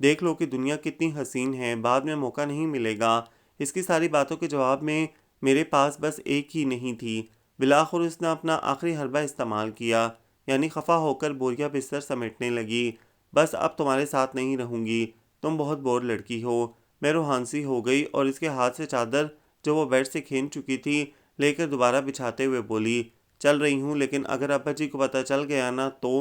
دیکھ لو کہ دنیا کتنی حسین ہے، بعد میں موقع نہیں ملے گا۔ اس کی ساری باتوں کے جواب میں میرے پاس بس ایک ہی نہیں تھی۔ بالآخر اس نے اپنا آخری حربہ استعمال کیا، یعنی خفا ہو کر بوریا بستر سمیٹنے لگی۔ بس اب تمہارے ساتھ نہیں رہوں گی، تم بہت بور لڑکی ہو۔ میں روحانسی ہو گئی اور اس کے ہاتھ سے چادر جو وہ بیڈ سے کھینچ چکی تھی لے کر دوبارہ بچھاتے ہوئے بولی، چل رہی ہوں، لیکن اگر ابا جی کو پتہ چل گیا نا تو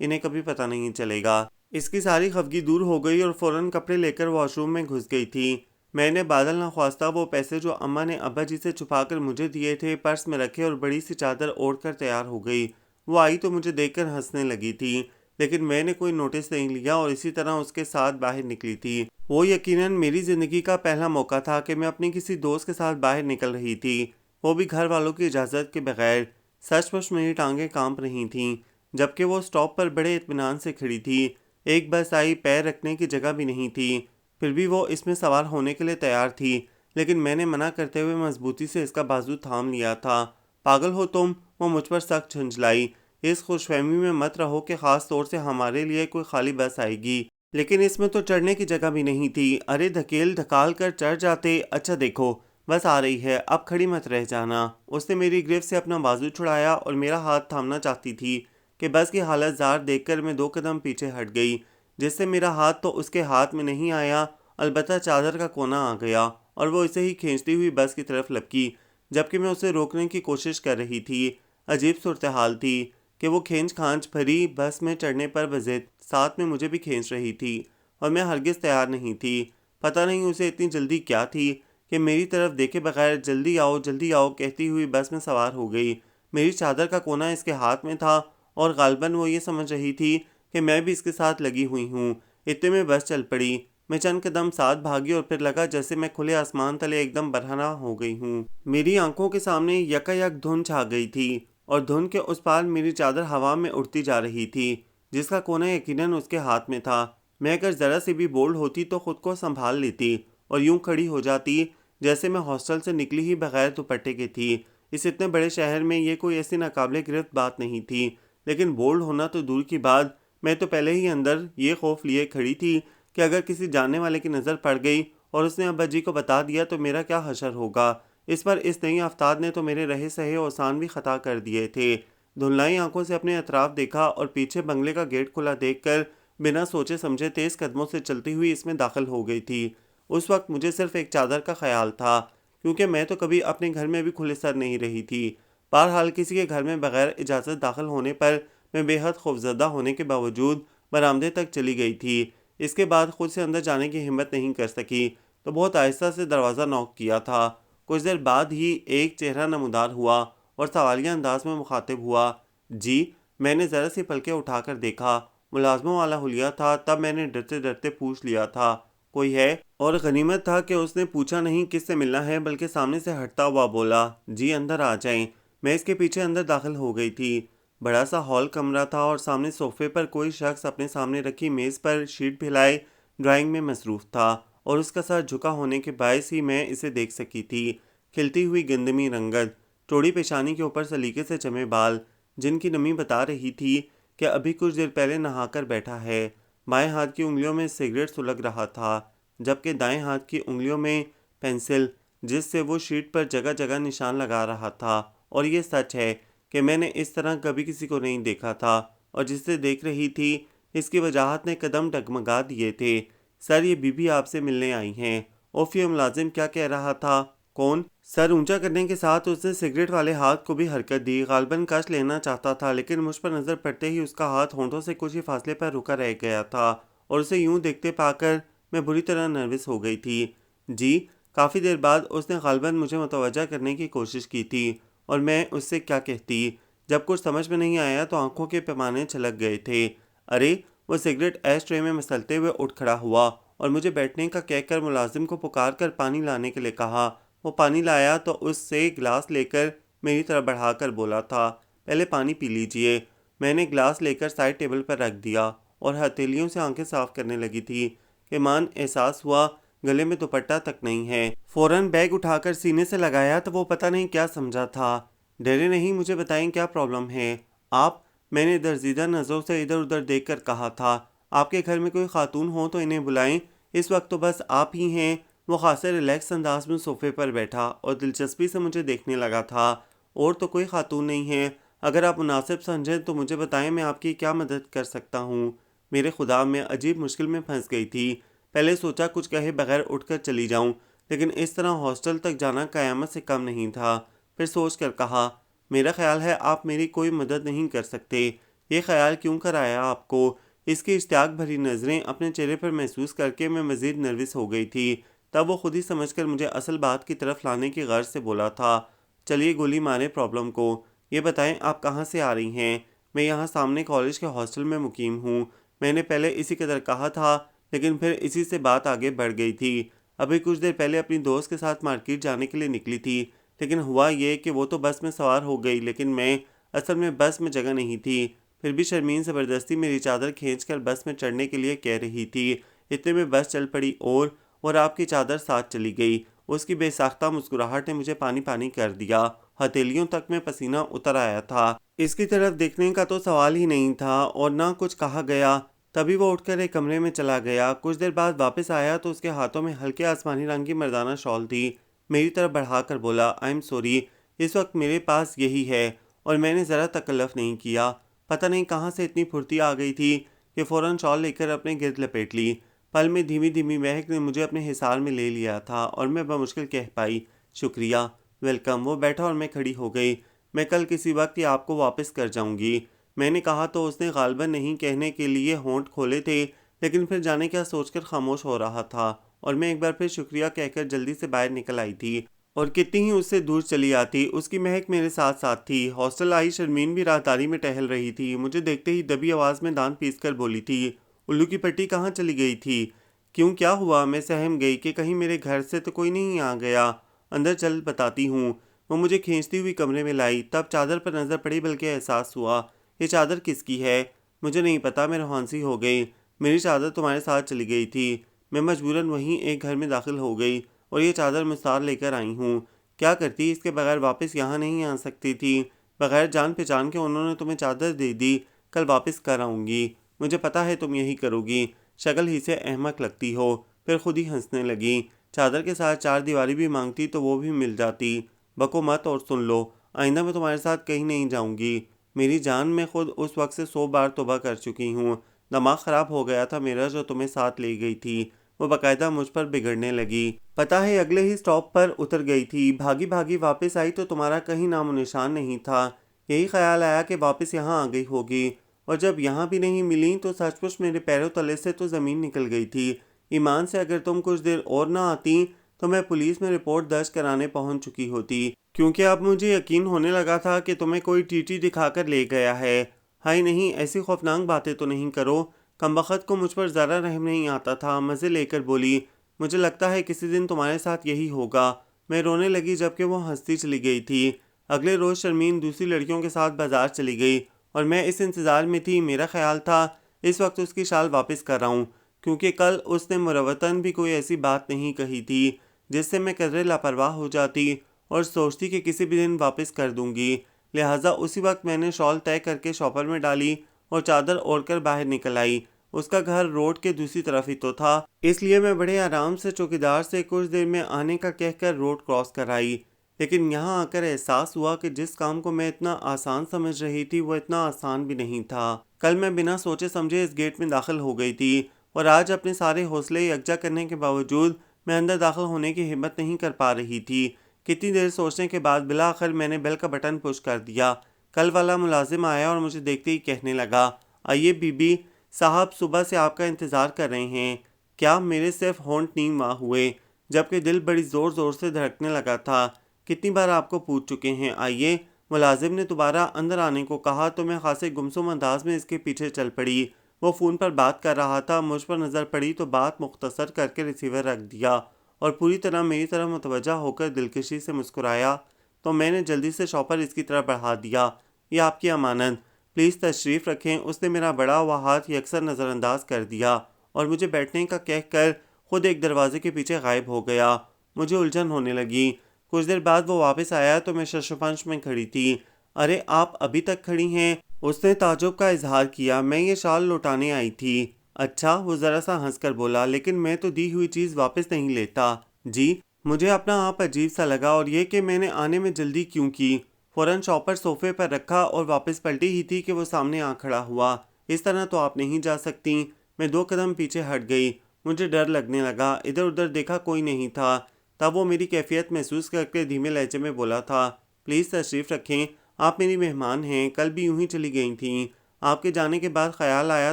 انہیں کبھی پتہ نہیں چلے گا۔ اس کی ساری خفگی دور ہو گئی اور فوراً کپڑے لے کر واش روم میں گھس گئی تھی۔ میں نے بادل نخواستہ وہ پیسے جو اماں نے ابا جی سے چھپا کر مجھے دیے تھے پرس میں رکھے اور بڑی سی چادر اوڑھ کر تیار ہو گئی۔ وہ آئی تو مجھے دیکھ کر ہنسنے لگی تھی، لیکن میں نے کوئی نوٹس نہیں لیا اور اسی طرح اس کے ساتھ باہر نکلی تھی۔ وہ یقیناً میری زندگی کا پہلا موقع تھا کہ میں اپنی کسی دوست کے ساتھ باہر نکل رہی تھی، وہ بھی گھر والوں کی اجازت کے بغیر۔ سچ مچ میری ٹانگیں کانپ رہی تھیں، جبکہ وہ اسٹاپ پر بڑے اطمینان سے کھڑی تھی۔ ایک بس آئی، پیر رکھنے کی جگہ بھی نہیں تھی، پھر بھی وہ اس میں سوار ہونے کے لیے تیار تھی، لیکن میں نے منع کرتے ہوئے مضبوطی سے اس کا بازو تھام لیا تھا۔ پاگل ہو تم، وہ مجھ پر سخت جھنجھلائی۔ اس خوش فہمی میں مت رہو کہ خاص طور سے ہمارے لیے کوئی خالی بس آئے گی، لیکن اس میں تو چڑھنے کی جگہ بھی نہیں تھی۔ ارے دھکیل دھکال کر چڑھ جاتے۔ اچھا دیکھو، بس آ رہی ہے، اب کھڑی مت رہ جانا۔ اس نے میری گرفت سے اپنا بازو چھڑایا اور میرا ہاتھ تھامنا چاہتی تھی کہ بس کی حالت زار دیکھ کر میں 2 قدم پیچھے ہٹ گئی، جس سے میرا ہاتھ تو اس کے ہاتھ میں نہیں آیا، البتہ چادر کا کونا آ گیا اور وہ اسے ہی کھینچتی ہوئی بس کی طرف لپکی، جبکہ میں اسے روکنے کی کوشش کر رہی تھی۔ عجیب صورتحال تھی کہ وہ کھینچ کھانچ بھری بس میں چڑھنے پر بضد ساتھ میں مجھے بھی کھینچ رہی تھی اور میں ہرگز تیار نہیں تھی۔ پتہ نہیں اسے اتنی جلدی کیا تھی کہ میری طرف دیکھے بغیر جلدی آؤ کہتی ہوئی بس میں سوار ہو گئی۔ میری چادر کا کونا اس کے ہاتھ میں تھا اور غالباً وہ یہ سمجھ رہی تھی کہ میں بھی اس کے ساتھ لگی ہوئی ہوں۔ اتنے میں بس چل پڑی۔ میں چند قدم ساتھ بھاگی اور پھر لگا جیسے میں کھلے آسمان تلے ایک دم برہنہ ہو گئی ہوں۔ میری آنکھوں کے سامنے یکا یک دھند چھا گئی تھی اور دھند کے اس پار میری چادر ہوا میں اڑتی جا رہی تھی، جس کا کونا یقیناً اس کے ہاتھ میں تھا۔ میں اگر ذرا سی بھی بولڈ ہوتی تو خود کو سنبھال لیتی اور یوں کھڑی ہو جاتی جیسے میں ہاسٹل سے نکلی ہی بغیر دوپٹے کے تھی۔ اس اتنے بڑے شہر میں یہ کوئی ایسی ناقابل گرفت بات نہیں تھی، لیکن بولڈ ہونا تو دور کی بات، میں تو پہلے ہی اندر یہ خوف لیے کھڑی تھی کہ اگر کسی جاننے والے کی نظر پڑ گئی اور اس نے ابا جی کو بتا دیا تو میرا کیا حشر ہوگا۔ اس پر اس نئی آفتاب نے تو میرے رہے سہے اوسان بھی خطا کر دیے تھے۔ دھندلائی آنکھوں سے اپنے اطراف دیکھا اور پیچھے بنگلے کا گیٹ کھلا دیکھ کر بنا سوچے سمجھے تیز قدموں سے چلتی ہوئی اس میں داخل ہو گئی تھی۔ اس وقت مجھے صرف ایک چادر کا خیال تھا، کیونکہ میں تو کبھی اپنے گھر میں بھی کھلے سر نہیں رہی تھی۔ بہرحال کسی کے گھر میں بغیر اجازت داخل ہونے پر میں بے حد خوفزدہ ہونے کے باوجود برآمدے تک چلی گئی تھی۔ اس کے بعد خود سے اندر جانے کی ہمت نہیں کر سکی تو بہت آہستہ سے دروازہ نوک کیا تھا۔ کچھ دیر بعد ہی ایک چہرہ نمودار ہوا اور سوالیہ انداز میں مخاطب ہوا۔ جی؟ میں نے ذرا سی پلکیں اٹھا کر دیکھا، ملازموں والا حلیہ تھا۔ تب میں نے ڈرتے ڈرتے پوچھ لیا تھا، کوئی ہے؟ اور غنیمت تھا کہ اس نے پوچھا نہیں کس سے ملنا ہے، بلکہ سامنے سے ہٹتا ہوا بولا، جی اندر آ جائیں۔ میں اس کے پیچھے اندر داخل ہو گئی تھی۔ بڑا سا ہال کمرہ تھا اور سامنے صوفے پر کوئی شخص اپنے سامنے رکھی میز پر شیٹ پھیلائے ڈرائنگ میں مصروف تھا اور اس کا سر جھکا ہونے کے باعث ہی میں اسے دیکھ سکی تھی۔ کھلتی ہوئی گندمی رنگت، چوڑی پیشانی کے اوپر سلیقے سے جمے بال، جن کی نمی بتا رہی تھی کہ ابھی کچھ دیر پہلے نہا کر بیٹھا ہے۔ بائیں ہاتھ کی انگلیوں میں سگریٹ سلگ رہا تھا، جبکہ دائیں ہاتھ کی انگلیوں میں پینسل، جس سے وہ شیٹ پر جگہ جگہ نشان لگا رہا تھا۔ اور یہ سچ ہے کہ میں نے اس طرح کبھی کسی کو نہیں دیکھا تھا، اور جسے دیکھ رہی تھی اس کی وجاہت نے قدم ڈگمگا دیے تھے۔ سر، یہ بی بی آپ سے ملنے آئی ہیں۔ اوف، یہ ملازم کیا کہہ رہا تھا؟ کون؟ سر اونچا کرنے کے ساتھ اس نے سگریٹ والے ہاتھ کو بھی حرکت دی، غالباً کش لینا چاہتا تھا، لیکن مجھ پر نظر پڑتے ہی اس کا ہاتھ ہونٹوں سے کچھ ہی فاصلے پر رکا رہ گیا تھا اور اسے یوں دیکھتے پا کر میں بری طرح نروس ہو گئی تھی۔ جی؟ کافی دیر بعد اس نے غالباً مجھے متوجہ کرنے کی کوشش کی تھی اور میں اس سے کیا کہتی۔ جب کچھ سمجھ میں نہیں آیا تو آنکھوں کے پیمانے چھلک گئے تھے۔ ارے! وہ سگریٹ ایش ٹرے میں مسلتے ہوئے اٹھ کھڑا ہوا اور مجھے بیٹھنے کا کہہ کر ملازم کو پکار کر پانی لانے کے لیے کہا۔ وہ پانی لایا تو اس سے گلاس لے کر میری طرف بڑھا کر بولا تھا، پہلے پانی پی لیجئے۔ میں نے گلاس لے کر سائڈ ٹیبل پر رکھ دیا اور ہتھیلیوں سے آنکھیں صاف کرنے لگی تھی کہ احساس ہوا گلے میں دوپٹہ تک نہیں ہے۔ فوراً بیگ اٹھا کر سینے سے لگایا تو وہ پتہ نہیں کیا سمجھا تھا۔ ڈرے نہیں، مجھے بتائیں کیا پرابلم ہے آپ؟ میں نے درزیدہ نظروں سے ادھر ادھر دیکھ کر کہا تھا۔ آپ کے گھر میں کوئی خاتون ہو تو انہیں بلائیں، اس وقت تو بس آپ ہی ہیں۔ وہ خاصے ریلیکس انداز میں صوفے پر بیٹھا اور دلچسپی سے مجھے دیکھنے لگا تھا۔ اور تو کوئی خاتون نہیں ہے، اگر آپ مناسب سمجھیں تو مجھے بتائیں میں آپ کی کیا مدد کر سکتا ہوں۔ میرے خدا، میں عجیب مشکل میں پھنس گئی تھی۔ پہلے سوچا کچھ کہے بغیر اٹھ کر چلی جاؤں، لیکن اس طرح ہاسٹل تک جانا قیامت سے کم نہیں تھا۔ پھر سوچ کر کہا، میرا خیال ہے آپ میری کوئی مدد نہیں کر سکتے۔ یہ خیال کیوں کر آیا آپ کو؟ اس کی اشتیاق بھری نظریں اپنے چہرے پر محسوس کر کے میں مزید نروس ہو گئی تھی۔ تب وہ خود ہی سمجھ کر مجھے اصل بات کی طرف لانے کی غرض سے بولا تھا، چلیے گولی مارے پرابلم کو۔ یہ بتائیں آپ کہاں سے آ رہی ہیں؟ میں یہاں سامنے کالج کے ہاسٹل میں مقیم ہوں۔ میں نے پہلے اسی قدر کہا تھا، لیکن پھر اسی سے بات آگے بڑھ گئی تھی۔ ابھی کچھ دیر پہلے اپنی دوست کے ساتھ مارکیٹ جانے کے لیے نکلی تھی، لیکن ہوا یہ کہ وہ تو بس میں سوار ہو گئی، لیکن میں اصل میں بس میں جگہ نہیں تھی۔ پھر بھی شرمین زبردستی میری چادر کھینچ کر بس میں چڑھنے کے لیے کہہ رہی تھی۔ اتنے میں بس چل پڑی اور آپ کی چادر ساتھ چلی گئی۔ اس کی بے ساختہ مسکراہٹ نے مجھے پانی پانی کر دیا۔ ہتھیلیوں تک میں پسینہ اتر آیا تھا۔ اس کی طرف دیکھنے کا تو سوال ہی نہیں تھا اور نہ کچھ کہا گیا۔ تبھی وہ اٹھ کر ایک کمرے میں چلا گیا۔ کچھ دیر بعد واپس آیا تو اس کے ہاتھوں میں ہلکے آسمانی رنگ کی مردانہ شال تھی۔ میری طرف بڑھا کر بولا، آئی ایم سوری، اس وقت میرے پاس یہی ہے۔ اور میں نے ذرا تکلف نہیں کیا۔ پتہ نہیں کہاں سے اتنی پھرتی آ گئی تھی کہ فوراً شال لے کر اپنے گرد لپیٹ لی۔ پل میں دھیمی دھیمی مہک نے مجھے اپنے حصار میں لے لیا تھا اور میں بمشکل کہہ پائی، شکریہ، ویلکم۔ وہ بیٹھا اور میں کھڑی ہو گئی۔ میں کل کسی وقت ہی آپ کو واپس کر جاؤں گی، میں نے کہا تو اس نے غالباً نہیں کہنے کے لیے ہونٹ کھولے تھے، لیکن پھر جانے کیا سوچ کر خاموش ہو رہا تھا، اور میں ایک بار پھر شکریہ کہہ کر جلدی سے باہر نکل آئی تھی۔ اور کتنی ہی اس سے دور چلی آتی، اس کی مہک میرے ساتھ ساتھ تھی۔ ہاسٹل آئی شرمین بھی راہداری میں ٹہل رہی تھی۔ مجھے دیکھتے ہی دبی آواز میں دانت پیس کر بولی تھی، الو کی پٹی کہاں چلی گئی تھی؟ کیوں، کیا ہوا؟ میں سہم گئی کہ کہیں میرے گھر سے تو کوئی نہیں آ گیا۔ اندر چل بتاتی ہوں۔ وہ مجھے کھینچتی ہوئی کمرے میں لائی۔ تب چادر پر نظر پڑی، بلکہ احساس ہوا، یہ چادر کس کی ہے؟ مجھے نہیں پتا، میں روحانسی ہو گئی۔ میری چادر تمہارے ساتھ چلی گئی تھی۔ میں مجبوراً وہیں ایک گھر میں داخل ہو گئی اور یہ چادر مستعار لے کر آئی ہوں۔ کیا کرتی، اس کے بغیر واپس یہاں نہیں آ سکتی تھی؟ بغیر جان پہچان کے انہوں نے تمہیں چادر دے دی، کل واپس کر آؤں گی۔ مجھے پتا ہے تم یہی کرو گی، شکل ہی سے احمق لگتی ہو۔ پھر خود ہی ہنسنے لگی۔ چادر کے ساتھ چار دیواری بھی مانگتی تو وہ بھی مل جاتی۔ بکو مت اور سن لو، آئندہ میں تمہارے ساتھ کہیں نہیں جاؤں گی۔ میری جان، میں خود اس وقت سے 100 بار توبہ کر چکی ہوں۔ دماغ خراب ہو گیا تھا میرا جو تمہیں ساتھ لے گئی تھی۔ وہ باقاعدہ مجھ پر بگڑنے لگی۔ پتہ ہے اگلے ہی سٹاپ پر اتر گئی تھی۔ بھاگی بھاگی واپس آئی تو تمہارا کہیں نام و نشان نہیں تھا۔ یہی خیال آیا کہ واپس یہاں آ گئی ہوگی، اور جب یہاں بھی نہیں ملی تو سچ مچ میرے پیروں تلے سے تو زمین نکل گئی تھی۔ ایمان سے اگر تم کچھ دیر اور نہ آتی تو میں پولیس میں رپورٹ درج کرانے پہنچ چکی ہوتی، کیونکہ اب مجھے یقین ہونے لگا تھا کہ تمہیں کوئی ٹی ٹی دکھا کر لے گیا ہے۔ ہائے نہیں، ایسی خوفناک باتیں تو نہیں کرو۔ کمبخت کو مجھ پر ذرا رحم نہیں آتا تھا۔ مزے لے کر بولی، مجھے لگتا ہے کسی دن تمہارے ساتھ یہی ہوگا۔ میں رونے لگی جبکہ وہ ہنستی چلی گئی تھی۔ اگلے روز شرمین دوسری لڑکیوں کے ساتھ بازار چلی گئی اور میں اس انتظار میں تھی، میرا خیال تھا اس وقت اس کی شال واپس کر آؤں، کیونکہ کل اس نے مروتاً بھی کوئی ایسی بات نہیں کہی تھی جس سے میں قدرے لاپرواہ ہو جاتی اور سوچتی کہ کسی بھی دن واپس کر دوں گی۔ لہٰذا اسی وقت میں نے شال طے کر کے شاپر میں ڈالی اور چادر اوڑھ کر باہر نکل آئی۔ اس کا گھر روڈ کے دوسری طرف ہی تو تھا، اس لیے میں بڑے آرام سے چوکیدار سے کچھ دیر میں آنے کا کہہ کر روڈ کراس کر آئی۔ لیکن یہاں آ کر احساس ہوا کہ جس کام کو میں اتنا آسان سمجھ رہی تھی وہ اتنا آسان بھی نہیں تھا۔ کل میں بنا سوچے سمجھے اس گیٹ میں داخل ہو گئی تھی، اور آج اپنے سارے حوصلے یکجا کرنے کے باوجود میں اندر داخل ہونے کی ہمت نہیں کر پا رہی تھی۔ کتنی دیر سوچنے کے بعد بالآخر میں نے بیل کا بٹن پش کر دیا۔ کل والا ملازم آیا اور مجھے دیکھتے ہی کہنے لگا، آئیے بی بی، صاحب صبح سے آپ کا انتظار کر رہے ہیں۔ کیا؟ میرے صرف ہونٹ نیم ماں ہوئے، جبکہ دل بڑی زور زور سے دھڑکنے لگا تھا۔ کتنی بار آپ کو پوچھ چکے ہیں، آئیے۔ ملازم نے دوبارہ اندر آنے کو کہا تو میں خاصے گمسم انداز میں اس کے پیچھے چل پڑی۔ وہ فون پر بات کر رہا تھا، مجھ پر نظر پڑی تو بات مختصر کر کے ریسیور رکھ دیا اور پوری طرح میری طرف متوجہ ہو کر دلکشی سے مسکرایا تو میں نے جلدی سے شاپر اس کی طرف بڑھا دیا۔ یہ آپ کی امانت، پلیز تشریف رکھیں۔ اس نے میرا بڑا ہوا ہاتھ یکسر نظر انداز کر دیا اور مجھے بیٹھنے کا کہہ کر خود ایک دروازے کے پیچھے غائب ہو گیا۔ مجھے الجھن ہونے لگی۔ کچھ دیر بعد وہ واپس آیا تو میں شش و پنج میں کھڑی تھی۔ ارے آپ ابھی تک کھڑی ہیں؟ اس نے تعجب کا اظہار کیا۔ میں یہ شال لوٹانے آئی تھی۔ اچھا، وہ ذرا سا ہنس کر بولا، لیکن میں تو دی ہوئی چیز واپس نہیں لیتا۔ جی؟ مجھے اپنا آپ عجیب سا لگا، اور یہ کہ میں نے آنے میں جلدی کیوں کی۔ فوراً شاپر صوفے پر رکھا اور واپس پلٹی ہی تھی کہ وہ سامنے آ کھڑا ہوا۔ اس طرح تو آپ نہیں جا سکتی۔ میں 2 قدم پیچھے ہٹ گئی۔ مجھے ڈر لگنے لگا۔ ادھر ادھر دیکھا، کوئی نہیں تھا۔ تب وہ میری کیفیت محسوس کر کے دھیمے لہجے میں بولا تھا، پلیز تشریف رکھیں، آپ میری مہمان ہیں، کل بھی یوں ہی چلی گئی تھیں۔ آپ کے جانے کے بعد خیال آیا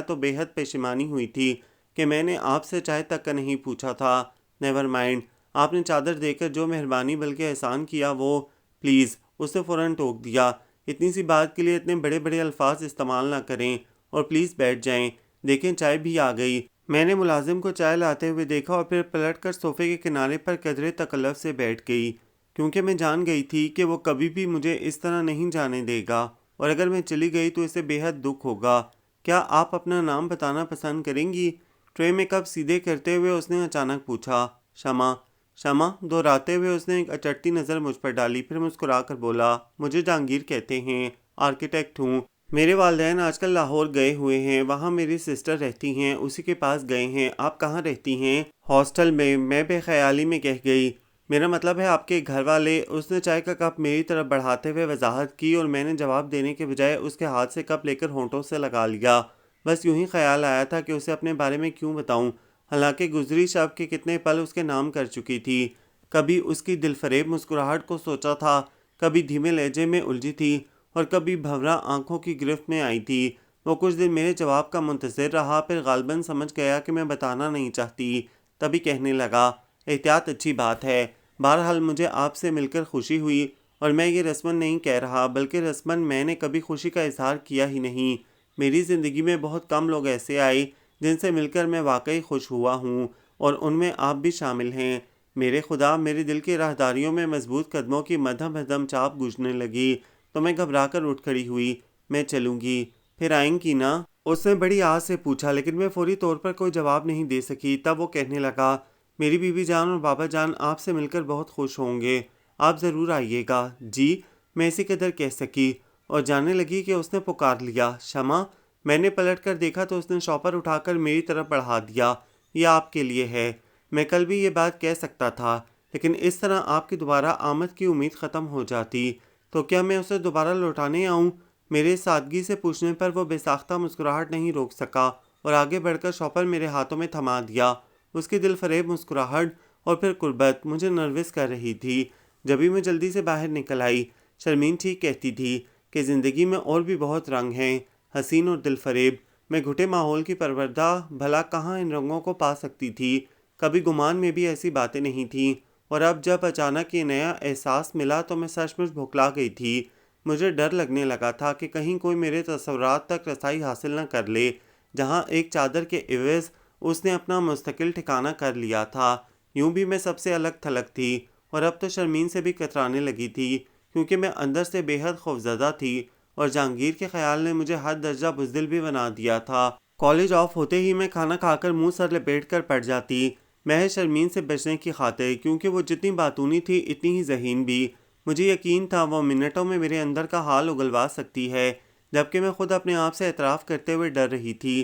تو بے حد پشیمانی ہوئی تھی کہ میں نے آپ سے چائے تک کا نہیں پوچھا تھا۔ نیور مائنڈ، آپ نے چادر دے کر جو مہربانی بلکہ احسان کیا وہ، پلیز، اسے فوراً ٹوک دیا۔ اتنی سی بات کے لیے اتنے بڑے بڑے الفاظ استعمال نہ کریں، اور پلیز بیٹھ جائیں۔ دیکھیں چائے بھی آ گئی۔ میں نے ملازم کو چائے لاتے ہوئے دیکھا اور پھر پلٹ کر صوفے کے کنارے پر قدرے تکلف سے بیٹھ گئی، کیونکہ میں جان گئی تھی کہ وہ کبھی بھی مجھے اس طرح نہیں جانے دے گا، اور اگر میں چلی گئی تو اسے بے حد دکھ ہوگا۔ کیا آپ اپنا نام بتانا پسند کریں گی؟ ٹرے میں کپ سیدھے کرتے ہوئے اس نے اچانک پوچھا۔ شمع۔ شمع دہراتے ہوئے اس نے ایک اچٹتی نظر مجھ پر ڈالی، پھر مسکرا کر بولا، مجھے جہانگیر کہتے ہیں، آرکیٹیکٹ ہوں۔ میرے والدین آج کل لاہور گئے ہوئے ہیں، وہاں میری سسٹر رہتی ہیں، اسی کے پاس گئے ہیں۔ آپ کہاں رہتی ہیں؟ ہاسٹل میں بے خیالی میں کہہ گئی۔ میرا مطلب ہے آپ کے گھر والے۔ اس نے چائے کا کپ میری طرف بڑھاتے ہوئے وضاحت کی، اور میں نے جواب دینے کے بجائے اس کے ہاتھ سے کپ لے کر ہونٹوں سے لگا لیا۔ بس یوں ہی خیال آیا تھا کہ اسے اپنے بارے میں کیوں بتاؤں، حالانکہ گزری شب کے کتنے پل اس کے نام کر چکی تھی۔ کبھی اس کی دل فریب مسکراہٹ کو سوچا تھا، کبھی دھیمے لہجے میں الجھی تھی، اور کبھی بھنورا آنکھوں کی گرفت میں آئی تھی۔ وہ کچھ دن میرے جواب کا منتظر رہا، پھر غالباً سمجھ گیا کہ میں بتانا نہیں چاہتی، تبھی کہنے لگا، احتیاط اچھی بات ہے۔ بہرحال مجھے آپ سے مل کر خوشی ہوئی، اور میں یہ رسماً نہیں کہہ رہا، بلکہ رسماً میں نے کبھی خوشی کا اظہار کیا ہی نہیں۔ میری زندگی میں بہت کم لوگ ایسے آئے جن سے مل کر میں واقعی خوش ہوا ہوں، اور ان میں آپ بھی شامل ہیں۔ میرے خدا، میرے دل کی راہداریوں میں مضبوط قدموں کی مدھم مدھم چاپ گونجنے لگی، تو میں گھبرا کر اٹھ کھڑی ہوئی۔ میں چلوں گی، پھر آئیں گی نا؟ اس نے بڑی آس سے پوچھا، لیکن میں فوری طور پر کوئی جواب نہیں دے سکی۔ تب وہ کہنے لگا، میری بیوی جان اور بابا جان آپ سے مل کر بہت خوش ہوں گے، آپ ضرور آئیے گا۔ جی؟ میں اسی قدر کہہ سکی، اور جاننے لگی کہ اس نے پکار لیا، شمع۔ میں نے پلٹ کر دیکھا تو اس نے شاپر اٹھا کر میری طرف بڑھا دیا، یہ آپ کے لیے ہے۔ میں کل بھی یہ بات کہہ سکتا تھا، لیکن اس طرح آپ کی دوبارہ آمد کی امید ختم ہو جاتی۔ تو کیا میں اسے دوبارہ لوٹانے آؤں؟ میرے سادگی سے پوچھنے پر وہ بے ساختہ مسکراہٹ نہیں روک سکا، اور آگے بڑھ کر شاپر میرے ہاتھوں میں تھما دیا۔ اس کی دل فریب مسکراہٹ اور پھر قربت مجھے نروس کر رہی تھی۔ جبھی میں جلدی سے باہر نکل آئی۔ شرمین ٹھیک کہتی تھی کہ زندگی میں اور بھی بہت رنگ ہیں، حسین اور دل فریب۔ میں گھٹے ماحول کی پروردہ بھلا کہاں ان رنگوں کو پا سکتی تھی؟ کبھی گمان میں بھی ایسی باتیں نہیں تھیں، اور اب جب اچانک یہ نیا احساس ملا تو میں سچ مچ بھکلا گئی تھی۔ مجھے ڈر لگنے لگا تھا کہ کہیں کوئی میرے تصورات تک رسائی حاصل نہ کر لے، جہاں ایک چادر کے عوض اس نے اپنا مستقل ٹھکانہ کر لیا تھا۔ یوں بھی میں سب سے الگ تھلگ تھی، اور اب تو شرمین سے بھی کترانے لگی تھی، کیونکہ میں اندر سے بے حد خوفزدہ تھی، اور جہانگیر کے خیال نے مجھے حد درجہ بزدل بھی بنا دیا تھا۔ کالج آف ہوتے ہی میں کھانا کھا کر منہ سر لپیٹ کر پڑ جاتی، محض شرمین سے بچنے کی خاطر، کیونکہ وہ جتنی باتونی تھی اتنی ہی ذہین بھی۔ مجھے یقین تھا وہ منٹوں میں میرے اندر کا حال اگلوا سکتی ہے، جبکہ میں خود اپنے آپ سے اعتراف کرتے ہوئے ڈر رہی تھی۔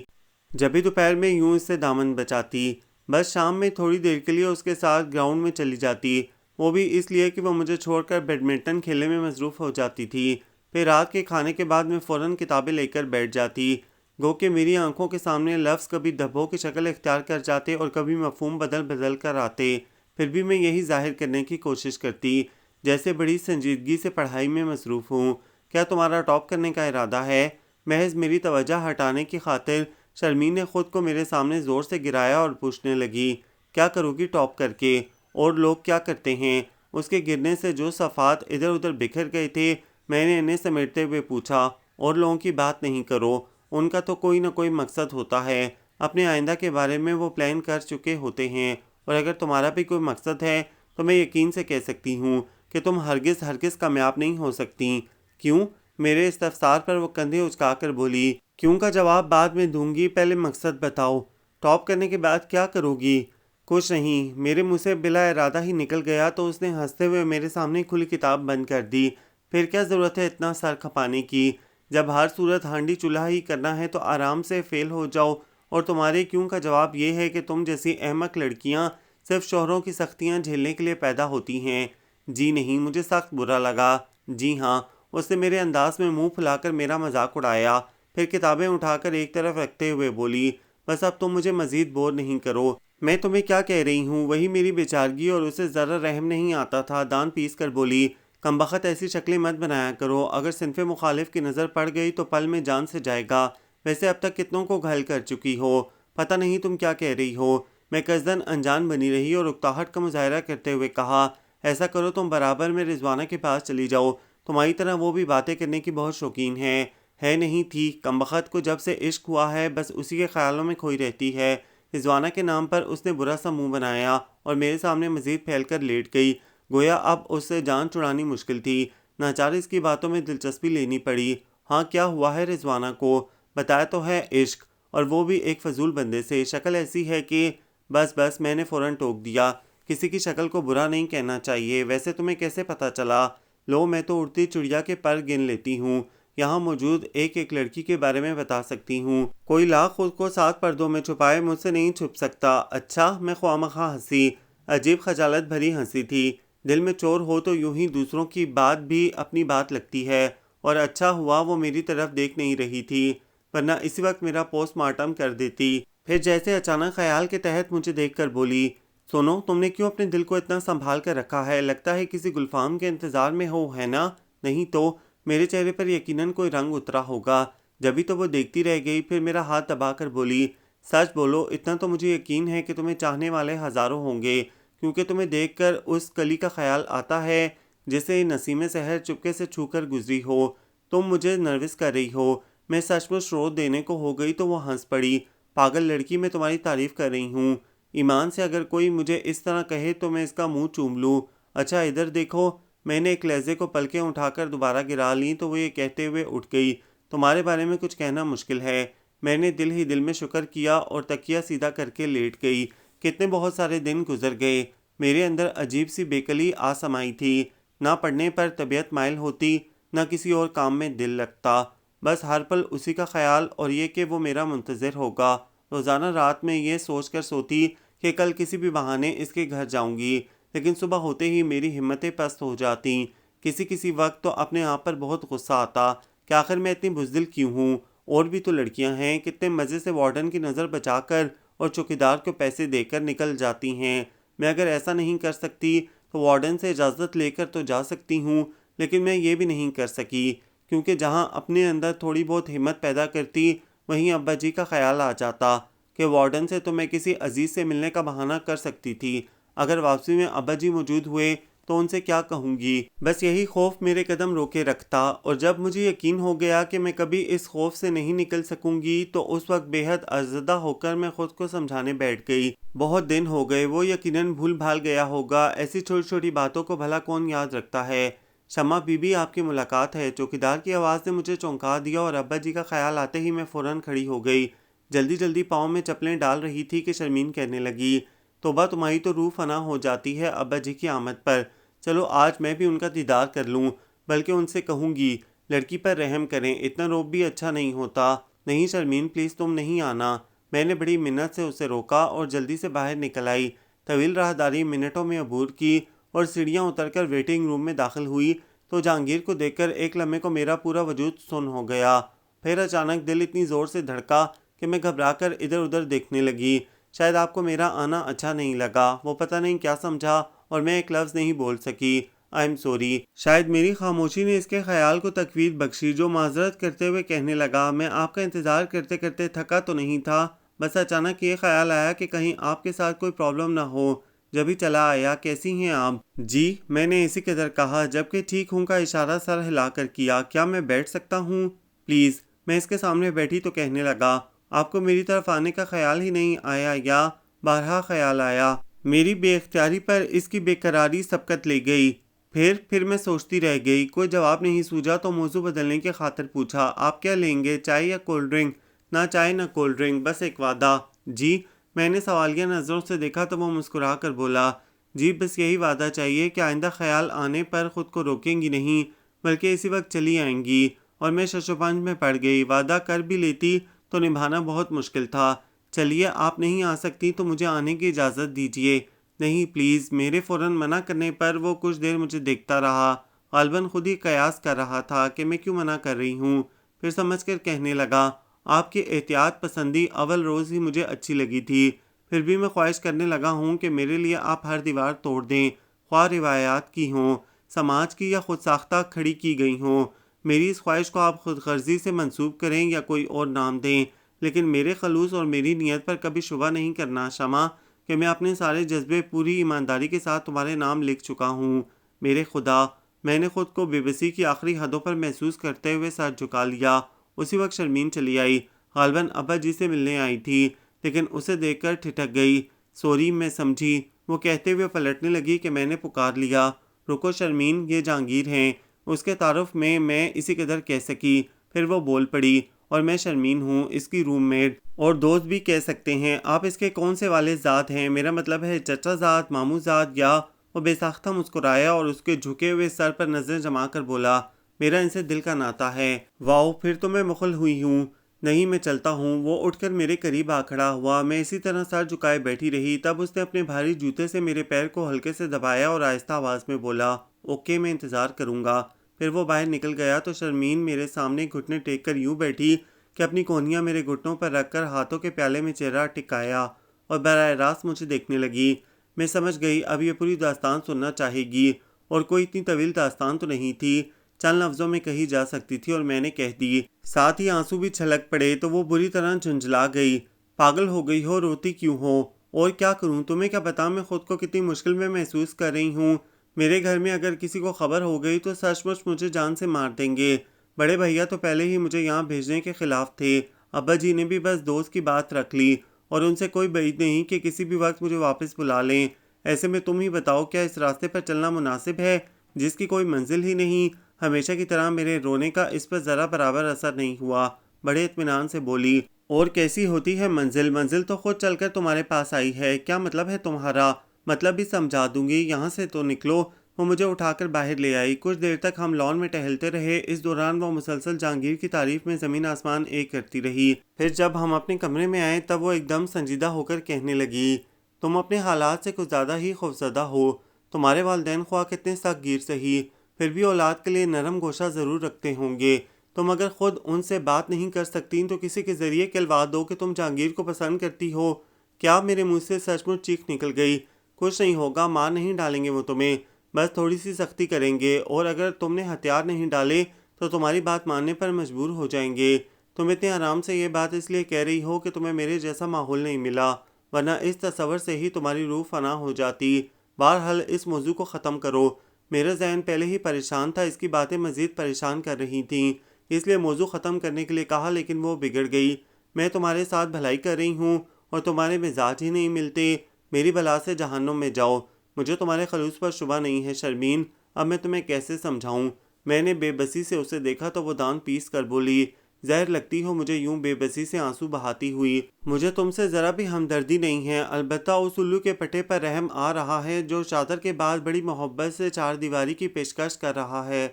جبھی دوپہر میں یوں اس سے دامن بچاتی، بس شام میں تھوڑی دیر کے لیے اس کے ساتھ گراؤنڈ میں چلی جاتی، وہ بھی اس لیے کہ وہ مجھے چھوڑ کر بیڈمنٹن کھیلنے میں مصروف ہو جاتی تھی۔ پھر رات کے کھانے کے بعد میں فوراً کتابیں لے کر بیٹھ جاتی، گو کہ میری آنکھوں کے سامنے لفظ کبھی دھبوں کی شکل اختیار کر جاتے اور کبھی مفہوم بدل بدل کر آتے۔ پھر بھی میں یہی ظاہر کرنے کی کوشش کرتی جیسے بڑی سنجیدگی سے پڑھائی میں مصروف ہوں۔ کیا تمہارا ٹاپ کرنے کا ارادہ ہے؟ محض میری توجہ ہٹانے کی خاطر شرمین نے خود کو میرے سامنے زور سے گرایا اور پوچھنے لگی، کیا کرو گی ٹاپ کر کے؟ اور لوگ کیا کرتے ہیں؟ اس کے گرنے سے جو صفحات ادھر ادھر بکھر گئے تھے، میں نے انہیں سمیٹتے ہوئے پوچھا، اور لوگوں کی بات نہیں کرو، ان کا تو کوئی نہ کوئی مقصد ہوتا ہے، اپنے آئندہ کے بارے میں وہ پلان کر چکے ہوتے ہیں، اور اگر تمہارا بھی کوئی مقصد ہے تو میں یقین سے کہہ سکتی ہوں کہ تم ہرگز ہرگز کامیاب نہیں ہو سکتی۔ کیوں؟ میرے استفسار پر وہ کندھے اچکا کر بولی، کیوں کا جواب بعد میں دوں گی، پہلے مقصد بتاؤ۔ ٹاپ کرنے کے بعد کیا کرو گی؟ کچھ نہیں، میرے منہ سے بلا ارادہ ہی نکل گیا، تو اس نے ہنستے ہوئے میرے سامنے کھلی کتاب بند کر دی۔ پھر کیا ضرورت ہے اتنا سر کھپانے کی؟ جب ہر صورت ہانڈی چولہا ہی کرنا ہے تو آرام سے فیل ہو جاؤ اور تمہارے کیوں کا جواب یہ ہے کہ تم جیسی احمق لڑکیاں صرف شوہروں کی سختیاں جھیلنے کے لیے پیدا ہوتی ہیں۔ جی نہیں، مجھے سخت برا لگا۔ جی ہاں، اس نے میرے انداز میں منہ پھلا کر میرا مذاق اڑایا، پھر کتابیں اٹھا کر ایک طرف رکھتے ہوئے بولی، بس اب تم مجھے مزید بور نہیں کرو۔ میں تمہیں کیا کہہ رہی ہوں؟ وہی میری بیچارگی اور اسے ذرا رحم نہیں آتا تھا، دان پیس کر بولی، کمبخت ایسی شکلیں مت بنایا کرو، اگر صنف مخالف کی نظر پڑ گئی تو پل میں جان سے جائے گا۔ ویسے اب تک کتنوں کو گھل کر چکی ہو، پتہ نہیں تم کیا کہہ رہی ہو۔ میں قصداً انجان بنی رہی اور اکتاہٹ کا مظاہرہ کرتے ہوئے کہا، ایسا کرو تم برابر میں رضوانہ کے پاس چلی جاؤ، تمہاری طرح وہ بھی باتیں کرنے کی بہت شوقین ہے نہیں تھی؟ کمبخت کو جب سے عشق ہوا ہے بس اسی کے خیالوں میں کھوئی رہتی ہے۔ رضوانہ کے نام پر اس نے برا سا منہ بنایا اور میرے سامنے مزید پھیل کر لیٹ گئی، گویا اب اس سے جان چھڑانی مشکل تھی۔ ناچار اس کی باتوں میں دلچسپی لینی پڑی۔ ہاں کیا ہوا ہے رضوانہ کو؟ بتایا تو ہے، عشق، اور وہ بھی ایک فضول بندے سے۔ شکل ایسی ہے کہ بس میں نے فوراً ٹوک دیا، کسی کی شکل کو برا نہیں کہنا چاہیے۔ ویسے تمہیں کیسے پتہ چلا؟ لو، میں تو اڑتی چڑیا کے پر گن لیتی ہوں، یہاں موجود ایک لڑکی کے بارے میں بتا سکتی ہوں۔ کوئی لاکھ خود کو 7 پردوں میں چھپائے، مجھ سے نہیں چھپ سکتا۔ اچھا، میں خواہ ہنسی، عجیب خجالت بھری ہنسی تھی۔ دل میں چور ہو تو یوں ہی دوسروں کی بات بھی اپنی بات لگتی ہے، اور اچھا ہوا وہ میری طرف دیکھ نہیں رہی تھی، ورنہ اسی وقت میرا پوسٹ مارٹم کر دیتی۔ پھر جیسے اچانک خیال کے تحت مجھے دیکھ کر بولی، سنو، تم نے کیوں اپنے دل کو اتنا سنبھال کر رکھا ہے؟ لگتا ہے کسی گلفام کے انتظار میں ہو، ہے نا؟ نہیں تو؟ میرے چہرے پر یقیناً کوئی رنگ اترا ہوگا، جبھی تو وہ دیکھتی رہ گئی، پھر میرا ہاتھ دبا کر بولی، سچ بولو، اتنا تو مجھے یقین ہے کہ تمہیں چاہنے والے ہزاروں ہوں گے، کیونکہ تمہیں دیکھ کر اس کلی کا خیال آتا ہے جسے نسیم سحر چپکے سے چھو کر گزری ہو۔ تم مجھے نروس کر رہی ہو۔ میں سچ مچ رو دینے کو ہو گئی تو وہ ہنس پڑی، پاگل لڑکی، میں تمہاری تعریف کر رہی ہوں، ایمان سے اگر کوئی مجھے اس طرح کہے تو میں اس کا منہ چوم لوں۔ اچھا ادھر دیکھو۔ میں نے ایک لہجے کو پلکیں اٹھا کر دوبارہ گرا لیں تو وہ یہ کہتے ہوئے اٹھ گئی، تمہارے بارے میں کچھ کہنا مشکل ہے۔ میں نے دل ہی دل میں شکر کیا اور تکیہ سیدھا کر کے لیٹ گئی۔ کتنے بہت سارے دن گزر گئے، میرے اندر عجیب سی بیکلی آ سمائی تھی، نہ پڑھنے پر طبیعت مائل ہوتی، نہ کسی اور کام میں دل لگتا، بس ہر پل اسی کا خیال اور یہ کہ وہ میرا منتظر ہوگا۔ روزانہ رات میں یہ سوچ کر سوتی کہ کل کسی بھی بہانے اس کے گھر جاؤں گی، لیکن صبح ہوتے ہی میری ہمتیں پست ہو جاتیں۔ کسی وقت تو اپنے آپ پر بہت غصہ آتا کہ آخر میں اتنی بزدل کیوں ہوں۔ اور بھی تو لڑکیاں ہیں، کتنے مزے سے وارڈن کی نظر بچا کر اور چوکیدار کو پیسے دے کر نکل جاتی ہیں۔ میں اگر ایسا نہیں کر سکتی تو وارڈن سے اجازت لے کر تو جا سکتی ہوں، لیکن میں یہ بھی نہیں کر سکی، کیونکہ جہاں اپنے اندر تھوڑی بہت ہمت پیدا کرتی وہیں ابا جی کا خیال آ جاتا کہ وارڈن سے تو میں کسی عزیز سے ملنے کا بہانہ کر سکتی تھی، اگر واپسی میں ابا جی موجود ہوئے تو ان سے کیا کہوں گی؟ بس یہی خوف میرے قدم روکے رکھتا، اور جب مجھے یقین ہو گیا کہ میں کبھی اس خوف سے نہیں نکل سکوں گی تو اس وقت بے حد ارزدہ ہو کر میں خود کو سمجھانے بیٹھ گئی، بہت دن ہو گئے، وہ یقیناً بھول بھال گیا ہوگا، ایسی چھوٹی چھوٹی باتوں کو بھلا کون یاد رکھتا ہے۔ شمع بی بی، آپ کی ملاقات ہے۔ چوکیدار کی آواز نے مجھے چونکا دیا اور ابا جی کا خیال آتے ہی میں فوراً کھڑی ہو گئی، جلدی پاؤں میں چپلیں ڈال رہی تھی کہ شرمین کہنے لگی، توبہ، تمہاری تو روح فنا ہو جاتی ہے ابا جی کی آمد پر، چلو آج میں بھی ان کا دیدار کر لوں، بلکہ ان سے کہوں گی لڑکی پر رحم کریں، اتنا روب بھی اچھا نہیں ہوتا۔ نہیں شرمین، پلیز تم نہیں آنا۔ میں نے بڑی منت سے اسے روکا اور جلدی سے باہر نکل آئی، طویل راہداری منٹوں میں عبور کی اور سیڑھیاں اتر کر ویٹنگ روم میں داخل ہوئی تو جہانگیر کو دیکھ کر ایک لمحے کو میرا پورا وجود سن ہو گیا، پھر اچانک دل اتنی زور سے دھڑکا کہ میں گھبرا کر ادھر ادھر دیکھنے لگی۔ شاید آپ کو میرا آنا اچھا نہیں لگا، وہ پتہ نہیں کیا سمجھا اور میں ایک لفظ نہیں بول سکی۔ I am sorry. شاید میری خاموشی نے اس کے خیال کو تقویت بخشی، جو معذرت کرتے ہوئے کہنے لگا، میں آپ کا انتظار کرتے کرتے تھکا تو نہیں تھا، بس اچانک یہ خیال آیا کہ کہیں آپ کے ساتھ کوئی پرابلم نہ ہو، جبھی چلا آیا۔ کیسی ہیں آپ؟ جی، میں نے اسی قدر کہا، جبکہ ٹھیک ہوں کا اشارہ سر ہلا کر کیا۔ کیا میں بیٹھ سکتا ہوں؟ پلیز۔ میں اس کے سامنے بیٹھی تو کہنے لگا، آپ کو میری طرف آنے کا خیال ہی نہیں آیا یا بارہا خیال آیا؟ میری بے اختیاری پر اس کی بے قراری سبقت لے گئی، پھر میں سوچتی رہ گئی، کوئی جواب نہیں سوجا تو موضوع بدلنے کی خاطر پوچھا، آپ کیا لیں گے، چائے یا کولڈ ڈرنک؟ نہ چائے نہ کولڈ ڈرنک، بس ایک وعدہ۔ جی؟ میں نے سوالیہ نظروں سے دیکھا تو وہ مسکرا کر بولا، جی بس یہی وعدہ چاہیے کہ آئندہ خیال آنے پر خود کو روکیں گی نہیں، بلکہ اسی وقت چلی آئیں گی۔ اور میں شش و پنج میں پڑ گئی، وعدہ کر بھی لیتی تو نبھانا بہت مشکل تھا، چلیے آپ نہیں آ سکتی تو مجھے آنے کی اجازت دیجیے۔ نہیں پلیز۔ میرے فوراً منع کرنے پر وہ کچھ دیر مجھے دیکھتا رہا، غالباً خود ہی قیاس کر رہا تھا کہ میں کیوں منع کر رہی ہوں۔ پھر سمجھ کر کہنے لگا، آپ کی احتیاط پسندی اول روز ہی مجھے اچھی لگی تھی، پھر بھی میں خواہش کرنے لگا ہوں کہ میرے لیے آپ ہر دیوار توڑ دیں، خواہ روایات کی ہوں، سماج کی یا خود ساختہ کھڑی کی گئی ہوں۔ میری اس خواہش کو آپ خود غرضی سے منسوب کریں یا کوئی اور نام دیں، لیکن میرے خلوص اور میری نیت پر کبھی شبہ نہیں کرنا شمع کہ میں اپنے سارے جذبے پوری ایمانداری کے ساتھ تمہارے نام لکھ چکا ہوں۔ میرے خدا، میں نے خود کو بے بسی کی آخری حدوں پر محسوس کرتے ہوئے سر جھکا لیا۔ اسی وقت شرمین چلی آئی، غالباً ابا جی سے ملنے آئی تھی، لیکن اسے دیکھ کر ٹھٹک گئی۔ سوری، میں سمجھی، وہ کہتے ہوئے پلٹنے لگی کہ میں نے پکار لیا۔ رکو شرمین، یہ جہانگیر ہیں۔ اس کے تعارف میں اسی قدر کہہ سکی، پھر وہ بول پڑی، اور میں شرمین ہوں، اس کی روم میٹ اور دوست بھی کہہ سکتے ہیں۔ آپ اس کے کون سے والد زاد ہیں؟ میرا مطلب ہے چچا زاد، ماموں زاد یا… وہ بے ساختہ مسکرایا اور اس کے جھکے ہوئے سر پر نظر جما کر بولا، میرا ان سے دل کا ناطہ ہے۔ واؤ، پھر تو میں مخل ہوئی ہوں۔ نہیں، میں چلتا ہوں۔ وہ اٹھ کر میرے قریب آ کھڑا ہوا۔ میں اسی طرح سر جھکائے بیٹھی رہی۔ تب اس نے اپنے بھاری جوتے سے میرے پیر کو ہلکے سے دبایا اور آہستہ آواز میں بولا، اوکے، میں انتظار کروں گا۔ پھر وہ باہر نکل گیا تو شرمین میرے سامنے گھٹنے ٹیک کر یوں بیٹھی کہ اپنی کونیاں میرے گھٹنوں پر رکھ کر ہاتھوں کے پیالے میں چہرہ ٹکایا اور براہ راست مجھے دیکھنے لگی۔ میں سمجھ گئی اب یہ پوری داستان سننا چاہے گی، اور کوئی اتنی طویل داستان تو نہیں تھی، چند لفظوں میں کہی جا سکتی تھی، اور میں نے کہہ دی۔ ساتھ ہی آنسو بھی چھلک پڑے تو وہ بری طرح جھنجھلا گئی۔ پاگل ہو گئی ہو، روتی کیوں ہو؟ اور کیا کروں؟ تمہیں کیا پتا میں خود کو کتنی مشکل میں محسوس کر رہی ہوں۔ میرے گھر میں اگر کسی کو خبر ہو گئی تو سچ مچ مجھے جان سے مار دیں گے۔ بڑے بھیا تو پہلے ہی مجھے یہاں بھیجنے کے خلاف تھے، ابا جی نے بھی بس دوست کی بات رکھ لی، اور ان سے کوئی بعید نہیں کہ کسی بھی وقت مجھے واپس بلا لیں۔ ایسے میں تم ہی بتاؤ، کیا اس راستے پر چلنا مناسب ہے جس کی کوئی منزل ہی نہیں؟ ہمیشہ کی طرح میرے رونے کا اس پر ذرا برابر اثر نہیں ہوا۔ بڑے اطمینان سے بولی، اور کیسی ہوتی ہے منزل؟ منزل تو خود چل کر تمہارے پاس آئی ہے۔ کیا مطلب ہے تمہارا؟ مطلب بھی سمجھا دوں گی، یہاں سے تو نکلو۔ وہ مجھے اٹھا کر باہر لے آئی۔ کچھ دیر تک ہم لان میں ٹہلتے رہے۔ اس دوران وہ مسلسل جہانگیر کی تعریف میں زمین آسمان ایک کرتی رہی۔ پھر جب ہم اپنے کمرے میں آئے تب وہ ایک دم سنجیدہ ہو کر کہنے لگی، تم اپنے حالات سے کچھ زیادہ ہی خوفزدہ ہو۔ تمہارے والدین خواہ کتنے سخت گیر سہی، پھر بھی اولاد کے لیے نرم گوشہ ضرور رکھتے ہوں گے۔ تم اگر خود ان سے بات نہیں کر سکتی تو کسی کے ذریعے کہلوا دو کہ تم جہانگیر کو پسند کرتی ہو۔ کیا میرے منہ سے سچ مچ چیخ نکل گئی۔ کچھ نہیں ہوگا، مار نہیں ڈالیں گے وہ تمہیں، بس تھوڑی سی سختی کریں گے، اور اگر تم نے ہتھیار نہیں ڈالے تو تمہاری بات ماننے پر مجبور ہو جائیں گے۔ تم اتنے آرام سے یہ بات اس لیے کہہ رہی ہو کہ تمہیں میرے جیسا ماحول نہیں ملا، ورنہ اس تصور سے ہی تمہاری روح فنا ہو جاتی۔ بہرحال اس موضوع کو ختم کرو۔ میرا ذہن پہلے ہی پریشان تھا، اس کی باتیں مزید پریشان کر رہی تھیں، اس لیے موضوع ختم کرنے کے لیے کہا، لیکن وہ بگڑ گئی۔ میں تمہارے ساتھ بھلائی کر رہی ہوں اور تمہارے مزاج ہی نہیں ملتے۔ میری بلا سے جہنم میں جاؤ۔ مجھے تمہارے خلوص پر شبہ نہیں ہے شرمین، اب میں تمہیں کیسے سمجھاؤں؟ میں نے بے بسی سے اسے دیکھا تو وہ دان پیس کر بولی، زہر لگتی ہو مجھے یوں بے بسی سے آنسو بہاتی ہوئی۔ مجھے تم سے ذرا بھی ہمدردی نہیں ہے، البتہ اس الو کے پٹے پر رحم آ رہا ہے جو چادر کے بعد بڑی محبت سے چار دیواری کی پیشکش کر رہا ہے۔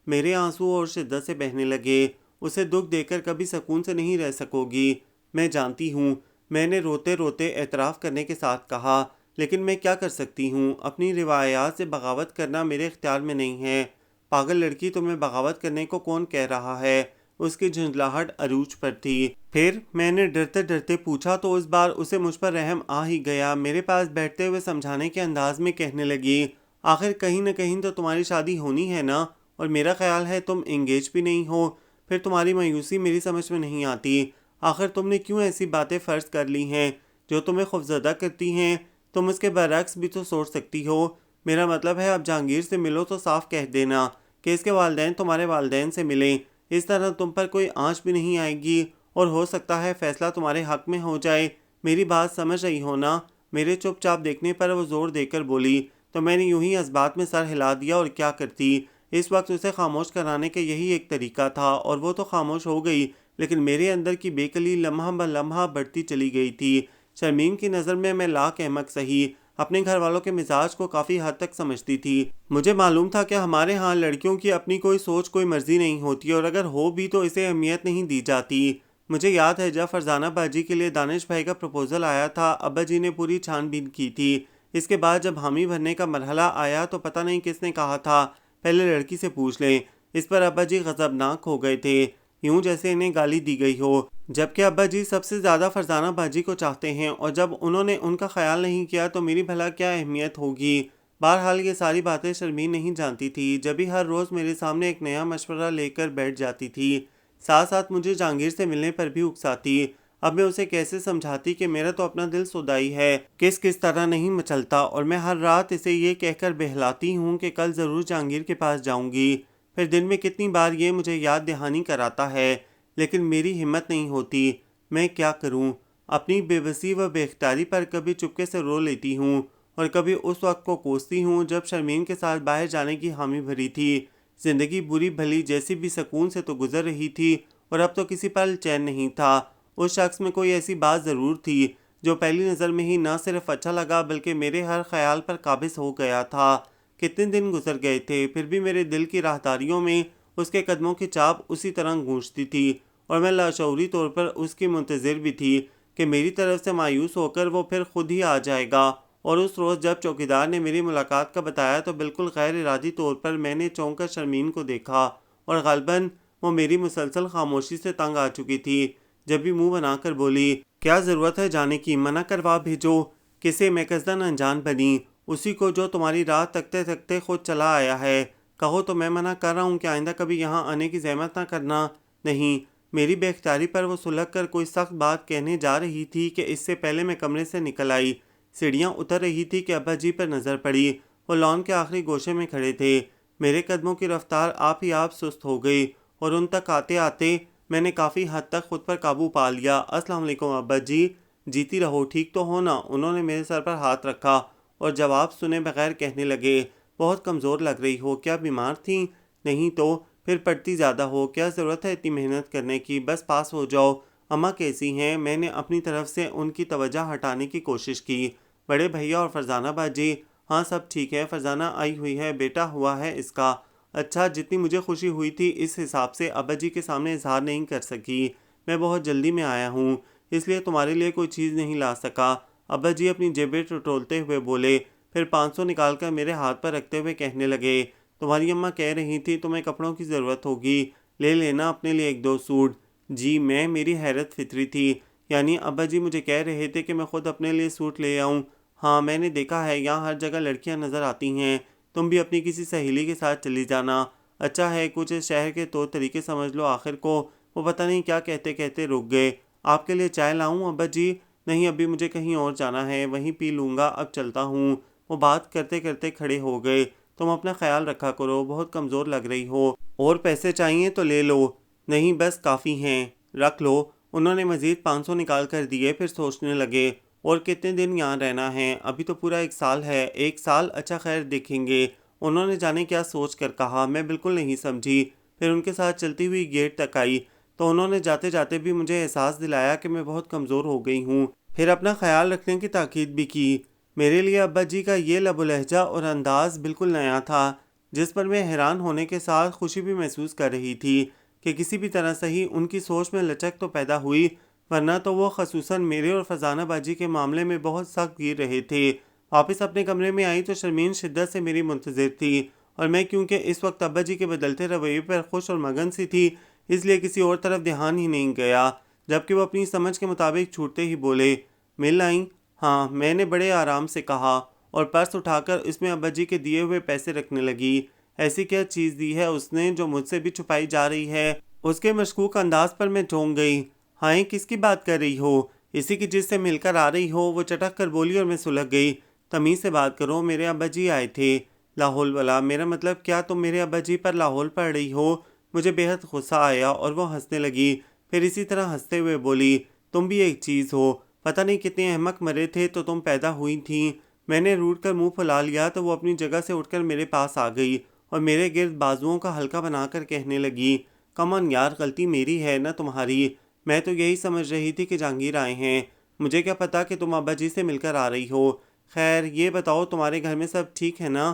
میرے آنسو اور شدت سے بہنے لگے۔ اسے دکھ دے کر کبھی سکون سے نہیں رہ سکو گی، میں جانتی ہوں، میں نے روتے روتے اعتراف کرنے کے ساتھ کہا، لیکن میں کیا کر سکتی ہوں؟ اپنی روایات سے بغاوت کرنا میرے اختیار میں نہیں ہے۔ پاگل لڑکی، تمہیں بغاوت کرنے کو کون کہہ رہا ہے؟ اس کی جھنجھلاہٹ عروج پر تھی۔ پھر میں نے ڈرتے ڈرتے پوچھا تو اس بار اسے مجھ پر رحم آ ہی گیا۔ میرے پاس بیٹھتے ہوئے سمجھانے کے انداز میں کہنے لگی، آخر کہیں نہ کہیں تو تمہاری شادی ہونی ہے نا، اور میرا خیال ہے تم انگیج بھی نہیں ہو۔ پھر تمہاری مایوسی میری سمجھ میں نہیں آتی۔ آخر تم نے کیوں ایسی باتیں فرض کر لی ہیں جو تمہیں خوفزدہ کرتی ہیں؟ تم اس کے برعکس بھی تو سوچ سکتی ہو۔ میرا مطلب ہے اب جہانگیر سے ملو تو صاف کہہ دینا کہ اس کے والدین تمہارے والدین سے ملیں، اس طرح تم پر کوئی آنچ بھی نہیں آئے گی، اور ہو سکتا ہے فیصلہ تمہارے حق میں ہو جائے۔ میری بات سمجھ رہی ہو نا؟ میرے چپ چاپ دیکھنے پر وہ زور دے کر بولی تو میں نے یوں ہی اس بات میں سر ہلا دیا، اور کیا کرتی؟ اس وقت اسے خاموش کرانے کا یہی ایک طریقہ تھا، اور وہ تو خاموش ہو گئی، لیکن میرے اندر کی بے کلی لمحہ بہ لمحہ بڑھتی چلی گئی تھی۔ شرمین کی نظر میں لاکھ احمق سہی، اپنے گھر والوں کے مزاج کو کافی حد تک سمجھتی تھی۔ مجھے معلوم تھا کہ ہمارے ہاں لڑکیوں کی اپنی کوئی سوچ کوئی مرضی نہیں ہوتی، اور اگر ہو بھی تو اسے اہمیت نہیں دی جاتی۔ مجھے یاد ہے جب فرزانہ باجی کے لیے دانش بھائی کا پروپوزل آیا تھا، ابا جی نے پوری چھان بین کی تھی۔ اس کے بعد جب حامی بھرنے کا مرحلہ آیا تو پتہ نہیں کس نے کہا تھا پہلے لڑکی سے پوچھ لیں۔ اس پر ابا جی غضبناک ہو گئے تھے، یوں جیسے انہیں گالی دی گئی ہو، جبکہ ابا جی سب سے زیادہ فرزانہ باجی کو چاہتے ہیں، اور جب انہوں نے ان کا خیال نہیں کیا تو میری بھلا کیا اہمیت ہوگی۔ بہرحال یہ ساری باتیں شرمین نہیں جانتی تھی، جب ہی ہر روز میرے سامنے ایک نیا مشورہ لے کر بیٹھ جاتی تھی، ساتھ ساتھ مجھے جہانگیر سے ملنے پر بھی اکساتی۔ اب میں اسے کیسے سمجھاتی کہ میرا تو اپنا دل سودائی ہے، کس طرح نہیں مچلتا، اور میں ہر رات اسے یہ کہہ کر بہلاتی ہوں کہ کل ضرور جہانگیر کے پاس جاؤں گی۔ پھر دن میں کتنی بار یہ مجھے یاد دہانی کراتا ہے، لیکن میری ہمت نہیں ہوتی۔ میں کیا کروں؟ اپنی بے بسی و بے اختیاری پر کبھی چپکے سے رو لیتی ہوں اور کبھی اس وقت کو کوستی ہوں جب شرمین کے ساتھ باہر جانے کی حامی بھری تھی۔ زندگی بری بھلی جیسی بھی سکون سے تو گزر رہی تھی، اور اب تو کسی پل چین نہیں تھا۔ اس شخص میں کوئی ایسی بات ضرور تھی جو پہلی نظر میں ہی نہ صرف اچھا لگا بلکہ میرے ہر خیال پر قابض ہو گیا تھا۔ کتنے دن گزر گئے تھے، پھر بھی میرے دل کی راہداریوں میں اس کے قدموں کی چاپ اسی طرح گونجتی تھی، اور میں لاشعوری طور پر اس کی منتظر بھی تھی کہ میری طرف سے مایوس ہو کر وہ پھر خود ہی آ جائے گا۔ اور اس روز جب چوکیدار نے میری ملاقات کا بتایا تو بالکل غیر ارادی طور پر میں نے چونک کر شرمین کو دیکھا، اور غالباً وہ میری مسلسل خاموشی سے تنگ آ چکی تھی۔ جب بھی منہ بنا کر بولی، کیا ضرورت ہے جانے کی، منع کروا بھیجو۔ کسے میں قصداً انجان بنی، اسی کو جو تمہاری راہ تکتے تکتے خود چلا آیا ہے۔ کہو تو میں منع کر رہا ہوں کہ آئندہ کبھی یہاں آنے کی زحمت نہ کرنا۔ نہیں، میری بے اختیاری پر وہ سلگ کر کوئی سخت بات کہنے جا رہی تھی کہ اس سے پہلے میں کمرے سے نکل آئی۔ سیڑھیاں اتر رہی تھی کہ ابا جی پر نظر پڑی، وہ لان کے آخری گوشے میں کھڑے تھے۔ میرے قدموں کی رفتار آپ ہی آپ سست ہو گئی، اور ان تک آتے آتے میں نے کافی حد تک خود پر قابو پا لیا۔ السلام علیکم ابا جی، جیتی رہو، ٹھیک تو ہو نا؟ انہوں نے میرے سر پر ہاتھ رکھا اور جواب سنے بغیر کہنے لگے، بہت کمزور لگ رہی ہو، کیا بیمار تھیں؟ نہیں تو پھر پڑھتی زیادہ ہو، کیا ضرورت ہے اتنی محنت کرنے کی، بس پاس ہو جاؤ۔ اماں کیسی ہیں؟ میں نے اپنی طرف سے ان کی توجہ ہٹانے کی کوشش کی۔ بڑے بھیا اور فرزانہ باجی؟ ہاں سب ٹھیک ہے، فرزانہ آئی ہوئی ہے، بیٹا ہوا ہے اس کا۔ اچھا، جتنی مجھے خوشی ہوئی تھی اس حساب سے ابا جی کے سامنے اظہار نہیں کر سکی۔ میں بہت جلدی میں آیا ہوں، اس لیے تمہارے لیے کوئی چیز نہیں لا سکا۔ ابا جی اپنی جیبیں ٹٹولتے ہوئے بولے، پھر 500 نکال کر میرے ہاتھ پر رکھتے ہوئے کہنے لگے، تمہاری اماں کہہ رہی تھی تمہیں کپڑوں کی ضرورت ہوگی، لے لینا اپنے لیے 1-2 سوٹ۔ جی میں، میری حیرت فطری تھی، یعنی ابا جی مجھے کہہ رہے تھے کہ میں خود اپنے لیے سوٹ لے آؤں؟ ہاں میں نے دیکھا ہے یہاں ہر جگہ لڑکیاں نظر آتی ہیں، تم بھی اپنی کسی سہیلی کے ساتھ چلی جانا۔ اچھا ہے کچھ اس شہر کے طور طریقے سمجھ لو۔ آخر کو وہ پتہ نہیں کیا کہتے کہتے رک گئے۔ آپ کے لیے چائے لاؤں ابا جی؟ نہیں، ابھی مجھے کہیں اور جانا ہے، وہیں پی لوں گا، اب چلتا ہوں۔ وہ بات کرتے کرتے کھڑے ہو گئے۔ تم اپنا خیال رکھا کرو، بہت کمزور لگ رہی ہو، اور پیسے چاہیے تو لے لو۔ نہیں بس کافی ہیں، رکھ لو۔ انہوں نے مزید 500 نکال کر دیے، پھر سوچنے لگے، اور کتنے دن یہاں رہنا ہے؟ ابھی تو پورا 1 سال ہے۔ 1 سال؟ اچھا خیر دیکھیں گے۔ انہوں نے جانے کیا سوچ کر کہا، میں بالکل نہیں سمجھی۔ پھر ان کے ساتھ چلتی ہوئی گیٹ تک آئی تو انہوں نے جاتے جاتے بھی مجھے احساس دلایا کہ میں بہت کمزور ہو گئی ہوں، پھر اپنا خیال رکھنے کی تاکید بھی کی۔ میرے لیے ابا جی کا یہ لب و لہجہ اور انداز بالکل نیا تھا، جس پر میں حیران ہونے کے ساتھ خوشی بھی محسوس کر رہی تھی کہ کسی بھی طرح صحیح ان کی سوچ میں لچک تو پیدا ہوئی، ورنہ تو وہ خصوصاً میرے اور فرزانہ باجی کے معاملے میں بہت سخت گر رہے تھے۔ واپس اپنے کمرے میں آئی تو شرمین شدت سے میری منتظر تھی، اور میں کیونکہ اس وقت ابا جی کے بدلتے رویے پر خوش اور مگن سی تھی، اس لیے کسی اور طرف دھیان ہی نہیں گیا، جبکہ وہ اپنی سمجھ کے مطابق چھوٹتے ہی بولے، مل آئیں؟ ہاں، میں نے بڑے آرام سے کہا، اور پرس اٹھا کر اس میں ابا جی کے دیے ہوئے پیسے رکھنے لگی۔ ایسی کیا چیز دی ہے اس نے جو مجھ سے بھی چھپائی جا رہی ہے؟ اس کے مشکوک انداز پر میں چونک گئی۔ ہائیں، کس کی بات کر رہی ہو؟ اسی کی جس سے مل کر آ رہی ہو، وہ چٹک کر بولی اور میں سلگ گئی۔ تمیز سے بات کرو، میرے ابا جی آئے تھے۔ لاہول والا، میرا مطلب کیا تم میرے ابا جی پر لاہول پڑھ رہی ہو؟ مجھے بے حد غصہ آیا اور وہ ہنسنے لگی، پھر اسی طرح ہنستے ہوئے بولی، تم بھی ایک چیز ہو، پتہ نہیں کتنے احمق مرے تھے تو تم پیدا ہوئی تھیں۔ میں نے روٹ کر منہ پھلا لیا تو وہ اپنی جگہ سے اٹھ کر میرے پاس آ گئی اور میرے گرد بازوؤں کا حلقہ بنا کر کہنے لگی، کم آن یار، غلطی میری ہے نہ تمہاری، میں تو یہی سمجھ رہی تھی کہ جہانگیر آئے ہیں، مجھے کیا پتا کہ تم ابا جی سے مل کر آ رہی ہو۔ خیر یہ بتاؤ تمہارے گھر میں سب ٹھیک ہے نا؟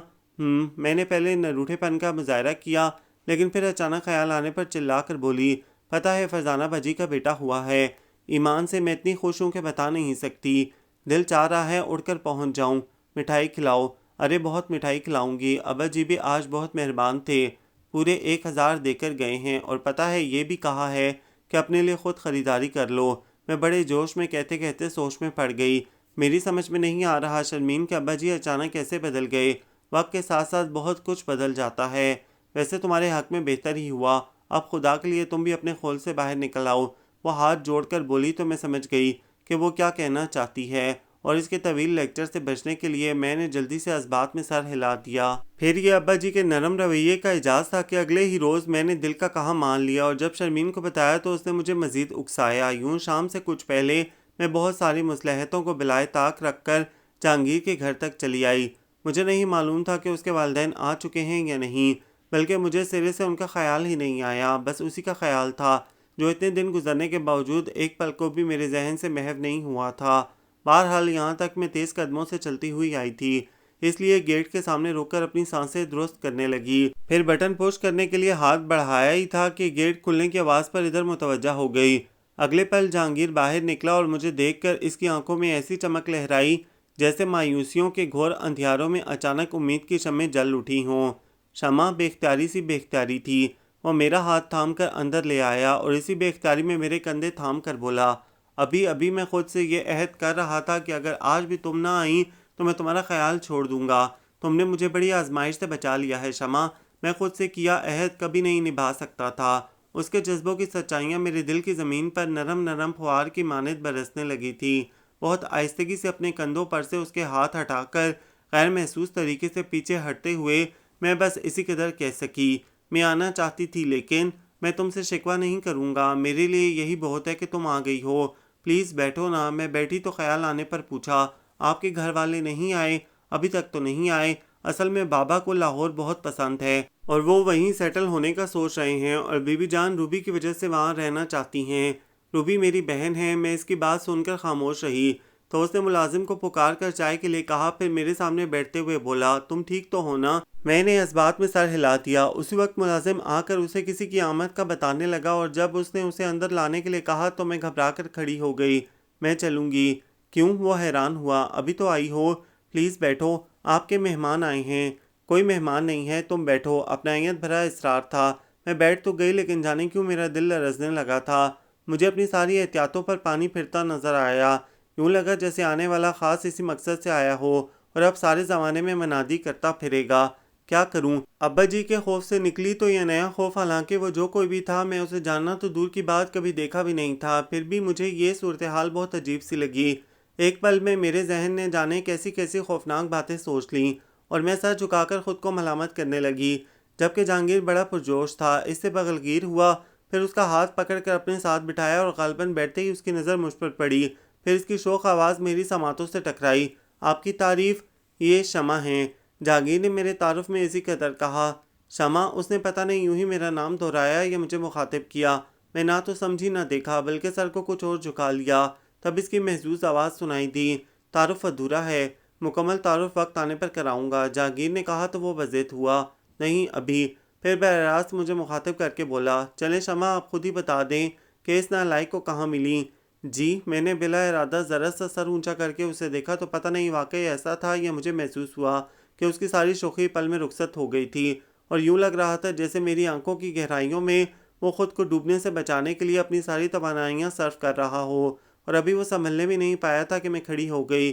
میں نے پہلے نروٹھے پن کا مظاہرہ کیا، لیکن پھر اچانک خیال آنے پر چلا کر بولی، پتہ ہے فرزانہ بجی کا بیٹا ہوا ہے۔ ایمان سے میں اتنی خوش ہوں کہ بتا نہیں سکتی۔ دل چاہ رہا ہے اڑ کر پہنچ جاؤں۔ مٹھائی کھلاؤ۔ ارے بہت مٹھائی کھلاؤں گی، ابا جی بھی آج بہت مہربان تھے، پورے 1000 دے کر گئے ہیں، اور پتہ ہے یہ بھی کہا ہے کہ اپنے لیے خود خریداری کر لو۔ میں بڑے جوش میں کہتے کہتے سوچ میں پڑ گئی۔ میری سمجھ میں نہیں آ رہا شرمین کہ ابا جی اچانک کیسے بدل گئے۔ وقت کے ساتھ ساتھ بہت کچھ بدل جاتا ہے۔ ویسے تمہارے حق میں بہتر ہی ہوا، اب خدا کے لیے تم بھی اپنے خول سے باہر نکل آؤ۔ وہ ہاتھ جوڑ کر بولی تو میں سمجھ گئی کہ وہ کیا کہنا چاہتی ہے، اور اس کے طویل لیکچر سے بچنے کے لیے میں نے جلدی سے اس بات میں سر ہلا دیا۔ پھر یہ ابا جی کے نرم رویے کا اعجاز تھا کہ اگلے ہی روز میں نے دل کا کہا مان لیا، اور جب شرمین کو بتایا تو اس نے مجھے مزید اکسایا۔ یوں شام سے کچھ پہلے میں بہت ساری مصلحتوں کو بلائے طاق رکھ کر جہانگیر کے گھر تک چلی آئی۔ مجھے نہیں معلوم تھا کہ اس کے والدین آ چکے ہیں یا نہیں، بلکہ مجھے سرے سے ان کا خیال ہی نہیں آیا، بس اسی کا خیال تھا جو اتنے دن گزرنے کے باوجود ایک پل کو بھی میرے ذہن سے محو نہیں ہوا تھا۔ بہرحال یہاں تک میں تیز قدموں سے چلتی ہوئی آئی تھی، اس لیے گیٹ کے سامنے رک کر اپنی سانسیں درست کرنے لگی۔ پھر بٹن پش کرنے کے لیے ہاتھ بڑھایا ہی تھا کہ گیٹ کھلنے کی آواز پر ادھر متوجہ ہو گئی۔ اگلے پل جہانگیر باہر نکلا اور مجھے دیکھ کر اس کی آنکھوں میں ایسی چمک لہرائی جیسے مایوسیوں کے گھور اندھیاروں میں اچانک امید کی شمعیں جل اٹھی ہوں۔ شمع بے اختیاری سی بے اختیاری تھی۔ وہ میرا ہاتھ تھام کر اندر لے آیا اور اسی بے اختیاری میں میرے کندھے تھام کر بولا، ابھی میں خود سے یہ عہد کر رہا تھا کہ اگر آج بھی تم نہ آئیں تو میں تمہارا خیال چھوڑ دوں گا۔ تم نے مجھے بڑی آزمائش سے بچا لیا ہے شمع، میں خود سے کیا عہد کبھی نہیں نبھا سکتا تھا۔ اس کے جذبوں کی سچائیاں میرے دل کی زمین پر نرم نرم پھوار کی مانند برسنے لگی تھی۔ بہت آہستگی سے اپنے کندھوں پر سے اس کے ہاتھ ہٹا کر غیر محسوس طریقے سے پیچھے ہٹتے ہوئے میں بس اسی قدر کہہ سکی، میں آنا چاہتی تھی لیکن میں تم سے شکوہ نہیں کروں گا، میرے لیے یہی بہت ہے کہ تم آ گئی ہو، پلیز بیٹھو نا۔ میں بیٹھی تو خیال آنے پر پوچھا، آپ کے گھر والے نہیں آئے؟ ابھی تک تو نہیں آئے، اصل میں بابا کو لاہور بہت پسند ہے اور وہ وہیں سیٹل ہونے کا سوچ رہے ہیں، اور بی بی جان روبی کی وجہ سے وہاں رہنا چاہتی ہیں۔ روبی میری بہن ہے۔ میں اس کی بات سن کر خاموش رہی تو اس نے ملازم کو پکار کر چائے کے لیے کہا، پھر میرے سامنے بیٹھتے ہوئے بولا، تم ٹھیک تو ہو نا؟ میں نے اس بات میں سر ہلا دیا۔ اسی وقت ملازم آ کر اسے کسی کی آمد کا بتانے لگا، اور جب اس نے اسے اندر لانے کے لیے کہا تو میں گھبرا کر کھڑی ہو گئی۔ میں چلوں گی؟ کیوں؟ وہ حیران ہوا۔ ابھی تو آئی ہو، پلیز بیٹھو، آپ کے مہمان آئے ہیں۔ کوئی مہمان نہیں ہے، تم بیٹھو، اپنائیت بھرا اصرار تھا۔ میں بیٹھ تو گئی لیکن جانے کیوں میرا دل لرزنے لگا تھا۔ مجھے اپنی ساری احتیاطوں پر پانی پھرتا نظر آیا۔ یوں لگا جیسے آنے والا خاص اسی مقصد سے آیا ہو اور اب سارے زمانے میں منادی کرتا پھرے گا۔ کیا کروں؟ ابا جی کے خوف سے نکلی تو یہ نیا خوف، حالانکہ وہ جو کوئی بھی تھا میں اسے جاننا تو دور کی بات کبھی دیکھا بھی نہیں تھا، پھر بھی مجھے یہ صورتحال بہت عجیب سی لگی۔ ایک پل میں میرے ذہن نے جانے کیسی کیسی خوفناک باتیں سوچ لیں اور میں سر جھکا کر خود کو ملامت کرنے لگی، جبکہ جہانگیر بڑا پرجوش تھا۔ اس سے بغلگیر ہوا، پھر اس کا ہاتھ پکڑ کر اپنے ساتھ بٹھایا اور غالباً بیٹھتے ہی اس کی نظر مجھ پر پڑی، پھر اس کی شوخ آواز میری سماعتوں سے ٹکرائی، آپ کی تعریف؟ یہ شمع ہیں۔ جہانگیر نے میرے تعارف میں اسی قدر کہا، شمع؟ اس نے پتہ نہیں یوں ہی میرا نام دہرایا یا مجھے مخاطب کیا۔ میں نہ تو سمجھی نہ دیکھا، بلکہ سر کو کچھ اور جھکا لیا۔ تب اس کی محظوظ آواز سنائی دی، تعارف ادھورا ہے، مکمل تعارف وقت آنے پر کراؤں گا۔ جہانگیر نے کہا تو وہ بضد ہوا، نہیں ابھی۔ پھر براہ راست مجھے مخاطب کر کے بولا، چلیں شمع آپ خود ہی بتا دیں کہ اس نالائق کو کہاں ملی؟ جی؟ میں نے بلا ارادہ ذرا سا سر اونچا کر کے اسے دیکھا تو پتہ نہیں واقعی ایسا تھا یا مجھے محسوس ہوا کہ اس کی ساری شوخی پل میں رخصت ہو گئی تھی، اور یوں لگ رہا تھا جیسے میری آنکھوں کی گہرائیوں میں وہ خود کو ڈوبنے سے بچانے کے لیے اپنی ساری توانائیاں صرف کر رہا ہو، اور ابھی وہ سنبھلنے بھی نہیں پایا تھا کہ میں کھڑی ہو گئی۔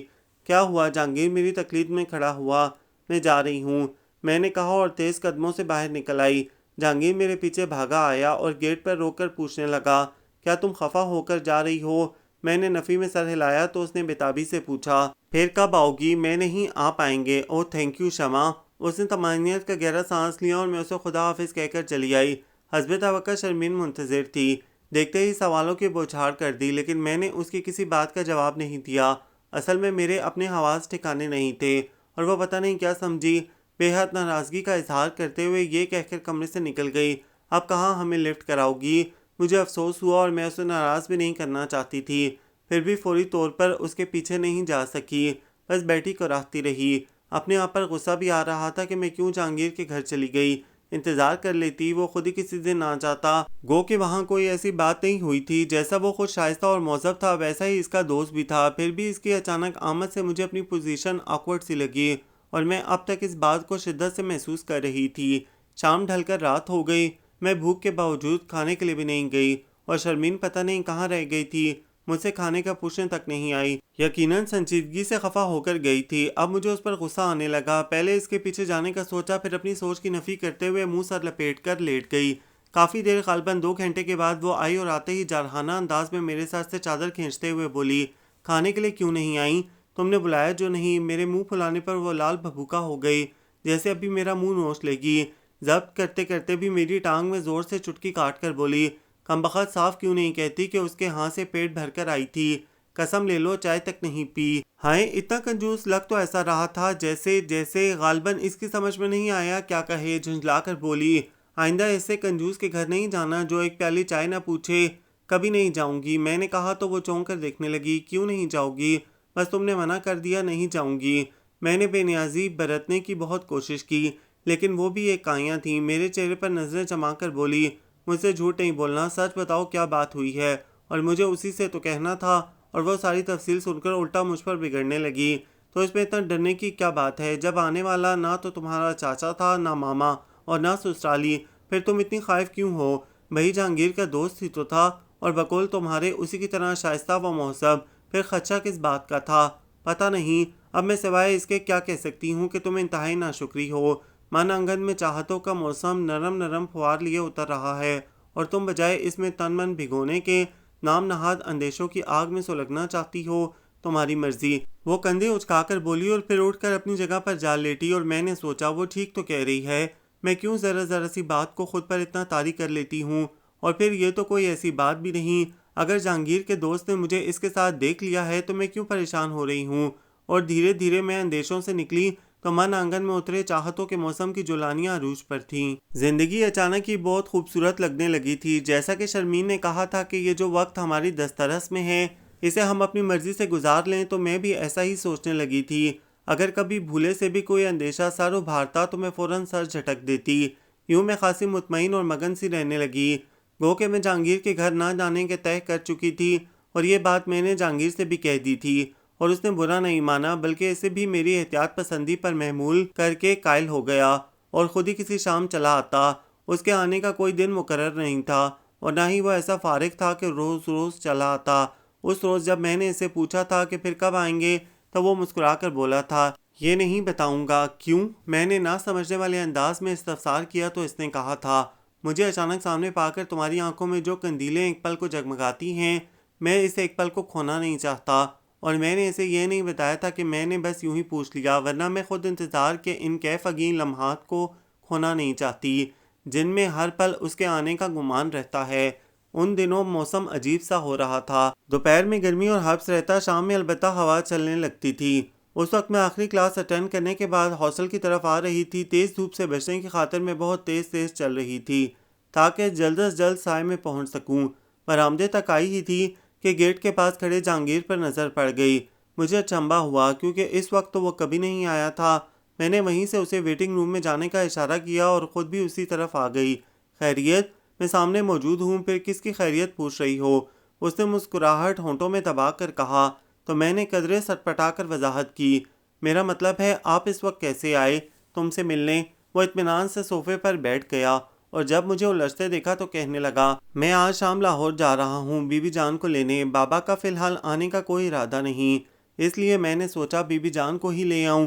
کیا ہوا؟ جہانگیر میری تقلید میں کھڑا ہوا۔ میں جا رہی ہوں، میں نے کہا اور تیز قدموں سے باہر نکل آئی۔ جہانگیر میرے پیچھے بھاگا آیا اور گیٹ پر روک کر پوچھنے لگا، کیا تم خفا ہو کر جا رہی ہو؟ میں نے نفی میں سر ہلایا تو اس نے بےتابی سے پوچھا، پھر کب آؤ گی؟ میں نہیں آ پائیں گے۔ اوہ تھینک یو شمع۔ اس نے طمانینت کا گہرا سانس لیا اور میں اسے خدا حافظ کہہ کر چلی آئی۔ حسب توقع شرمین منتظر تھی، دیکھتے ہی سوالوں کی بوچھار کر دی، لیکن میں نے اس کی کسی بات کا جواب نہیں دیا۔ اصل میں میرے اپنے حواس ٹھکانے نہیں تھے اور وہ پتہ نہیں کیا سمجھی، بے حد ناراضگی کا اظہار کرتے ہوئے یہ کہہ کر کمرے سے نکل گئی، اب کہاں ہمیں لفٹ کراؤ گی؟ مجھے افسوس ہوا اور میں اسے ناراض بھی نہیں کرنا چاہتی تھی، پھر بھی فوری طور پر اس کے پیچھے نہیں جا سکی، بس بیٹھی کراہتی رہی۔ اپنے آپ پر غصہ بھی آ رہا تھا کہ میں کیوں جہانگیر کے گھر چلی گئی، انتظار کر لیتی، وہ خود ہی کسی دن آ جاتا۔ گو کہ وہاں کوئی ایسی بات نہیں ہوئی تھی، جیسا وہ خود شائستہ اور مہذب تھا ویسا ہی اس کا دوست بھی تھا۔ پھر بھی اس کی اچانک آمد سے مجھے اپنی پوزیشن آکورڈ سی لگی اور میں اب تک اس بات کو شدت سے محسوس کر رہی تھی۔ شام ڈھل کر رات ہو گئی، میں بھوک کے باوجود کھانے کے لیے بھی نہیں گئی اور شرمین پتہ نہیں کہاں رہ گئی تھی، مجھ سے کھانے کا پوچھنے تک نہیں آئی۔ یقیناً سنجیدگی سے خفا ہو کر گئی تھی۔ اب مجھے اس پر غصہ آنے لگا، پہلے اس کے پیچھے جانے کا سوچا، پھر اپنی سوچ کی نفی کرتے ہوئے منہ سر لپیٹ کر لیٹ گئی۔ کافی دیر غالباً 2 گھنٹے کے بعد وہ آئی اور آتے ہی جارحانہ انداز میں میرے ساتھ سے چادر کھینچتے ہوئے بولی، کھانے کے لیے کیوں نہیں آئیں؟ تم نے بلایا جو نہیں؟ میرے منہ پھلانے پر وہ لال بھبوکا ہو گئی، جیسے ابھی میرا منہ نوچ لے گی۔ ضبط کرتے کرتے بھی میری ٹانگ میں زور سے چٹکی کاٹ کر بولی، کمبخت صاف کیوں نہیں کہتی کہ اس کے ہاں سے پیٹ بھر کر آئی تھی؟ قسم لے لو چائے تک نہیں پی۔ ہائے اتنا کنجوس لگ تو ایسا رہا تھا جیسے غالباً اس کی سمجھ میں نہیں آیا کیا کہے، جھنجھلا کر بولی، آئندہ ایسے کنجوس کے گھر نہیں جانا جو ایک پیالی چائے نہ پوچھے۔ کبھی نہیں جاؤں گی، میں نے کہا تو وہ چونک کر دیکھنے لگی، کیوں نہیں جاؤ گی؟ بس تم نے منع کر دیا نہیں جاؤں گی۔ میں نے بے نیازی برتنے کی بہت کوشش کی، لیکن وہ بھی ایک کائیاں تھیں۔ میرے چہرے پر نظریں جما کر بولی، مجھ سے جھوٹ نہیں بولنا، سچ بتاؤ کیا بات ہوئی ہے؟ اور مجھے اسی سے تو کہنا تھا، اور وہ ساری تفصیل سن کر الٹا مجھ پر بگڑنے لگی۔ تو اس میں اتنا ڈرنے کی کیا بات ہے؟ جب آنے والا نہ تو تمہارا چاچا تھا، نہ ماما، اور نہ سسرالی، پھر تم اتنی خائف کیوں ہو؟ بھائی جہانگیر کا دوست ہی تو تھا، اور بقول تمہارے اسی کی طرح شائستہ و مہذب، پھر خدشہ کس بات کا تھا؟ پتہ نہیں، اب میں سوائے اس کے کیا کہہ سکتی ہوں کہ تم انتہائی ناشکری ہو۔ من آنگن میں چاہتوں کا موسم نرم نرم پھوار لیے اتر رہا ہے، اور تم بجائے اس میں تن من بھگونے کے نام نہاد اندیشوں کی آگ میں سلگنا چاہتی ہو۔ تمہاری مرضی۔ وہ کندھے اچکا کر بولی اور پھر اٹھ کر اپنی جگہ پر جا لیٹی، اور میں نے سوچا وہ ٹھیک تو کہہ رہی ہے، میں کیوں ذرا سی بات کو خود پر اتنا طاری کر لیتی ہوں؟ اور پھر یہ تو کوئی ایسی بات بھی نہیں، اگر جہانگیر کے دوست نے مجھے اس کے ساتھ دیکھ لیا ہے تو میں کیوں پریشان ہو رہی ہوں؟ اور دھیرے دھیرے میں اندیشوں سے نکلی تو من آنگن میں اترے چاہتوں کے موسم کی جولانیاں عروج پر تھیں۔ زندگی اچانک ہی بہت خوبصورت لگنے لگی تھی، جیسا کہ شرمین نے کہا تھا کہ یہ جو وقت ہماری دسترس میں ہے اسے ہم اپنی مرضی سے گزار لیں، تو میں بھی ایسا ہی سوچنے لگی تھی۔ اگر کبھی بھولے سے بھی کوئی اندیشہ سر ابھارتا تو میں فوراً سر جھٹک دیتی۔ یوں میں خاصی مطمئن اور مگن سی رہنے لگی، گو کہ میں جہانگیر کے گھر نہ جانے کے طے کر چکی تھی، اور یہ بات میں نے جہانگیر سے بھی کہہ دی تھی، اور اس نے برا نہیں مانا، بلکہ اسے بھی میری احتیاط پسندی پر محمول کر کے قائل ہو گیا، اور خود ہی کسی شام چلا آتا۔ اس کے آنے کا کوئی دن مقرر نہیں تھا، اور نہ ہی وہ ایسا فارغ تھا کہ روز چلا آتا۔ اس روز جب میں نے اسے پوچھا تھا کہ پھر کب آئیں گے، تو وہ مسکرا کر بولا تھا، یہ نہیں بتاؤں گا۔ کیوں؟ میں نے نہ سمجھنے والے انداز میں استفسار کیا تو اس نے کہا تھا، مجھے اچانک سامنے پا کر تمہاری آنکھوں میں جو قندیلیں ایک پل کو جگمگاتی ہیں، میں اس ایک پل کو کھونا نہیں چاہتا۔ اور میں نے اسے یہ نہیں بتایا تھا کہ میں نے بس یوں ہی پوچھ لیا، ورنہ میں خود انتظار کے ان کیف اگیں لمحات کو کھونا نہیں چاہتی، جن میں ہر پل اس کے آنے کا گمان رہتا ہے۔ ان دنوں موسم عجیب سا ہو رہا تھا، دوپہر میں گرمی اور حبس رہتا، شام میں البتہ ہوا چلنے لگتی تھی۔ اس وقت میں آخری کلاس اٹینڈ کرنے کے بعد ہاسٹل کی طرف آ رہی تھی، تیز دھوپ سے بچنے کی خاطر میں بہت تیز چل رہی تھی تاکہ جلد از جلد سائے میں پہنچ سکوں۔ برآمدے تک آئی ہی تھی کہ گیٹ کے پاس کھڑے جہانگیر پر نظر پڑ گئی۔ مجھے اچنبھا ہوا، کیونکہ اس وقت تو وہ کبھی نہیں آیا تھا۔ میں نے وہیں سے اسے ویٹنگ روم میں جانے کا اشارہ کیا اور خود بھی اسی طرف آ گئی۔ خیریت؟ میں سامنے موجود ہوں، پھر کس کی خیریت پوچھ رہی ہو؟ اس نے مسکراہٹ ہونٹوں میں دبا کر کہا، تو میں نے قدرے سٹپٹا کر وضاحت کی، میرا مطلب ہے آپ اس وقت کیسے آئے تم سے ملنے؟ وہ اطمینان سے صوفے پر بیٹھ گیا، اور جب مجھے الجھتے دیکھا تو کہنے لگا، میں آج شام لاہور جا رہا ہوں بی بی جان کو لینے۔ بابا کا فی الحال آنے کا کوئی ارادہ نہیں، اس لیے میں نے سوچا بی بی جان کو ہی لے آؤں،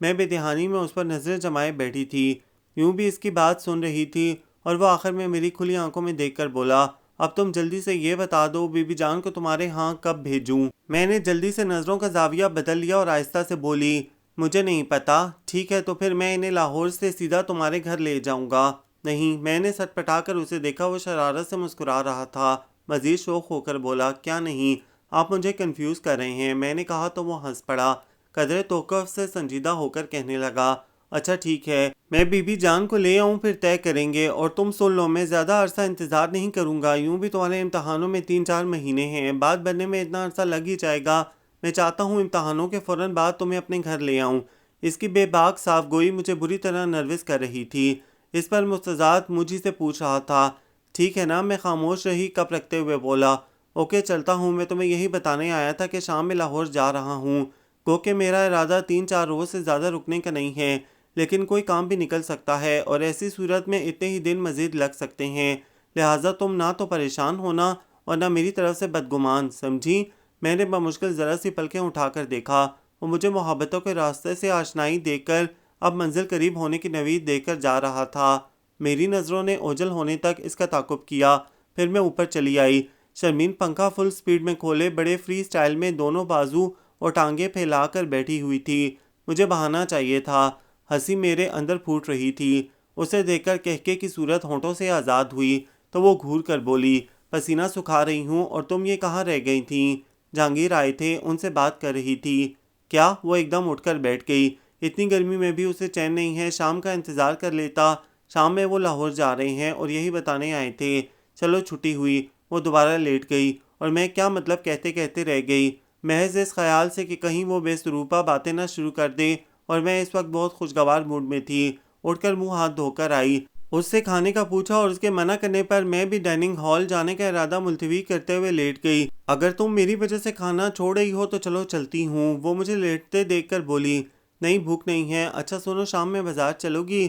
میں بے دہانی میں اس پر نظریں جمائے بیٹھی تھی، یوں بھی اس کی بات سن رہی تھی، اور وہ آخر میں میری کھلی آنکھوں میں دیکھ کر بولا، اب تم جلدی سے یہ بتا دو بی بی جان کو تمہارے ہاں کب بھیجوں؟ میں نے جلدی سے نظروں کا زاویہ بدل لیا اور آہستہ سے بولی، مجھے نہیں پتا۔ ٹھیک ہے تو پھر میں انہیں لاہور سے سیدھا تمہارے گھر لے جاؤں گا۔ نہیں، میں نے سٹپٹا کر اسے دیکھا، وہ شرارت سے مسکرا رہا تھا۔ مزید شوق ہو کر بولا، کیا نہیں، آپ مجھے کنفیوز کر رہے ہیں۔ میں نے کہا تو وہ ہنس پڑا، قدرے توقف سے سنجیدہ ہو کر کہنے لگا، اچھا ٹھیک ہے، میں بی بی جان کو لے آؤں پھر طے کریں گے، اور تم سن لو میں زیادہ عرصہ انتظار نہیں کروں گا، یوں بھی تمہارے امتحانوں میں 3-4 مہینے ہیں، بات بننے میں اتنا عرصہ لگ ہی جائے گا۔ میں چاہتا ہوں امتحانوں کے فوراً بعد تمہیں اپنے گھر لے آؤں، اس کی بے باک صاف گوئی مجھے بری طرح نروس کر رہی تھی۔ اس پر مستضاد مجھے سے پوچھ رہا تھا۔ ٹھیک ہے نا، میں خاموش رہی، کپ رکھتے ہوئے بولا۔ اوکے چلتا ہوں، میں تمہیں یہی بتانے آیا تھا کہ شام میں لاہور جا رہا ہوں۔ گو کہ میرا ارادہ 3-4 روز سے زیادہ رکنے کا نہیں ہے، لیکن کوئی کام بھی نکل سکتا ہے اور ایسی صورت میں اتنے ہی دن مزید لگ سکتے ہیں، لہٰذا تم نہ تو پریشان ہونا اور نہ میری طرف سے بدگمان، سمجھی؟ میں نے بمشکل ذرا سی پلکیں اٹھا کر دیکھا۔ وہ مجھے محبتوں کے راستے سے آشنائی دے کر اب منزل قریب ہونے کی نوید دے کر جا رہا تھا۔ میری نظروں نے اوجھل ہونے تک اس کا تعاقب کیا، پھر میں اوپر چلی آئی۔ شرمین پنکھا فل سپیڈ میں کھولے بڑے فری سٹائل میں دونوں بازو اور ٹانگیں پھیلا کر بیٹھی ہوئی تھی۔ مجھے بہانا چاہیے تھا۔ ہنسی میرے اندر پھوٹ رہی تھی۔ اسے دیکھ کر کہکے کی صورت ہونٹوں سے آزاد ہوئی تو وہ گھور کر بولی، پسینہ سکھا رہی ہوں اور تم یہ کہاں رہ گئی تھیں؟ جہانگیر آئے تھے، ان سے بات کر رہی تھی۔ کیا؟ وہ ایک دم اٹھ کر بیٹھ گئی۔ اتنی گرمی میں بھی اسے چین نہیں ہے، شام کا انتظار کر لیتا۔ شام میں وہ لاہور جا رہے ہیں اور یہی بتانے آئے تھے۔ چلو چھٹی ہوئی۔ وہ دوبارہ لیٹ گئی اور میں کیا مطلب کہتے کہتے رہ گئی، محض اس خیال سے کہ کہیں وہ بے سروپا باتیں نہ شروع کر دے، اور میں اس وقت بہت خوشگوار موڈ میں تھی۔ اٹھ کر منہ ہاتھ دھو کر آئی، اس سے کھانے کا پوچھا اور اس کے منع کرنے پر میں بھی ڈائننگ ہال جانے کا ارادہ ملتوی کرتے ہوئے لیٹ گئی۔ اگر تم میری وجہ سے کھانا چھوڑ رہی ہو تو چلو چلتی ہوں۔ وہ مجھے لیٹتے دیکھ کر بولی، نہیں بھوک نہیں ہے۔ اچھا سنو، شام میں بازار چلو گی؟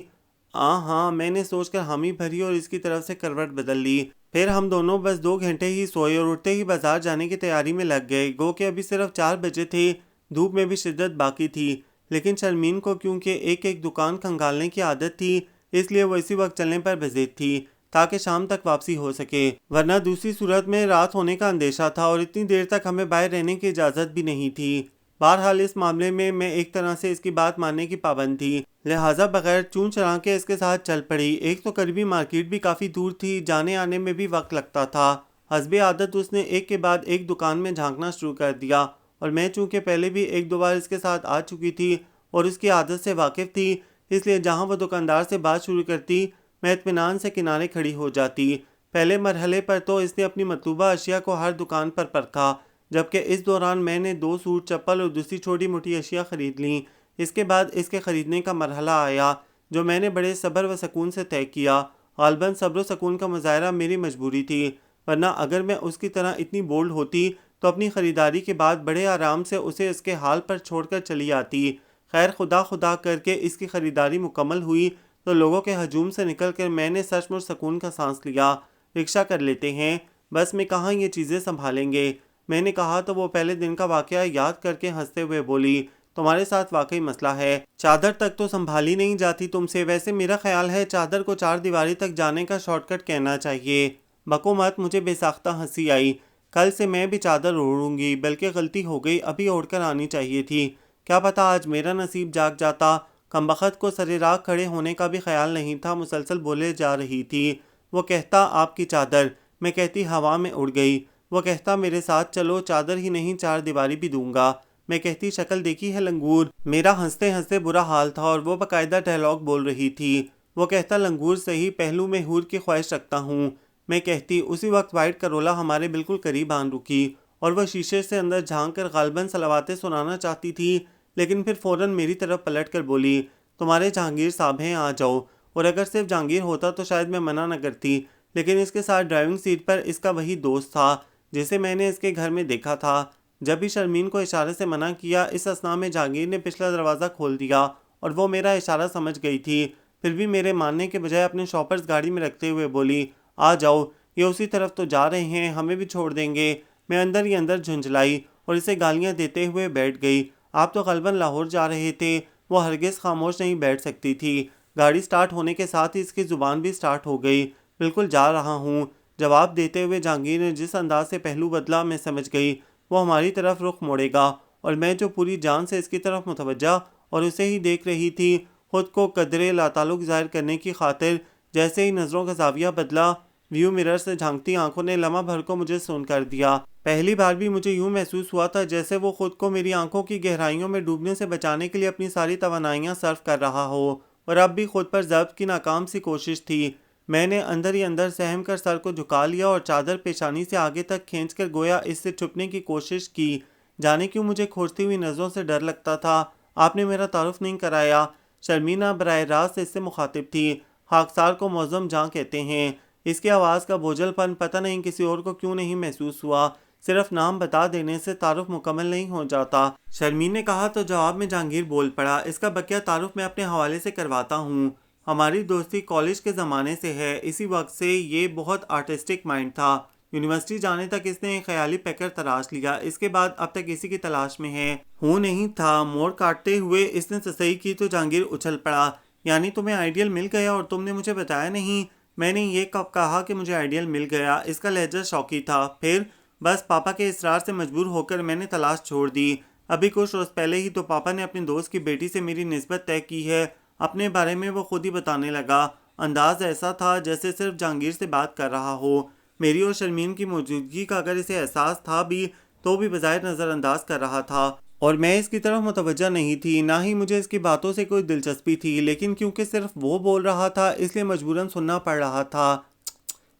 ہاں، میں نے سوچ کر حامی بھری اور اس کی طرف سے کروٹ بدل لی۔ پھر ہم دونوں بس 2 گھنٹے ہی سوئے اور اٹھتے ہی بازار جانے کی تیاری میں لگ گئے۔ گو کہ ابھی صرف 4 بجے تھے، دھوپ میں بھی شدت باقی تھی، لیکن شرمین کو کیونکہ ایک ایک دکان کھنگالنے کی عادت تھی، اس لیے وہ اسی وقت چلنے پر بضد تھی تاکہ شام تک واپسی ہو سکے، ورنہ دوسری صورت میں رات ہونے کا اندیشہ تھا اور اتنی دیر تک ہمیں باہر رہنے کی اجازت بھی نہیں تھی۔ بہرحال اس معاملے میں میں ایک طرح سے اس کی بات ماننے کی پابند تھی، لہٰذا بغیر چون چرا کے اس کے ساتھ چل پڑی۔ ایک تو قریبی مارکیٹ بھی کافی دور تھی، جانے آنے میں بھی وقت لگتا تھا۔ حسب عادت اس نے ایک کے بعد ایک دکان میں جھانکنا شروع کر دیا، اور میں چونکہ پہلے بھی 1-2 بار اس کے ساتھ آ چکی تھی اور اس کی عادت سے واقف تھی، اس لیے جہاں وہ دکاندار سے بات شروع کرتی میں اطمینان سے کنارے کھڑی ہو جاتی۔ پہلے مرحلے پر تو اس نے اپنی مطلوبہ اشیاء کو ہر دکان پر پرکھا، جبکہ اس دوران میں نے 2 سوٹ، چپل اور دوسری چھوٹی موٹی اشیاء خرید لیں۔ اس کے بعد اس کے خریدنے کا مرحلہ آیا، جو میں نے بڑے صبر و سکون سے طے کیا۔ غالباً صبر و سکون کا مظاہرہ میری مجبوری تھی، ورنہ اگر میں اس کی طرح اتنی بولڈ ہوتی تو اپنی خریداری کے بعد بڑے آرام سے اسے اس کے حال پر چھوڑ کر چلی آتی۔ خیر، خدا کر کے اس کی خریداری مکمل ہوئی تو لوگوں کے ہجوم سے نکل کر میں نے سچ مچ سکون کا سانس لیا۔ رکشہ کر لیتے ہیں، بس میں کہاں یہ چیزیں سنبھالیں گے؟ میں نے کہا تو وہ پہلے دن کا واقعہ یاد کر کے ہنستے ہوئے بولی، تمہارے ساتھ واقعی مسئلہ ہے، چادر تک تو سنبھالی نہیں جاتی تم سے۔ ویسے میرا خیال ہے چادر کو 4 دیواری تک جانے کا شارٹ کٹ کہنا چاہیے۔ بکو مت، مجھے بے ساختہ ہنسی آئی۔ کل سے میں بھی چادر اوڑھوں گی، بلکہ غلطی ہو گئی، ابھی اوڑھ کر آنی چاہیے تھی۔ کیا پتہ آج میرا نصیب جاگ جاتا۔ کمبخت کو سر راہ کھڑے ہونے کا بھی خیال نہیں تھا، مسلسل بولے جا رہی تھی۔ وہ کہتا آپ کی چادر، میں کہتی ہوا میں اڑ گئی۔ وہ کہتا میرے ساتھ چلو، چادر ہی نہیں 4 دیواری بھی دوں گا۔ میں کہتی شکل دیکھی ہے لنگور؟ میرا ہنستے ہنستے برا حال تھا اور وہ باقاعدہ ڈائلاگ بول رہی تھی۔ وہ کہتا لنگور صحیح، پہلو میں حور کی خواہش رکھتا ہوں۔ میں کہتی اسی وقت وائٹ کرولا ہمارے بالکل قریب آن رکی اور وہ شیشے سے اندر جھانک کر غالباً صلواتیں سنانا چاہتی تھی، لیکن پھر فوراً میری طرف پلٹ کر بولی، تمہارے جہانگیر صاحب ہیں، آ جاؤ۔ اور اگر صرف جہانگیر ہوتا تو شاید میں منع نہ کرتی، لیکن اس کے ساتھ ڈرائیونگ سیٹ پر اس کا وہی دوست تھا جسے میں نے اس کے گھر میں دیکھا تھا۔ جب بھی شرمین کو اشارے سے منع کیا، اس اثناء میں جہانگیر نے پچھلا دروازہ کھول دیا اور وہ میرا اشارہ سمجھ گئی تھی، پھر بھی میرے ماننے کے بجائے اپنے شاپرز گاڑی میں رکھتے ہوئے بولی، آ جاؤ، یہ اسی طرف تو جا رہے ہیں، ہمیں بھی چھوڑ دیں گے۔ میں اندر ہی اندر جھنجھلائی اور اسے گالیاں دیتے ہوئے بیٹھ گئی۔ آپ تو غالباً لاہور جا رہے تھے۔ وہ ہرگز خاموش نہیں بیٹھ سکتی تھی۔ گاڑی سٹارٹ ہونے کے ساتھ ہی اس کی زبان بھی سٹارٹ ہو گئی۔ بالکل جا رہا ہوں، جواب دیتے ہوئے جہانگیر نے جس انداز سے پہلو بدلا میں سمجھ گئی وہ ہماری طرف رخ موڑے گا، اور میں جو پوری جان سے اس کی طرف متوجہ اور اسے ہی دیکھ رہی تھی، خود کو قدرے لاتعلق ظاہر کرنے کی خاطر جیسے ہی نظروں کا زاویہ بدلا، ویو مرر سے جھانکتی آنکھوں نے لمحہ بھر کو مجھے سون کر دیا۔ پہلی بار بھی مجھے یوں محسوس ہوا تھا جیسے وہ خود کو میری آنکھوں کی گہرائیوں میں ڈوبنے سے بچانے کے لیے اپنی ساری توانائیاں صرف کر رہا ہو، اور اب بھی خود پر ضبط کی ناکام سی کوشش تھی۔ میں نے اندر ہی اندر سہم کر سر کو جھکا لیا اور چادر پیشانی سے آگے تک کھینچ کر گویا اس سے چھپنے کی کوشش کی۔ جانے کیوں مجھے کھوجتی ہوئی نظروں سے ڈر لگتا تھا، آپ نے میرا تعارف نہیں کرایا۔ شرمینہ براہ راست اس سے مخاطب تھی۔ خاکسار کو معظم جاں کہتے ہیں۔ اس کی آواز کا بوجھل پن پتہ نہیں کسی اور کو کیوں نہیں محسوس ہوا۔ صرف نام بتا دینے سے تعارف مکمل نہیں ہو جاتا۔ شرمین نے کہا تو جواب میں جہانگیر بول پڑا، اس کا بقیہ تعارف میں اپنے حوالے سے کرواتا ہوں۔ ہماری دوستی کالج کے زمانے سے ہے۔ اسی وقت سے یہ بہت آرٹسٹک مائنڈ تھا۔ یونیورسٹی جانے تک اس نے ایک خیالی پیکر تراش لیا، اس کے بعد اب تک اسی کی تلاش میں ہے۔ ہوں نہیں تھا۔ موڑ کاٹتے ہوئے اس نے تصحیح کی تو جہانگیر اچھل پڑا، یعنی تمہیں آئیڈیل مل گیا اور تم نے مجھے بتایا نہیں؟ میں نے یہ کب کہا کہ مجھے آئیڈیل مل گیا؟ اس کا لہجہ شوقی تھا۔ پھر بس پاپا کے اصرار سے مجبور ہو کر میں نے تلاش چھوڑ دی۔ ابھی کچھ روز پہلے ہی تو پاپا نے اپنے دوست کی بیٹی سے میری نسبت طے کی ہے۔ اپنے بارے میں وہ خود ہی بتانے لگا۔ انداز ایسا تھا جیسے صرف جہانگیر سے بات کر رہا ہو۔ میری اور شرمین کی موجودگی کا اگر اسے احساس تھا بھی تو بھی بظاہر نظر انداز کر رہا تھا، اور میں اس کی طرف متوجہ نہیں تھی، نہ ہی مجھے اس کی باتوں سے کوئی دلچسپی تھی، لیکن کیونکہ صرف وہ بول رہا تھا اس لیے مجبوراً سننا پڑ رہا تھا۔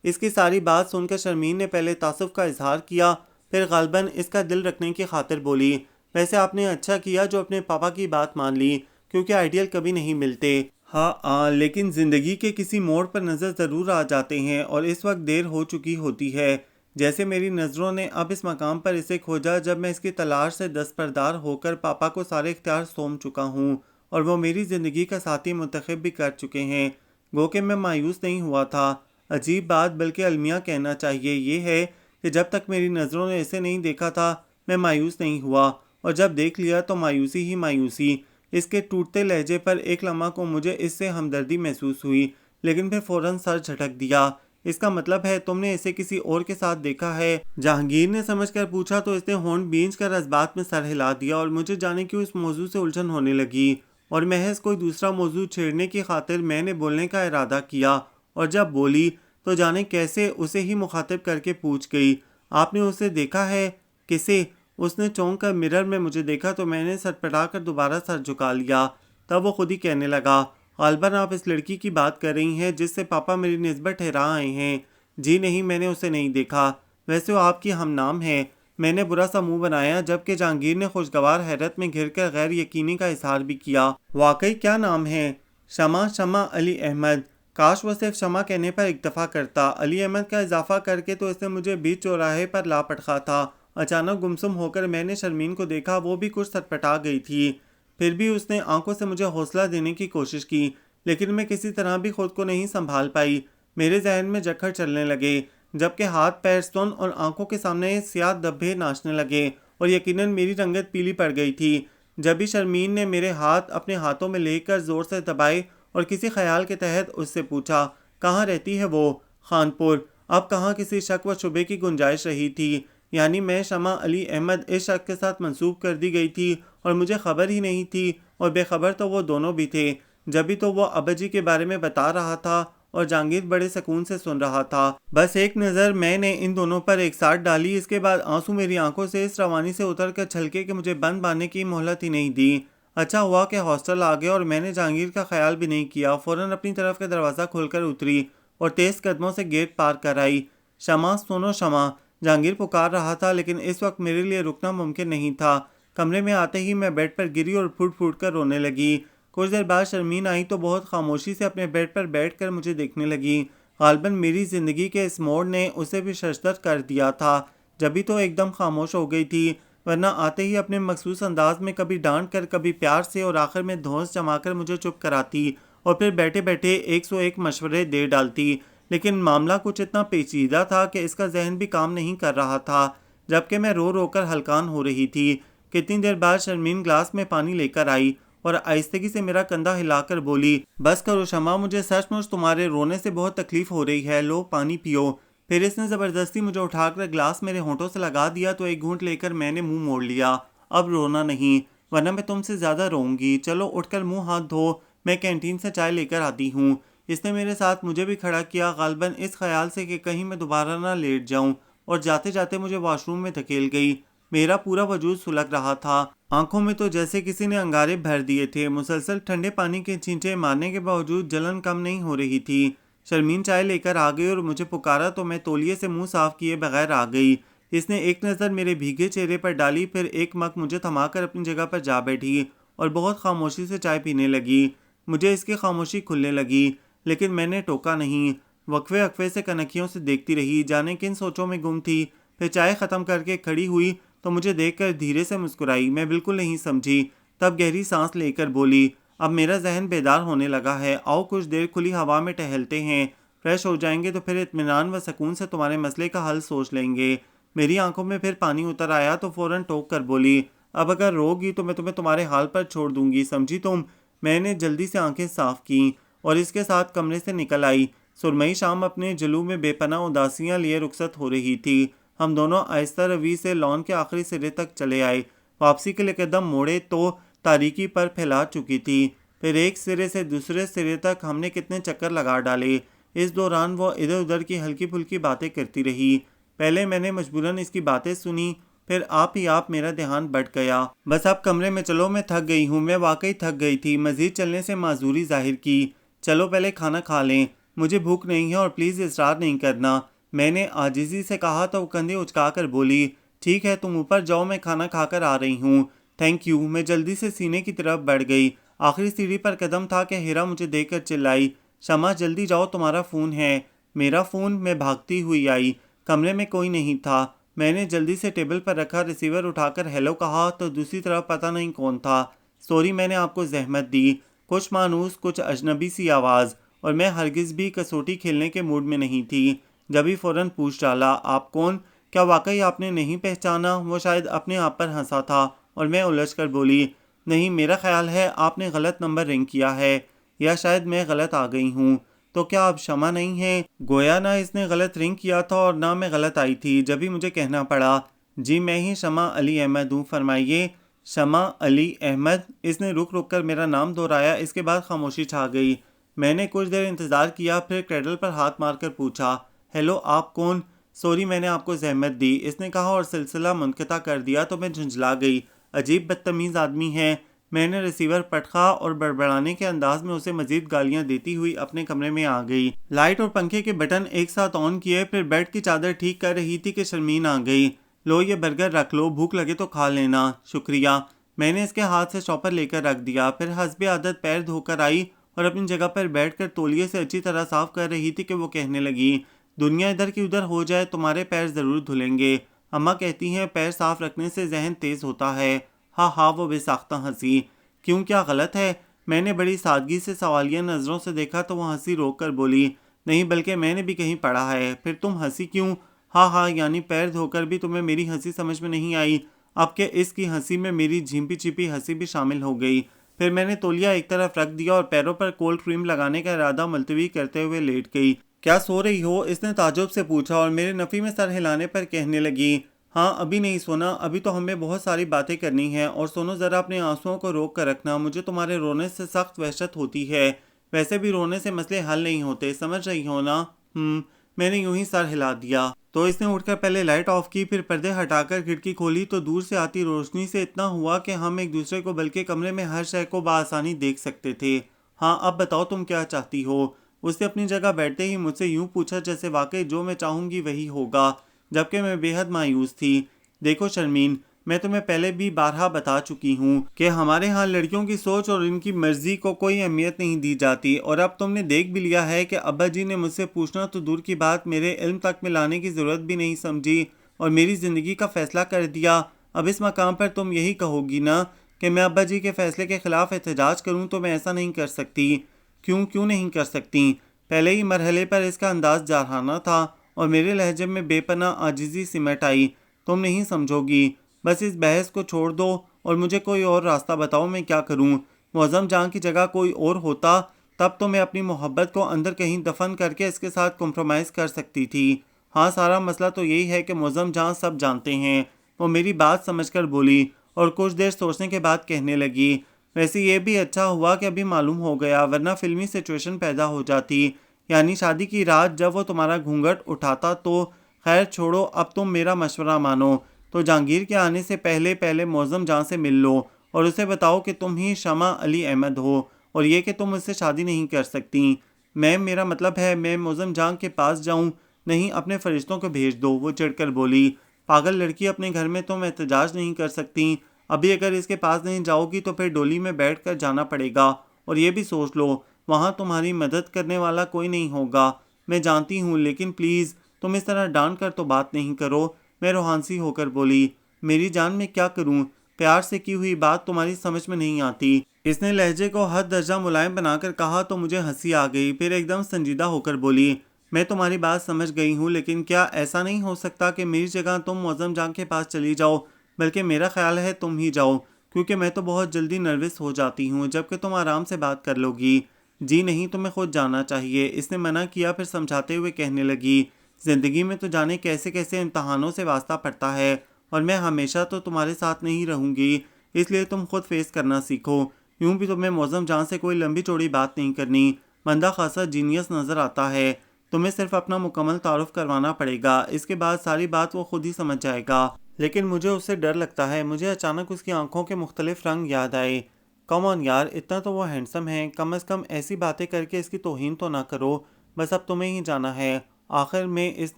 اس کی ساری بات سن کر شرمین نے پہلے تعصب کا اظہار کیا، پھر غالباً اس کا دل رکھنے کی خاطر بولی، ویسے آپ نے اچھا کیا جو اپنے پاپا کی بات مان لی، کیونکہ آئیڈیل کبھی نہیں ملتے۔ ہاں لیکن زندگی کے کسی موڑ پر نظر ضرور آ جاتے ہیں، اور اس وقت دیر ہو چکی ہوتی ہے۔ جیسے میری نظروں نے اب اس مقام پر اسے کھوجا جب میں اس کی تلاش سے دستبردار ہو کر پاپا کو سارے اختیار سونپ چکا ہوں، اور وہ میری زندگی کا ساتھی منتخب بھی کر چکے ہیں۔ گو کہ میں مایوس نہیں ہوا تھا۔ عجیب بات، بلکہ المیہ کہنا چاہیے، یہ ہے کہ جب تک میری نظروں نے اسے نہیں دیکھا تھا میں مایوس نہیں ہوا، اور جب دیکھ لیا تو مایوسی ہی مایوسی۔ اس کے ٹوٹتے لہجے پر ایک لمحہ کو مجھے اس سے ہمدردی محسوس ہوئی، لیکن پھر فوراً سر جھٹک دیا۔ اس کا مطلب ہے تم نے اسے کسی اور کے ساتھ دیکھا ہے؟ جہانگیر نے سمجھ کر پوچھا تو اس نے ہونٹ بھینچ کر اس بات میں سر ہلا دیا، اور مجھے جانے کیوں اس موضوع سے الجھن ہونے لگی، اور محض کوئی دوسرا موضوع چھیڑنے کی خاطر میں نے بولنے کا ارادہ کیا، اور جب بولی تو جانے کیسے اسے ہی مخاطب کر کے پوچھ گئی، آپ نے اسے دیکھا ہے؟ کسے؟ اس نے چونک کر مرر میں مجھے دیکھا تو میں نے سٹپٹا کر دوبارہ سر جھکا لیا۔ تب وہ خود ہی کہنے لگا، غالباً آپ اس لڑکی کی بات کر رہی ہیں جس سے پاپا میری نسبت ٹھہرا آئے ہیں۔ جی نہیں، میں نے اسے نہیں دیکھا، ویسے وہ آپ کی ہم نام ہے۔ میں نے برا سا منہ بنایا، جبکہ جہانگیر نے خوشگوار حیرت میں گھر کر غیر یقینی کا اظہار بھی کیا۔ واقعی کیا نام ہے؟ شمع علی احمد۔ کاش وہ صرف شمع کہنے پر اکتفا کرتا۔ علی احمد کا اضافہ کر کے تو اس نے مجھے بیچ چوراہے پر لا پٹخا تھا۔ اچانک گمسم ہو کر میں نے شرمین کو دیکھا، وہ بھی کچھ سٹپٹا گئی تھی۔ پھر بھی اس نے آنکھوں سے مجھے حوصلہ دینے کی کوشش کی، لیکن میں کسی طرح بھی خود کو نہیں سنبھال پائی۔ میرے ذہن میں جکھڑ چلنے لگے، جبکہ ہاتھ پیر سن اور آنکھوں کے سامنے سیاہ دھبے ناچنے لگے، اور یقیناً میری رنگت پیلی پڑ گئی تھی۔ جب ہی شرمین نے میرے ہاتھ اپنے ہاتھوں میں لے کر زور سے دبائے اور کسی خیال کے تحت اس سے پوچھا، کہاں رہتی ہے وہ؟ خانپور۔ اب کہاں کسی شک و شبے کی گنجائش رہی تھی، یعنی میں شمع علی احمد اس شخص کے ساتھ منسوب کر دی گئی تھی اور مجھے خبر ہی نہیں تھی، اور بے خبر تو وہ دونوں بھی تھے۔ جبھی تو وہ ابا جی کے بارے میں بتا رہا تھا اور جہانگیر بڑے سکون سے سن رہا تھا۔ بس ایک نظر میں نے ان دونوں پر ایک ساتھ ڈالی، اس کے بعد آنسو میری آنکھوں سے اس روانی سے اتر کر چھلکے کہ مجھے بند باندھنے کی مہلت ہی نہیں دی۔ اچھا ہوا کہ ہاسٹل آ گئے اور میں نے جہانگیر کا خیال بھی نہیں کیا، فوراً اپنی طرف کا دروازہ کھول کر اتری اور تیز قدموں سے گیٹ پار کر آئی۔ شمع، سنو شمع، جہانگیر پکار رہا تھا، لیکن اس وقت میرے لیے رکنا ممکن نہیں تھا۔ کمرے میں آتے ہی میں بیڈ پر گری اور پھوٹ پھوٹ کر رونے لگی۔ کچھ دیر بعد شرمین آئی تو بہت خاموشی سے اپنے بیڈ پر بیٹھ کر مجھے دیکھنے لگی۔ غالباً میری زندگی کے اس موڑ نے اسے بھی ششدر کر دیا تھا، جبھی تو ایک دم خاموش ہو گئی تھی، ورنہ آتے ہی اپنے مخصوص انداز میں کبھی ڈانٹ کر کبھی پیار سے اور آخر میں دھونس جما کر مجھے چپ کراتی، اور پھر بیٹھے بیٹھے 101 مشورے دے ڈالتی۔ لیکن معاملہ کچھ اتنا پیچیدہ تھا کہ اس کا ذہن بھی کام نہیں کر رہا تھا، جبکہ میں رو رو کر ہلکان ہو رہی تھی۔ کتنی دیر بعد شرمین گلاس میں پانی لے کر آئی اور آہستگی سے میرا کندھا ہلا کر بولی، بس کرو شمع، مجھے سچ مچ تمہارے رونے سے بہت تکلیف ہو رہی ہے، لو پانی پیو۔ پھر اس نے زبردستی مجھے اٹھا کر گلاس میرے ہونٹوں سے لگا دیا تو ایک گھونٹ لے کر میں نے منہ موڑ لیا۔ اب رونا نہیں، ورنہ میں تم سے زیادہ روؤں گی۔ چلو اٹھ کر منہ ہاتھ دھو، میں کینٹین سے چائے لے کر آتی ہوں۔ اس نے میرے ساتھ مجھے بھی کھڑا کیا، غالباً اس خیال سے کہ کہیں میں دوبارہ نہ لیٹ جاؤں، اور جاتے جاتے مجھے واش روم میں دھکیل گئی۔ میرا پورا وجود سلگ رہا تھا، آنکھوں میں تو جیسے کسی نے انگارے بھر دیے تھے۔ مسلسل ٹھنڈے پانی کے چھینٹے مارنے کے باوجود جلن کم نہیں ہو رہی تھی۔ شرمین چائے لے کر آ گئی اور مجھے پکارا تو میں تولیے سے منہ صاف کیے بغیر آ گئی۔ اس نے ایک نظر میرے بھیگے چہرے پر ڈالی، پھر ایک مگ مجھے تھما کر اپنی جگہ پر جا بیٹھی اور بہت خاموشی سے چائے پینے لگی۔ مجھے اس کی خاموشی کھلنے لگی، لیکن میں نے ٹوکا نہیں۔ وقفے وقفے سے کنکھیوں سے دیکھتی رہی، جانے کن سوچوں میں گم تھی۔ پھر چائے ختم کر کے کھڑی ہوئی تو مجھے دیکھ کر دھیرے سے مسکرائی۔ میں بالکل نہیں سمجھی، تب گہری سانس لے کر بولی، اب میرا ذہن بیدار ہونے لگا ہے، آؤ کچھ دیر کھلی ہوا میں ٹہلتے ہیں، فریش ہو جائیں گے تو پھر اطمینان و سکون سے تمہارے مسئلے کا حل سوچ لیں گے۔ میری آنکھوں میں پھر پانی اتر آیا تو فوراً ٹوک کر بولی، اب اگر روگی تو میں تمہیں تمہارے حال پر چھوڑ دوں گی، سمجھی تم؟ میں نے جلدی سے آنکھیں صاف کیں اور اس کے ساتھ کمرے سے نکل آئی۔ سرمئی شام اپنے جلوہ میں بے پناہ اداسیاں لیے رخصت ہو رہی تھی۔ ہم دونوں آہستہ روی سے لان کے آخری سرے تک چلے آئے۔ واپسی کے لیے قدم موڑے تو تاریکی پر پھیلا چکی تھی۔ پھر ایک سرے سے دوسرے سرے تک ہم نے کتنے چکر لگا ڈالے۔ اس دوران وہ ادھر ادھر کی ہلکی پھلکی باتیں کرتی رہی۔ پہلے میں نے مجبوراً اس کی باتیں سنی، پھر آپ ہی آپ میرا دھیان بٹ گیا۔ بس اب کمرے میں چلو، میں تھک گئی ہوں۔ میں واقعی تھک گئی تھی۔ مزید چلنے سے معذوری ظاہر کی۔ چلو پہلے کھانا کھا لیں، مجھے بھوک نہیں ہے اور پلیز اصرار نہیں کرنا، میں نے عاجزی سے کہا تو وہ کندھے اچکا کر بولی، ٹھیک ہے تم اوپر جاؤ، میں کھانا کھا کر آ رہی ہوں۔ Thank you. میں جلدی سے سینے کی طرف بڑھ گئی۔ آخری سیڑھی پر قدم تھا کہ ہیرا مجھے دیکھ کر چلائی، شمع جلدی جاؤ تمہارا فون ہے۔ میرا فون؟ میں بھاگتی ہوئی آئی۔ کمرے میں کوئی نہیں تھا۔ میں نے جلدی سے ٹیبل پر رکھا، ریسیور اٹھا کر ہیلو کہا تو دوسری طرف پتہ نہیں کون تھا۔ سوری میں نے آپ کو زحمت دی۔ کچھ مانوس، کچھ اجنبی سی آواز، اور میں ہرگز بھی کسوٹی کھیلنے کے موڈ میں نہیں تھی۔ جبھی فوراً پوچھ ڈالا، آپ کون؟ کیا واقعی آپ نے نہیں پہچانا؟ وہ شاید اپنے آپ پر ہنسا تھا اور میں الجھ کر بولی، نہیں میرا خیال ہے آپ نے غلط نمبر رنگ کیا ہے، یا شاید میں غلط آ گئی ہوں۔ تو کیا اب شمع نہیں ہے؟ گویا نہ اس نے غلط رنگ کیا تھا اور نہ میں غلط آئی تھی۔ جبھی مجھے کہنا پڑا، جی میں ہی شمع علی احمد ہوں، فرمائیے۔ شمع علی احمد؟ اس نے رک رک کر میرا نام دہرایا۔ اس کے بعد خاموشی چھا گئی۔ میں نے کچھ دیر انتظار کیا، پھر کریڈل پر ہاتھ مار کر پوچھا، ہیلو آپ کون؟ سوری میں نے آپ کو زحمت دی، اس نے کہا اور سلسلہ منقطع کر دیا تو میں جھنجھلا گئی۔ عجیب بدتمیز آدمی ہے۔ میں نے ریسیور پٹخا اور بڑبڑانے کے انداز میں اسے مزید گالیاں دیتی ہوئی اپنے کمرے میں آ گئی۔ لائٹ اور پنکھے کے بٹن ایک ساتھ آن کیے، پھر بیڈ کی چادر ٹھیک کر رہی تھی کہ شرمین آ گئی۔ لو یہ برگر رکھ لو، بھوک لگے تو کھا لینا۔ شکریہ۔ میں نے اس کے ہاتھ سے شاپر لے کر رکھ دیا، پھر حسب عادت پیر دھو کر آئی اور اپنی جگہ پر بیٹھ کر تولیے سے اچھی طرح صاف کر رہی تھی کہ وہ کہنے لگی، دنیا ادھر کی ادھر ہو جائے تمہارے پیر ضرور دھلیں گے۔ اماں کہتی ہیں پیر صاف رکھنے سے ذہن تیز ہوتا ہے۔ ہاں ہاں، وہ بے ساختہ ہنسی۔ کیوں، کیا غلط ہے؟ میں نے بڑی سادگی سے سوالیہ نظروں سے دیکھا تو وہ ہنسی روک کر بولی، نہیں بلکہ میں نے بھی کہیں پڑھا ہے۔ پھر تم ہنسی کیوں؟ ہاں ہاں، یعنی پیر دھو کر بھی تمہیں میری ہنسی سمجھ میں نہیں آئی؟ اب کہ اس کی ہنسی میں میری جھیمپی چپی ہنسی بھی شامل ہو گئی۔ پھر میں نے تولیہ ایک طرف رکھ دیا اور پیروں پر کولڈ کریم لگانے کا ارادہ ملتوی کرتے ہوئے لیٹ گئی۔ کیا سو رہی ہو؟ اس نے تعجب سے پوچھا اور میرے نفی میں سر ہلانے پر کہنے لگی، ہاں ابھی نہیں سونا، ابھی تو ہمیں بہت ساری باتیں کرنی ہیں، اور سونو ذرا اپنے آنسوؤں کو روک کر رکھنا، مجھے تمہارے رونے سے سخت وحشت ہوتی ہے۔ ویسے بھی رونے سے مسئلے حل نہیں ہوتے، سمجھ رہی ہو نا؟ میں نے یوں ہی سر ہلا دیا۔ تو اس نے اٹھ کر پہلے لائٹ آف کی، پھر پردے ہٹا کر کھڑکی کھولی تو دور سے آتی روشنی سے اتنا ہوا کہ ہم ایک دوسرے کو بلکہ کمرے میں ہر شے کو بآسانی دیکھ سکتے تھے۔ ہاں اب بتاؤ تم کیا چاہتی ہو؟ اس نے اپنی جگہ بیٹھتے ہی مجھ سے یوں پوچھا جیسے واقعی جو میں چاہوں گی وہی ہوگا، جبکہ میں بے حد مایوس تھی۔ دیکھو شرمین، میں تمہیں پہلے بھی بارہا بتا چکی ہوں کہ ہمارے ہاں لڑکیوں کی سوچ اور ان کی مرضی کو کوئی اہمیت نہیں دی جاتی، اور اب تم نے دیکھ بھی لیا ہے کہ ابا جی نے مجھ سے پوچھنا تو دور کی بات میرے علم تک میں لانے کی ضرورت بھی نہیں سمجھی اور میری زندگی کا فیصلہ کر دیا۔ اب اس مقام پر تم یہی کہو گی نا کہ میں ابا جی کے فیصلے کے خلاف احتجاج کروں، تو میں ایسا نہیں کر سکتی۔ کیوں نہیں کر سکتی؟ پہلے ہی مرحلے پر اس کا انداز جارحانہ تھا اور میرے لہجے میں بے پناہ عاجزی سمٹ آئی۔ تم نہیں سمجھو گی، بس اس بحث کو چھوڑ دو اور مجھے کوئی اور راستہ بتاؤ، میں کیا کروں؟ معظم جان کی جگہ کوئی اور ہوتا تب تو میں اپنی محبت کو اندر کہیں دفن کر کے اس کے ساتھ کمپرومائز کر سکتی تھی۔ ہاں سارا مسئلہ تو یہی ہے کہ معظم جان سب جانتے ہیں۔ وہ میری بات سمجھ کر بولی اور کچھ دیر سوچنے کے بعد کہنے لگی، ویسے یہ بھی اچھا ہوا کہ ابھی معلوم ہو گیا، ورنہ فلمی سچویشن پیدا ہو جاتی، یعنی شادی کی رات جب وہ تمہارا گھونگھٹ اٹھاتا تو۔ خیر چھوڑو، اب تم میرا مشورہ مانو تو جہانگیر کے آنے سے پہلے معظم جان سے مل لو اور اسے بتاؤ کہ تم ہی شمع علی احمد ہو اور یہ کہ تم اس سے شادی نہیں کر سکتی۔ میم میرا مطلب ہے میں معظم جان کے پاس جاؤں؟ نہیں، اپنے فرشتوں کو بھیج دو، وہ چڑھ کر بولی، پاگل لڑکی، اپنے گھر میں تم احتجاج نہیں کر سکتی، ابھی اگر اس کے پاس نہیں جاؤ گی تو پھر ڈولی میں بیٹھ کر جانا پڑے گا، اور یہ بھی سوچ لو وہاں تمہاری مدد کرنے والا کوئی نہیں ہوگا۔ میں جانتی ہوں، لیکن پلیز تم اس طرح ڈانٹ کر تو بات نہیں کرو۔ میں روحانسی ہو کر بولی، میری جان میں کیا کروں، پیار سے کی ہوئی بات تمہاری سمجھ میں نہیں آتی۔ اس نے لہجے کو حد درجہ ملائم بنا کر کہا تو مجھے ہنسی آ گئی، پھر ایک دم سنجیدہ ہو کر بولی، میں تمہاری بات سمجھ گئی ہوں، لیکن کیا ایسا نہیں ہو سکتا کہ میری جگہ تم معظم جان کے پاس چلی جاؤ؟ بلکہ میرا خیال ہے تم ہی جاؤ، کیونکہ میں تو بہت جلدی نروس ہو جاتی ہوں جبکہ تم آرام سے بات کر لو گی۔ جی نہیں، تمہیں خود جانا چاہیے۔ اس نے منع کیا، پھر سمجھاتے ہوئے کہنے لگی، زندگی میں تو جانے کیسے کیسے امتحانوں سے واسطہ پڑتا ہے، اور میں ہمیشہ تو تمہارے ساتھ نہیں رہوں گی، اس لیے تم خود فیس کرنا سیکھو۔ یوں بھی تمہیں معظم جان سے کوئی لمبی چوڑی بات نہیں کرنی، بندہ خاصا جینیس نظر آتا ہے، تمہیں صرف اپنا مکمل تعارف کروانا پڑے گا، اس کے بعد ساری بات وہ خود ہی سمجھ جائے گا۔ لیکن مجھے اس سے ڈر لگتا ہے۔ مجھے اچانک اس کی آنکھوں کے مختلف رنگ یاد آئے۔ کم آن یار، اتنا تو وہ ہینڈسم ہے، کم از کم ایسی باتیں کر کے اس کی توہین تو نہ کرو، بس اب تمہیں ہی جانا ہے۔ آخر میں اس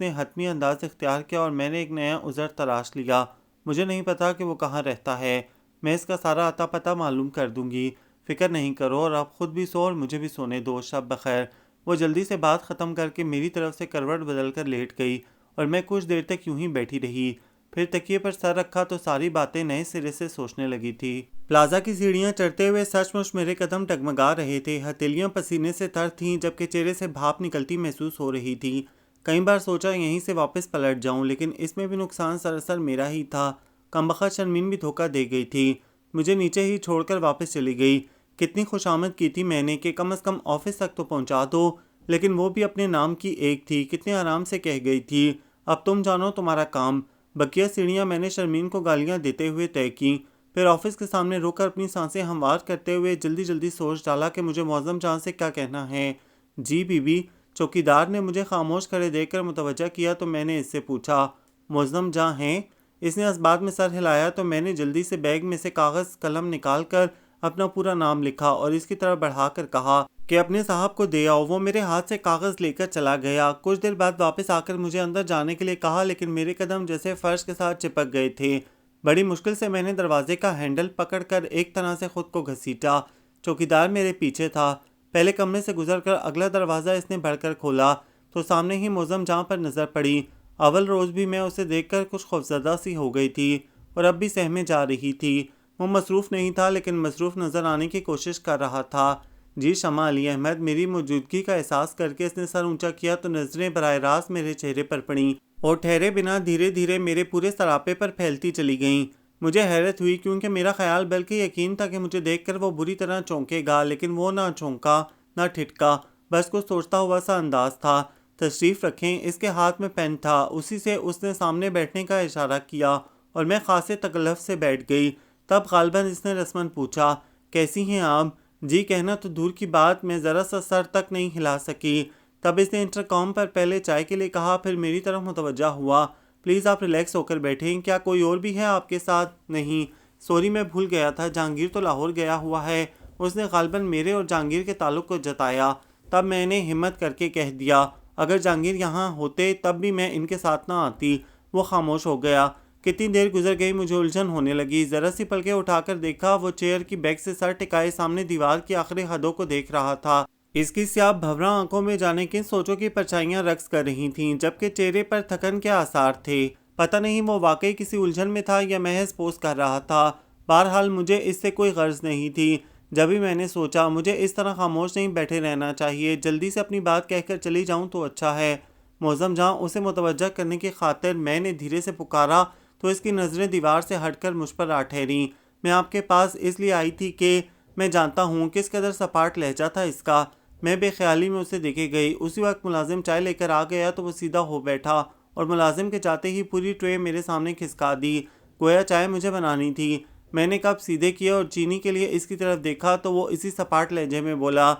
نے حتمی انداز اختیار کیا اور میں نے ایک نیا عذر تلاش لیا۔ مجھے نہیں پتا کہ وہ کہاں رہتا ہے، میں اس کا سارا اتا پتہ معلوم کر دوں گی، فکر نہیں کرو، اور آپ خود بھی سو اور مجھے بھی سونے دو، شب بخیر۔ وہ جلدی سے بات ختم کر کے میری طرف سے کروٹ بدل کر لیٹ گئی اور میں کچھ دیر تک یوں ہی بیٹھی رہی، پھر تکیے پر سر رکھا تو ساری باتیں نئے سرے سے سوچنے لگی تھی۔ پلازا کی سیڑھیاں چڑھتے ہوئے سچ مچ میرے قدم ڈگمگا رہے تھے، ہتھیلیاں پسینے سے تر تھیں جبکہ چہرے سے بھاپ نکلتی محسوس ہو رہی تھی۔ کئی بار سوچا یہیں سے واپس پلٹ جاؤں، لیکن اس میں بھی نقصان سراسر میرا ہی تھا۔ کمبخت شرمین بھی دھوکہ دے گئی تھی، مجھے نیچے ہی چھوڑ کر واپس چلی گئی۔ کتنی خوشامد کی تھی میں نے کہ کم از کم آفس تک تو پہنچا دو، لیکن وہ بھی اپنے نام کی ایک تھی، کتنے آرام سے کہہ گئی تھی، اب تم جانو تمہارا کام۔ بقیہ سیڑھیاں میں نے شرمین کو گالیاں دیتے ہوئے طے کیں، پھر آفس کے سامنے رک کر اپنی سانسیں ہموار کرتے ہوئے جلدی جلدی سوچ ڈالا کہ مجھے معظم جان سے کیا کہنا ہے۔ G B be. چوکیدار نے مجھے خاموش کھڑے دیکھ کر متوجہ کیا تو میں نے اس سے پوچھا، معظم جان ہیں؟ اس نے اس بات میں سر ہلایا تو میں نے جلدی سے بیگ میں سے کاغذ قلم نکال کر اپنا پورا نام لکھا اور اس کی طرف بڑھا کر کہا کہ اپنے صاحب کو دے آؤ۔ وہ میرے ہاتھ سے کاغذ لے کر چلا گیا، کچھ دیر بعد واپس آ کر مجھے اندر جانے کے لیے کہا، لیکن میرے قدم جیسے فرش کے ساتھ چپک گئے تھے۔ بڑی مشکل سے میں نے دروازے کا ہینڈل پکڑ کر ایک طرح سے خود کو گھسیٹا۔ چوکیدار میرے پیچھے تھا۔ پہلے کمرے سے گزر کر اگلا دروازہ اس نے بڑھ کر کھولا تو سامنے ہی معظم جان پر نظر پڑی۔ اول روز بھی میں اسے دیکھ کر کچھ خوفزدہ سی ہو گئی تھی اور اب بھی سہمے جا رہی تھی۔ وہ مصروف نہیں تھا لیکن مصروف نظر آنے کی کوشش کر رہا تھا۔ جی شمع علی احمد۔ میری موجودگی کا احساس کر کے اس نے سر اونچا کیا تو نظریں براہ راست میرے چہرے پر پڑیں اور ٹھہرے بنا دھیرے دھیرے میرے پورے سراپے پر پھیلتی چلی گئیں۔ مجھے حیرت ہوئی کیونکہ میرا خیال بلکہ یقین تھا کہ مجھے دیکھ کر وہ بری طرح چونکے گا، لیکن وہ نہ چونکا نہ ٹھٹکا، بس کچھ سوچتا ہوا سا انداز تھا۔ تشریف رکھیں۔ اس کے ہاتھ میں پین تھا، اسی سے اس نے سامنے بیٹھنے کا اشارہ کیا اور میں خاصے تکلف سے بیٹھ گئی۔ تب غالباً اس نے رسماً پوچھا، کیسی ہیں آپ؟ جی کہنا تو دور کی بات، میں ذرا سا سر تک نہیں ہلا سکی۔ تب اس نے انٹرکام پر پہلے چائے کے لیے کہا، پھر میری طرف متوجہ ہوا، پلیز آپ ریلیکس ہو کر بیٹھیں، کیا کوئی اور بھی ہے آپ کے ساتھ؟ نہیں سوری، میں بھول گیا تھا، جہانگیر تو لاہور گیا ہوا ہے۔ اس نے غالباً میرے اور جہانگیر کے تعلق کو جتایا۔ تب میں نے ہمت کر کے کہہ دیا، اگر جہانگیر یہاں ہوتے تب بھی میں ان کے ساتھ نہ آتی۔ وہ خاموش ہو گیا۔ کتنی دیر گزر گئی، مجھے الجھن ہونے لگی۔ ذرا سی پلکیں اٹھا کر دیکھا، وہ چیئر کی بیک سے سر ٹکائے سامنے دیوار کی آخری حدوں کو دیکھ رہا تھا۔ اس کی سیاہ بھوراں آنکھوں میں جانے کن سوچوں کی پرچھائیاں رقص کر رہی تھیں، جبکہ چہرے پر تھکن کے آثار تھے۔ پتہ نہیں وہ واقعی کسی الجھن میں تھا یا محض پوز کر رہا تھا۔ بہرحال مجھے اس سے کوئی غرض نہیں تھی۔ جب بھی میں نے سوچا مجھے اس طرح خاموش نہیں بیٹھے رہنا چاہیے، جلدی سے اپنی بات کہہ کر چلی جاؤں تو اچھا ہے۔ معظم جان، اسے متوجہ کرنے کی خاطر میں نے دھیرے سے پکارا تو اس کی نظریں دیوار سے ہٹ کر مجھ پر آ ٹھہریں۔ میں آپ کے پاس اس لیے آئی تھی کہ میں جانتا ہوں کس قدر سپاٹ لہجہ تھا اس کا۔ میں بے خیالی میں اسے دیکھے گئی۔ اسی وقت ملازم چائے لے کر آ گیا تو وہ سیدھا ہو بیٹھا اور ملازم کے جاتے ہی پوری ٹرے میرے سامنے کھسکا دی، گویا چائے مجھے بنانی تھی۔ میں نے کپ سیدھے کیے اور چینی کے لیے اس کی طرف دیکھا تو وہ اسی سپاٹ لہجے میں بولا،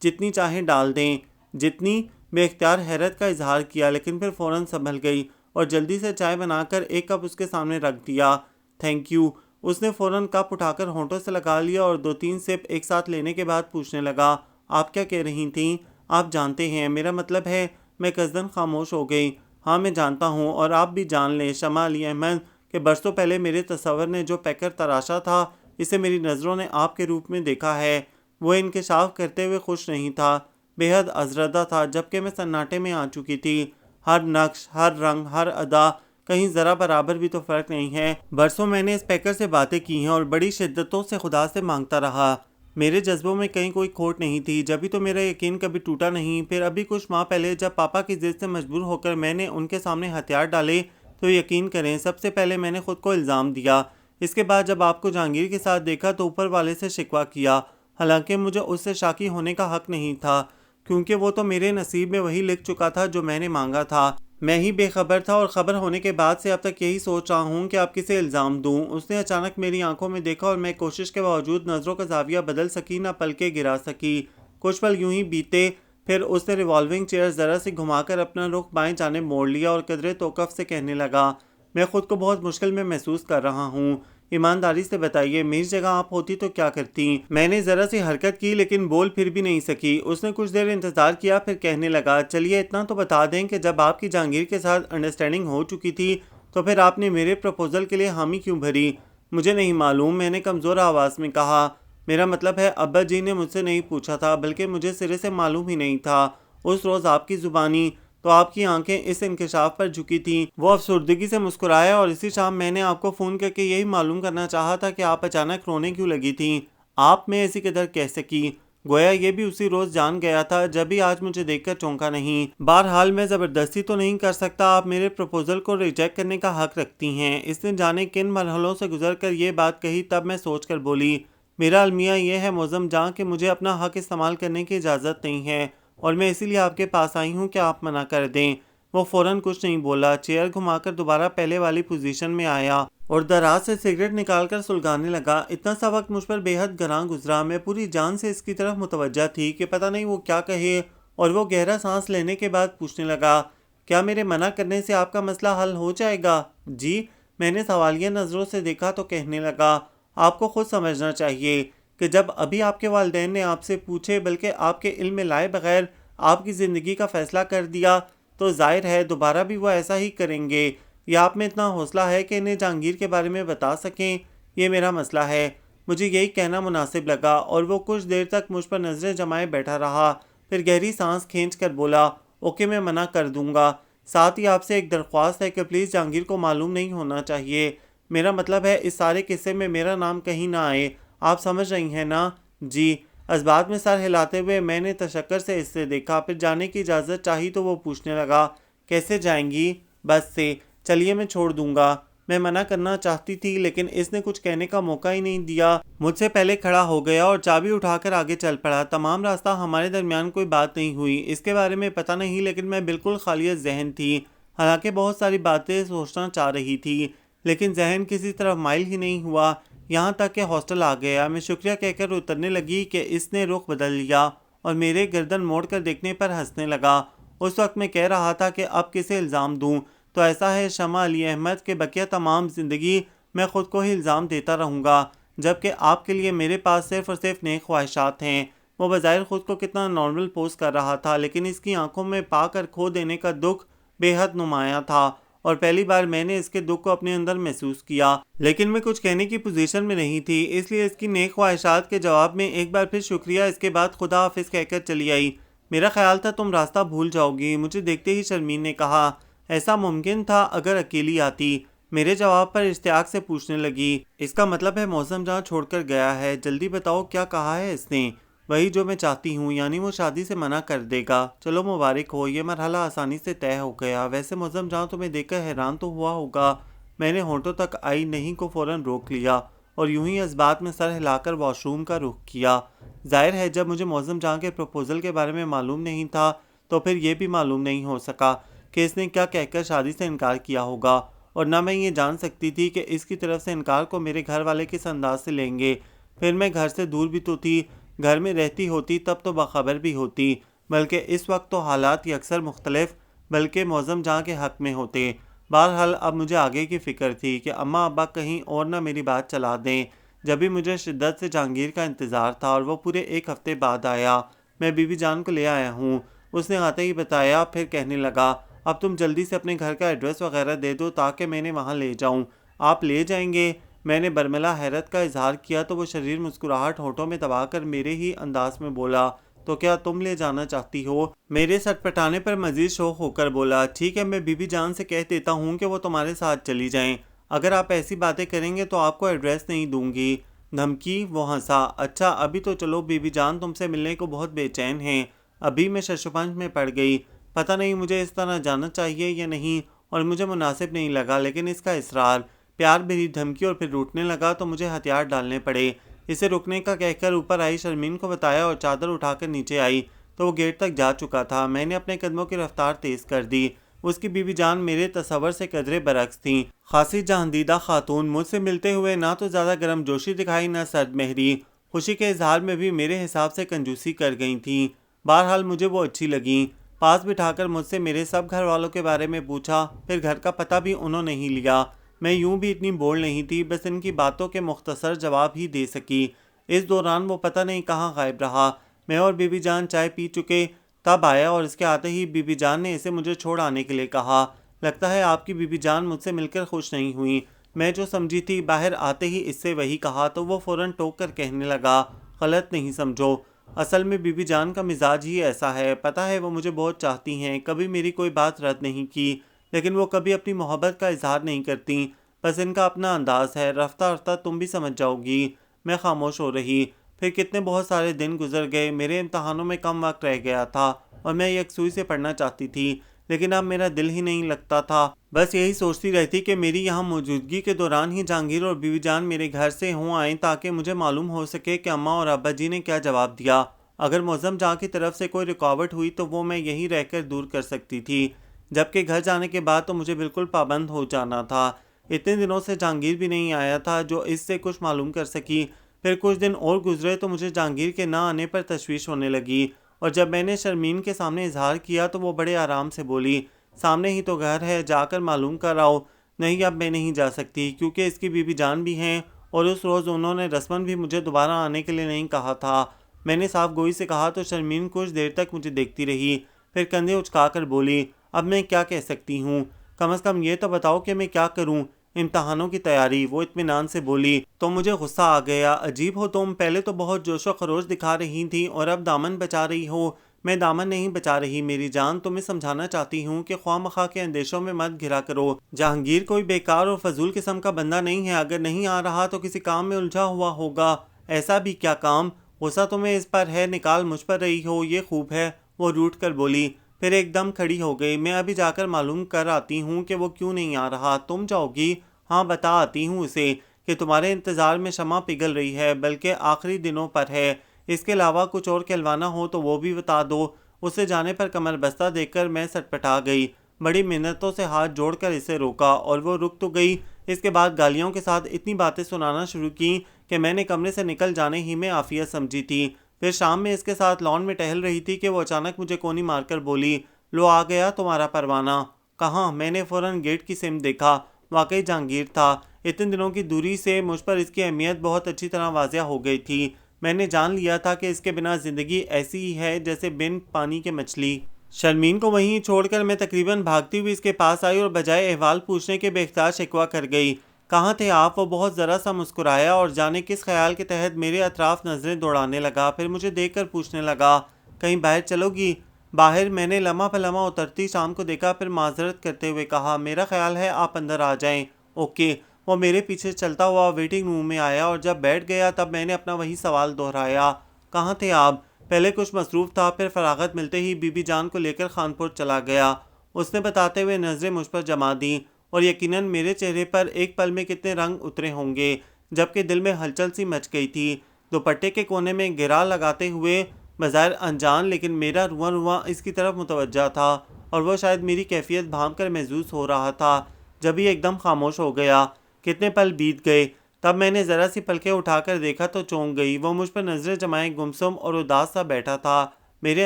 جتنی چاہیں ڈال دیں۔ جتنی؟ بے اختیار حیرت کا اظہار کیا، لیکن پھر فوراً سنبھل گئی اور جلدی سے چائے بنا کر ایک کپ اس کے سامنے رکھ دیا۔ Thank you. اس نے فوراً کپ اٹھا کر ہونٹوں سے لگا لیا اور 2-3 سپ ایک ساتھ لینے کے بعد پوچھنے لگا، آپ کیا کہہ رہی تھیں؟ آپ جانتے ہیں میرا مطلب ہے۔ میں قصداً خاموش ہو گئی۔ ہاں میں جانتا ہوں، اور آپ بھی جان لیں شمع علی احمد کہ برسوں پہلے میرے تصور نے جو پیکر تراشا تھا اسے میری نظروں نے آپ کے روپ میں دیکھا ہے۔ وہ انکشاف کرتے ہوئے خوش نہیں تھا، بے حد ازردہ تھا، جبکہ میں سناٹے میں آ چکی تھی۔ ہر نقش، ہر رنگ، ہر ادا، کہیں ذرا برابر بھی تو فرق نہیں ہے۔ برسوں میں نے اس پیکر سے باتیں کی ہیں اور بڑی شدتوں سے خدا سے مانگتا رہا۔ میرے جذبوں میں کہیں کوئی کھوٹ نہیں تھی، جبھی تو میرا یقین کبھی ٹوٹا نہیں۔ پھر ابھی کچھ ماہ پہلے جب پاپا کی ضد سے مجبور ہو کر میں نے ان کے سامنے ہتھیار ڈالے تو یقین کریں سب سے پہلے میں نے خود کو الزام دیا۔ اس کے بعد جب آپ کو جہانگیر کے ساتھ دیکھا تو اوپر والے سے شکوہ کیا، حالانکہ مجھے اس سے شاکی ہونے کا حق نہیں تھا، کیونکہ وہ تو میرے نصیب میں وہی لکھ چکا تھا جو میں نے مانگا تھا۔ میں ہی بے خبر تھا اور خبر ہونے کے بعد سے اب تک یہی سوچ رہا ہوں کہ اب کسے الزام دوں۔ اس نے اچانک میری آنکھوں میں دیکھا اور میں کوشش کے باوجود نظروں کا زاویہ بدل سکی نہ پلکیں گرا سکی۔ کچھ پل یوں ہی بیتے، پھر اس نے ریوالونگ چیئر ذرا سی گھما کر اپنا رخ بائیں جانب موڑ لیا اور قدرے توقف سے کہنے لگا، میں خود کو بہت مشکل میں محسوس کر رہا ہوں، ایمانداری سے بتائیے میری جگہ آپ ہوتی تو کیا کرتی؟ میں نے ذرا سی حرکت کی لیکن بول پھر بھی نہیں سکی۔ اس نے کچھ دیر انتظار کیا، پھر کہنے لگا، چلیے اتنا تو بتا دیں کہ جب آپ کی جہانگیر کے ساتھ انڈرسٹینڈنگ ہو چکی تھی تو پھر آپ نے میرے پروپوزل کے لیے حامی کیوں بھری؟ مجھے نہیں معلوم، میں نے کمزور آواز میں کہا۔ میرا مطلب ہے ابا جی نے مجھ سے نہیں پوچھا تھا، بلکہ مجھے سرے سے معلوم ہی نہیں تھا۔ اس روز آپ کی زبانی تو آپ کی آنکھیں اس انکشاف پر جھکی تھیں۔ وہ افسردگی سے مسکرایا، اور اسی شام میں نے آپ کو فون کر کے یہی معلوم کرنا چاہا تھا کہ آپ اچانک رونے کیوں لگی تھیں۔ آپ میں ایسی قدر کہہ سکی، گویا یہ بھی اسی روز جان گیا تھا، جب بھی آج مجھے دیکھ کر چونکا نہیں۔ بہرحال میں زبردستی تو نہیں کر سکتا، آپ میرے پروپوزل کو ریجیکٹ کرنے کا حق رکھتی ہیں۔ اس نے جانے کن مرحلوں سے گزر کر یہ بات کہی، تب میں سوچ کر بولی، میرا المیہ یہ ہے معظم جاں کہ مجھے اپنا حق استعمال کرنے کی اجازت نہیں ہے، اور میں اسی لیے آپ کے پاس آئی ہوں کہ آپ منع کر دیں۔ وہ فوراً کچھ نہیں بولا، چیئر گھما کر دوبارہ پہلے والی پوزیشن میں آیا اور دراز سے سگریٹ نکال کر سلگانے لگا۔ اتنا سا وقت مجھ پر بے حد گراں گزرا، میں پوری جان سے اس کی طرف متوجہ تھی کہ پتہ نہیں وہ کیا کہے، اور وہ گہرا سانس لینے کے بعد پوچھنے لگا، کیا میرے منع کرنے سے آپ کا مسئلہ حل ہو جائے گا؟ جی، میں نے سوالیہ نظروں سے دیکھا تو کہنے لگا، آپ کو خود سمجھنا چاہیے کہ جب ابھی آپ کے والدین نے آپ سے پوچھے بلکہ آپ کے علم میں لائے بغیر آپ کی زندگی کا فیصلہ کر دیا تو ظاہر ہے دوبارہ بھی وہ ایسا ہی کریں گے۔ یا آپ میں اتنا حوصلہ ہے کہ انہیں جہانگیر کے بارے میں بتا سکیں؟ یہ میرا مسئلہ ہے۔ مجھے یہی کہنا مناسب لگا، اور وہ کچھ دیر تک مجھ پر نظریں جمائے بیٹھا رہا، پھر گہری سانس کھینچ کر بولا، اوکے میں منع کر دوں گا، ساتھ ہی آپ سے ایک درخواست ہے کہ پلیز جہانگیر کو معلوم نہیں ہونا چاہیے۔ میرا مطلب ہے اس سارے قصے میں میرا نام کہیں نہ آئے، آپ سمجھ رہی ہیں نا؟ جی۔ اسبات میں سر ہلاتے ہوئے میں نے تشکر سے اس سے دیکھا، پھر جانے کی اجازت چاہی تو وہ پوچھنے لگا، کیسے جائیں گی؟ بس سے۔ چلیے میں چھوڑ دوں گا۔ میں منع کرنا چاہتی تھی لیکن اس نے کچھ کہنے کا موقع ہی نہیں دیا، مجھ سے پہلے کھڑا ہو گیا اور چابی اٹھا کر آگے چل پڑا۔ تمام راستہ ہمارے درمیان کوئی بات نہیں ہوئی، اس کے بارے میں پتہ نہیں، لیکن میں بالکل خالی ذہن تھی، حالانکہ بہت ساری باتیں سوچنا چاہ رہی تھی، لیکن ذہن کسی طرف مائل ہی نہیں ہوا، یہاں تک کہ ہاسٹل آ گیا۔ میں شکریہ کہہ کر اترنے لگی کہ اس نے رخ بدل لیا اور میرے گردن موڑ کر دیکھنے پر ہنسنے لگا۔ اس وقت میں کہہ رہا تھا کہ اب کسے الزام دوں، تو ایسا ہے شمع علی احمد کہ بقیہ تمام زندگی میں خود کو ہی الزام دیتا رہوں گا، جبکہ آپ کے لیے میرے پاس صرف اور صرف نیک خواہشات ہیں۔ وہ بظاہر خود کو کتنا نارمل پوز کر رہا تھا، لیکن اس کی آنکھوں میں پا کر کھو دینے کا دکھ بے حد نمایاں تھا، اور پہلی بار میں نے اس کے دکھ کو اپنے اندر محسوس کیا، لیکن میں کچھ کہنے کی پوزیشن میں نہیں تھی، اس لیے اس کی نیک خواہشات کے جواب میں ایک بار پھر شکریہ، اس کے بعد خدا حافظ کہہ کر چلی آئی۔ میرا خیال تھا تم راستہ بھول جاؤ گی، مجھے دیکھتے ہی شرمین نے کہا۔ ایسا ممکن تھا اگر اکیلی آتی۔ میرے جواب پر اشتیاق سے پوچھنے لگی، اس کا مطلب ہے معظم جہاں چھوڑ کر گیا ہے؟ جلدی بتاؤ کیا کہا ہے اس نے؟ وہی جو میں چاہتی ہوں، یعنی وہ شادی سے منع کر دے گا۔ چلو مبارک ہو، یہ مرحلہ آسانی سے طے ہو گیا۔ ویسے معظم جہاں تمہیں دیکھ کر حیران تو ہوا ہوگا۔ میں نے ہونٹوں تک آئی نہیں کو فوراً روک لیا اور یوں ہی اس بات میں سر ہلا کر واش روم کا رخ کیا۔ ظاہر ہے جب مجھے معظم جہاں کے پروپوزل کے بارے میں معلوم نہیں تھا تو پھر یہ بھی معلوم نہیں ہو سکا کہ اس نے کیا کہہ کر شادی سے انکار کیا ہوگا، اور نہ میں یہ جان سکتی تھی کہ اس کی طرف سے انکار کو میرے گھر والے کس انداز سے لیں گے۔ پھر میں گھر سے دور بھی تو تھی، گھر میں رہتی ہوتی تب تو باخبر بھی ہوتی، بلکہ اس وقت تو حالات اکثر مختلف بلکہ معظم جہاں کے حق میں ہوتے۔ بہرحال اب مجھے آگے کی فکر تھی کہ اماں ابا کہیں اور نہ میری بات چلا دیں۔ جبھی مجھے شدت سے جہانگیر کا انتظار تھا اور وہ پورے ایک ہفتے بعد آیا۔ میں بی بی جان کو لے آیا ہوں، اس نے آتے ہی بتایا، پھر کہنے لگا، اب تم جلدی سے اپنے گھر کا ایڈریس وغیرہ دے دو تاکہ میں نے وہاں لے جاؤں۔ آپ لے جائیں گے؟ میں نے برملا حیرت کا اظہار کیا تو وہ شریر مسکراہٹ ہونٹوں میں دبا کر میرے ہی انداز میں بولا، تو کیا تم لے جانا چاہتی ہو؟ میرے سٹ پٹانے پر مزید شوق ہو کر بولا، ٹھیک ہے، میں بی بی جان سے کہہ دیتا ہوں کہ وہ تمہارے ساتھ چلی جائیں۔ اگر آپ ایسی باتیں کریں گے تو آپ کو ایڈریس نہیں دوں گی۔ دھمکی؟ وہ ہنسا، اچھا ابھی تو چلو، بی بی جان تم سے ملنے کو بہت بے چین ہیں۔ ابھی میں ششپنج میں پڑ گئی، پتہ نہیں مجھے اس طرح جانا چاہیے یا نہیں، اور مجھے مناسب نہیں لگا، لیکن اس کا اصرار، پیار بھری دھمکی اور پھر روٹنے لگا تو مجھے ہتھیار ڈالنے پڑے۔ اسے رکنے کا کہہ کر اوپر آئی شرمین کو بتایا اور چادر اٹھا کر نیچے آئی تو وہ گیٹ تک جا چکا تھا۔ میں نے اپنے قدموں کی رفتار تیز کر دی۔ اس کی بیوی جان میرے تصور سے قدرے برعکس تھیں، خاصی جہاندیدہ خاتون، مجھ سے ملتے ہوئے نہ تو زیادہ گرم جوشی دکھائی نہ سرد مہری، خوشی کے اظہار میں بھی میرے حساب سے کنجوسی کر گئی تھیں۔ بہرحال مجھے وہ اچھی لگیں۔ پاس بٹھا کر مجھ سے میرے سب گھر والوں کے بارے میں پوچھا، پھر گھر کا پتہ بھی انہوں نے ہی لیا۔ میں یوں بھی اتنی بول نہیں تھی، بس ان کی باتوں کے مختصر جواب ہی دے سکی۔ اس دوران وہ پتہ نہیں کہاں غائب رہا۔ میں اور بی بی جان چائے پی چکے، تب آیا اور اس کے آتے ہی بی بی جان نے اسے مجھے چھوڑ آنے کے لیے کہا۔ لگتا ہے آپ کی بی بی جان مجھ سے مل کر خوش نہیں ہوئی۔ میں جو سمجھی تھی، باہر آتے ہی اس سے وہی کہا تو وہ فوراً ٹوک کر کہنے لگا، غلط نہیں سمجھو، اصل میں بی بی جان کا مزاج ہی ایسا ہے، پتہ ہے وہ مجھے بہت چاہتی ہیں، کبھی میری کوئی بات رد نہیں کی، لیکن وہ کبھی اپنی محبت کا اظہار نہیں کرتی، بس ان کا اپنا انداز ہے، رفتہ رفتہ تم بھی سمجھ جاؤ گی۔ میں خاموش ہو رہی۔ پھر کتنے بہت سارے دن گزر گئے، میرے امتحانوں میں کم وقت رہ گیا تھا اور میں یکسوئی سے پڑھنا چاہتی تھی، لیکن اب میرا دل ہی نہیں لگتا تھا۔ بس یہی سوچتی رہتی کہ میری یہاں موجودگی کے دوران ہی جہانگیر اور بیوی جان میرے گھر سے آئیں تاکہ مجھے معلوم ہو سکے کہ اماں اور ابا جی نے کیا جواب دیا۔ اگر معظم جہاں کی طرف سے کوئی رکاوٹ ہوئی تو وہ میں یہیں رہ کر دور کر سکتی تھی، جبکہ گھر جانے کے بعد تو مجھے بالکل پابند ہو جانا تھا۔ اتنے دنوں سے جہانگیر بھی نہیں آیا تھا جو اس سے کچھ معلوم کر سکی۔ پھر کچھ دن اور گزرے تو مجھے جہانگیر کے نہ آنے پر تشویش ہونے لگی، اور جب میں نے شرمین کے سامنے اظہار کیا تو وہ بڑے آرام سے بولی، سامنے ہی تو گھر ہے، جا کر معلوم کر آؤ۔ نہیں، اب میں نہیں جا سکتی، کیونکہ اس کی بیوی جان بھی ہیں، اور اس روز انہوں نے رسماً بھی مجھے دوبارہ آنے کے لیے نہیں کہا تھا۔ میں نے صاف گوئی سے کہا تو شرمین کچھ دیر تک مجھے دیکھتی رہی، پھر کندھے اچکا کر بولی، اب میں کیا کہہ سکتی ہوں؟ کم از کم یہ تو بتاؤ کہ میں کیا کروں؟ امتحانوں کی تیاری، وہ اطمینان سے بولی۔ تو مجھے غصہ آ گیا، عجیب ہو تم، پہلے تو بہت جوش و خروش دکھا رہی تھی اور اب دامن بچا رہی ہو۔ میں دامن نہیں بچا رہی میری جان، تمہیں سمجھانا چاہتی ہوں کہ خواہ مخواہ کے اندیشوں میں مت گھرا کرو۔ جہانگیر کوئی بیکار اور فضول قسم کا بندہ نہیں ہے، اگر نہیں آ رہا تو کسی کام میں الجھا ہوا ہوگا۔ ایسا بھی کیا کام؟ غصہ تمہیں اس پر ہے، نکال مجھ پر رہی ہو، یہ خوب ہے، وہ روٹھ کر بولی، پھر ایک دم کھڑی ہو گئی۔ میں ابھی جا کر معلوم کر آتی ہوں کہ وہ کیوں نہیں آ رہا۔ تم جاؤ گی؟ ہاں، بتا آتی ہوں اسے کہ تمہارے انتظار میں شمع پگھل رہی ہے، بلکہ آخری دنوں پر ہے۔ اس کے علاوہ کچھ اور کہلوانا ہو تو وہ بھی بتا دو۔ اسے جانے پر کمر بستہ دیکھ کر میں سٹپٹا گئی، بڑی منتوں سے ہاتھ جوڑ کر اسے روکا، اور وہ رک تو گئی، اس کے بعد گالیوں کے ساتھ اتنی باتیں سنانا شروع کی کہ میں نے کمرے سے نکل جانے ہی میں عافیت سمجھی تھی۔ پھر شام میں اس کے ساتھ لان میں ٹہل رہی تھی کہ وہ اچانک مجھے کونی مار کر بولی، لو آ گیا تمہارا پروانہ۔ کہاں؟ میں نے فوراً گیٹ کی سمت دیکھا، واقعی جہانگیر تھا۔ اتنے دنوں کی دوری سے مجھ پر اس کی اہمیت بہت اچھی طرح واضح ہو گئی تھی۔ میں نے جان لیا تھا کہ اس کے بنا زندگی ایسی ہی ہے جیسے بن پانی کے مچھلی۔ شرمین کو وہیں چھوڑ کر میں تقریباً بھاگتی ہوئی اس کے پاس آئی اور بجائے احوال پوچھنے کے بے اختیار شکوہ کر گئی، کہاں تھے آپ؟ وہ بہت ذرا سا مسکرایا اور جانے کس خیال کے تحت میرے اطراف نظریں دوڑانے لگا، پھر مجھے دیکھ کر پوچھنے لگا، کہیں باہر چلو گی؟ باہر؟ میں نے لمحہ پہ لمحہ اترتی شام کو دیکھا، پھر معذرت کرتے ہوئے کہا، میرا خیال ہے آپ اندر آ جائیں۔ اوکے۔ وہ میرے پیچھے چلتا ہوا ویٹنگ روم میں آیا اور جب بیٹھ گیا تب میں نے اپنا وہی سوال دہرایا، کہاں تھے آپ؟ پہلے کچھ مصروف تھا، پھر فراغت ملتے ہی بی بی جان کو لے کر خانپور چلا گیا۔ اس نے بتاتے ہوئے نظریں مجھ پر جما دیں، اور یقیناً میرے چہرے پر ایک پل میں کتنے رنگ اترے ہوں گے، جبکہ دل میں ہلچل سی مچ گئی تھی۔ دوپٹے کے کونے میں گرا لگاتے ہوئے، بظاہر انجان لیکن میرا رواں رواں اس کی طرف متوجہ تھا، اور وہ شاید میری کیفیت بھانپ کر محظوظ ہو رہا تھا، جب ہی ایک دم خاموش ہو گیا۔ کتنے پل بیت گئے، تب میں نے ذرا سی پلکیں اٹھا کر دیکھا تو چونک گئی۔ وہ مجھ پر نظریں جمائے گمسم اور اداس سا بیٹھا تھا۔ میرے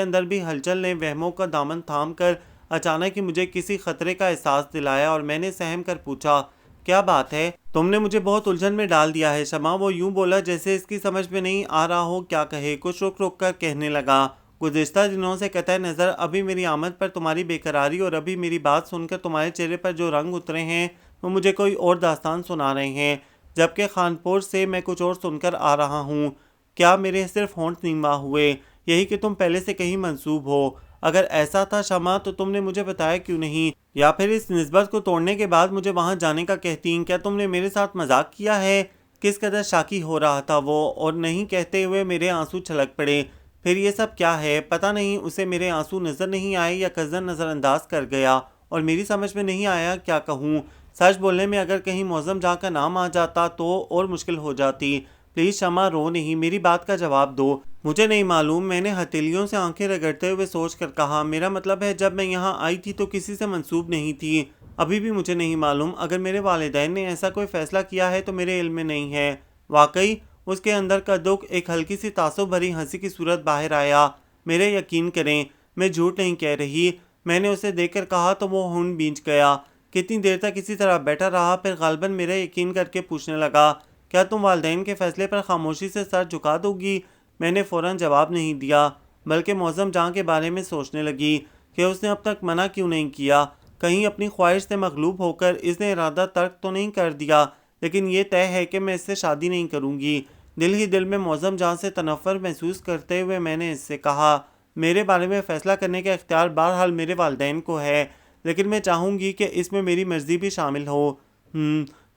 اندر بھی ہلچل نے وہموں کا دامن تھام کر اچانک ہی مجھے کسی خطرے کا احساس دلایا، اور میں نے سہم کر پوچھا، کیا بات ہے؟ تم نے مجھے بہت الجھن میں ڈال دیا ہے شمع۔ وہ یوں بولا جیسے اس کی سمجھ میں نہیں آ رہا ہو کیا کہے، کچھ رک رک کر کہنے لگا، گزشتہ دنوں سے قطع نظر ابھی میری آمد پر تمہاری بے قراری اور ابھی میری بات سن کر تمہارے چہرے پر جو رنگ اترے ہیں، وہ مجھے کوئی اور داستان سنا رہے ہیں، جبکہ خانپور سے میں کچھ اور سن کر آ رہا ہوں۔ کیا میرے صرف ہونٹ نیما ہوئے؟ یہی کہ تم پہلے سے کہیں منسوب ہو؟ اگر ایسا تھا شمع تو تم نے مجھے بتایا کیوں نہیں؟ یا پھر اس نسبت کو توڑنے کے بعد مجھے وہاں جانے کا کہتی؟ کیا تم نے میرے ساتھ مذاق کیا ہے؟ کس قدر شاکی ہو رہا تھا وہ، اور نہیں کہتے ہوئے میرے آنسو چھلک پڑے۔ پھر یہ سب کیا ہے؟ پتہ نہیں اسے میرے آنسو نظر نہیں آئے یا قصداً نظر انداز کر گیا، اور میری سمجھ میں نہیں آیا کیا کہوں۔ سچ بولنے میں اگر کہیں معظم جہاں کا نام آ جاتا تو اور مشکل ہو جاتی۔ پلیز شمع رو نہیں، میری بات کا جواب دو۔ مجھے نہیں معلوم، میں نے ہتھیلیوں سے آنکھیں رگڑتے ہوئے سوچ کر کہا۔ میرا مطلب ہے جب میں یہاں آئی تھی تو کسی سے منسوب نہیں تھی۔ ابھی بھی مجھے نہیں معلوم، اگر میرے والدین نے ایسا کوئی فیصلہ کیا ہے تو میرے علم میں نہیں ہے۔ واقعی؟ اس کے اندر کا دکھ ایک ہلکی سی تعصب بھری ہنسی کی صورت باہر آیا۔ میرے یقین کریں، میں جھوٹ نہیں کہہ رہی، میں نے اسے دیکھ کر کہا تو وہ ہونٹ بھینچ گیا۔ کتنی دیر تک اسی طرح بیٹھا رہا، پھر غالباً میرا یقین کر کے پوچھنے لگا، کیا تم والدین کے فیصلے پر خاموشی سے سر جھکا دو گی؟ میں نے فوراً جواب نہیں دیا، بلکہ معظم جہاں کے بارے میں سوچنے لگی کہ اس نے اب تک منع کیوں نہیں کیا۔ کہیں اپنی خواہش سے مغلوب ہو کر اس نے ارادہ ترک تو نہیں کر دیا، لیکن یہ طے ہے کہ میں اس سے شادی نہیں کروں گی۔ دل ہی دل میں معظم جہاں سے تنفر محسوس کرتے ہوئے میں نے اس سے کہا، میرے بارے میں فیصلہ کرنے کا اختیار بہرحال میرے والدین کو ہے، لیکن میں چاہوں گی کہ اس میں میری مرضی بھی شامل ہو۔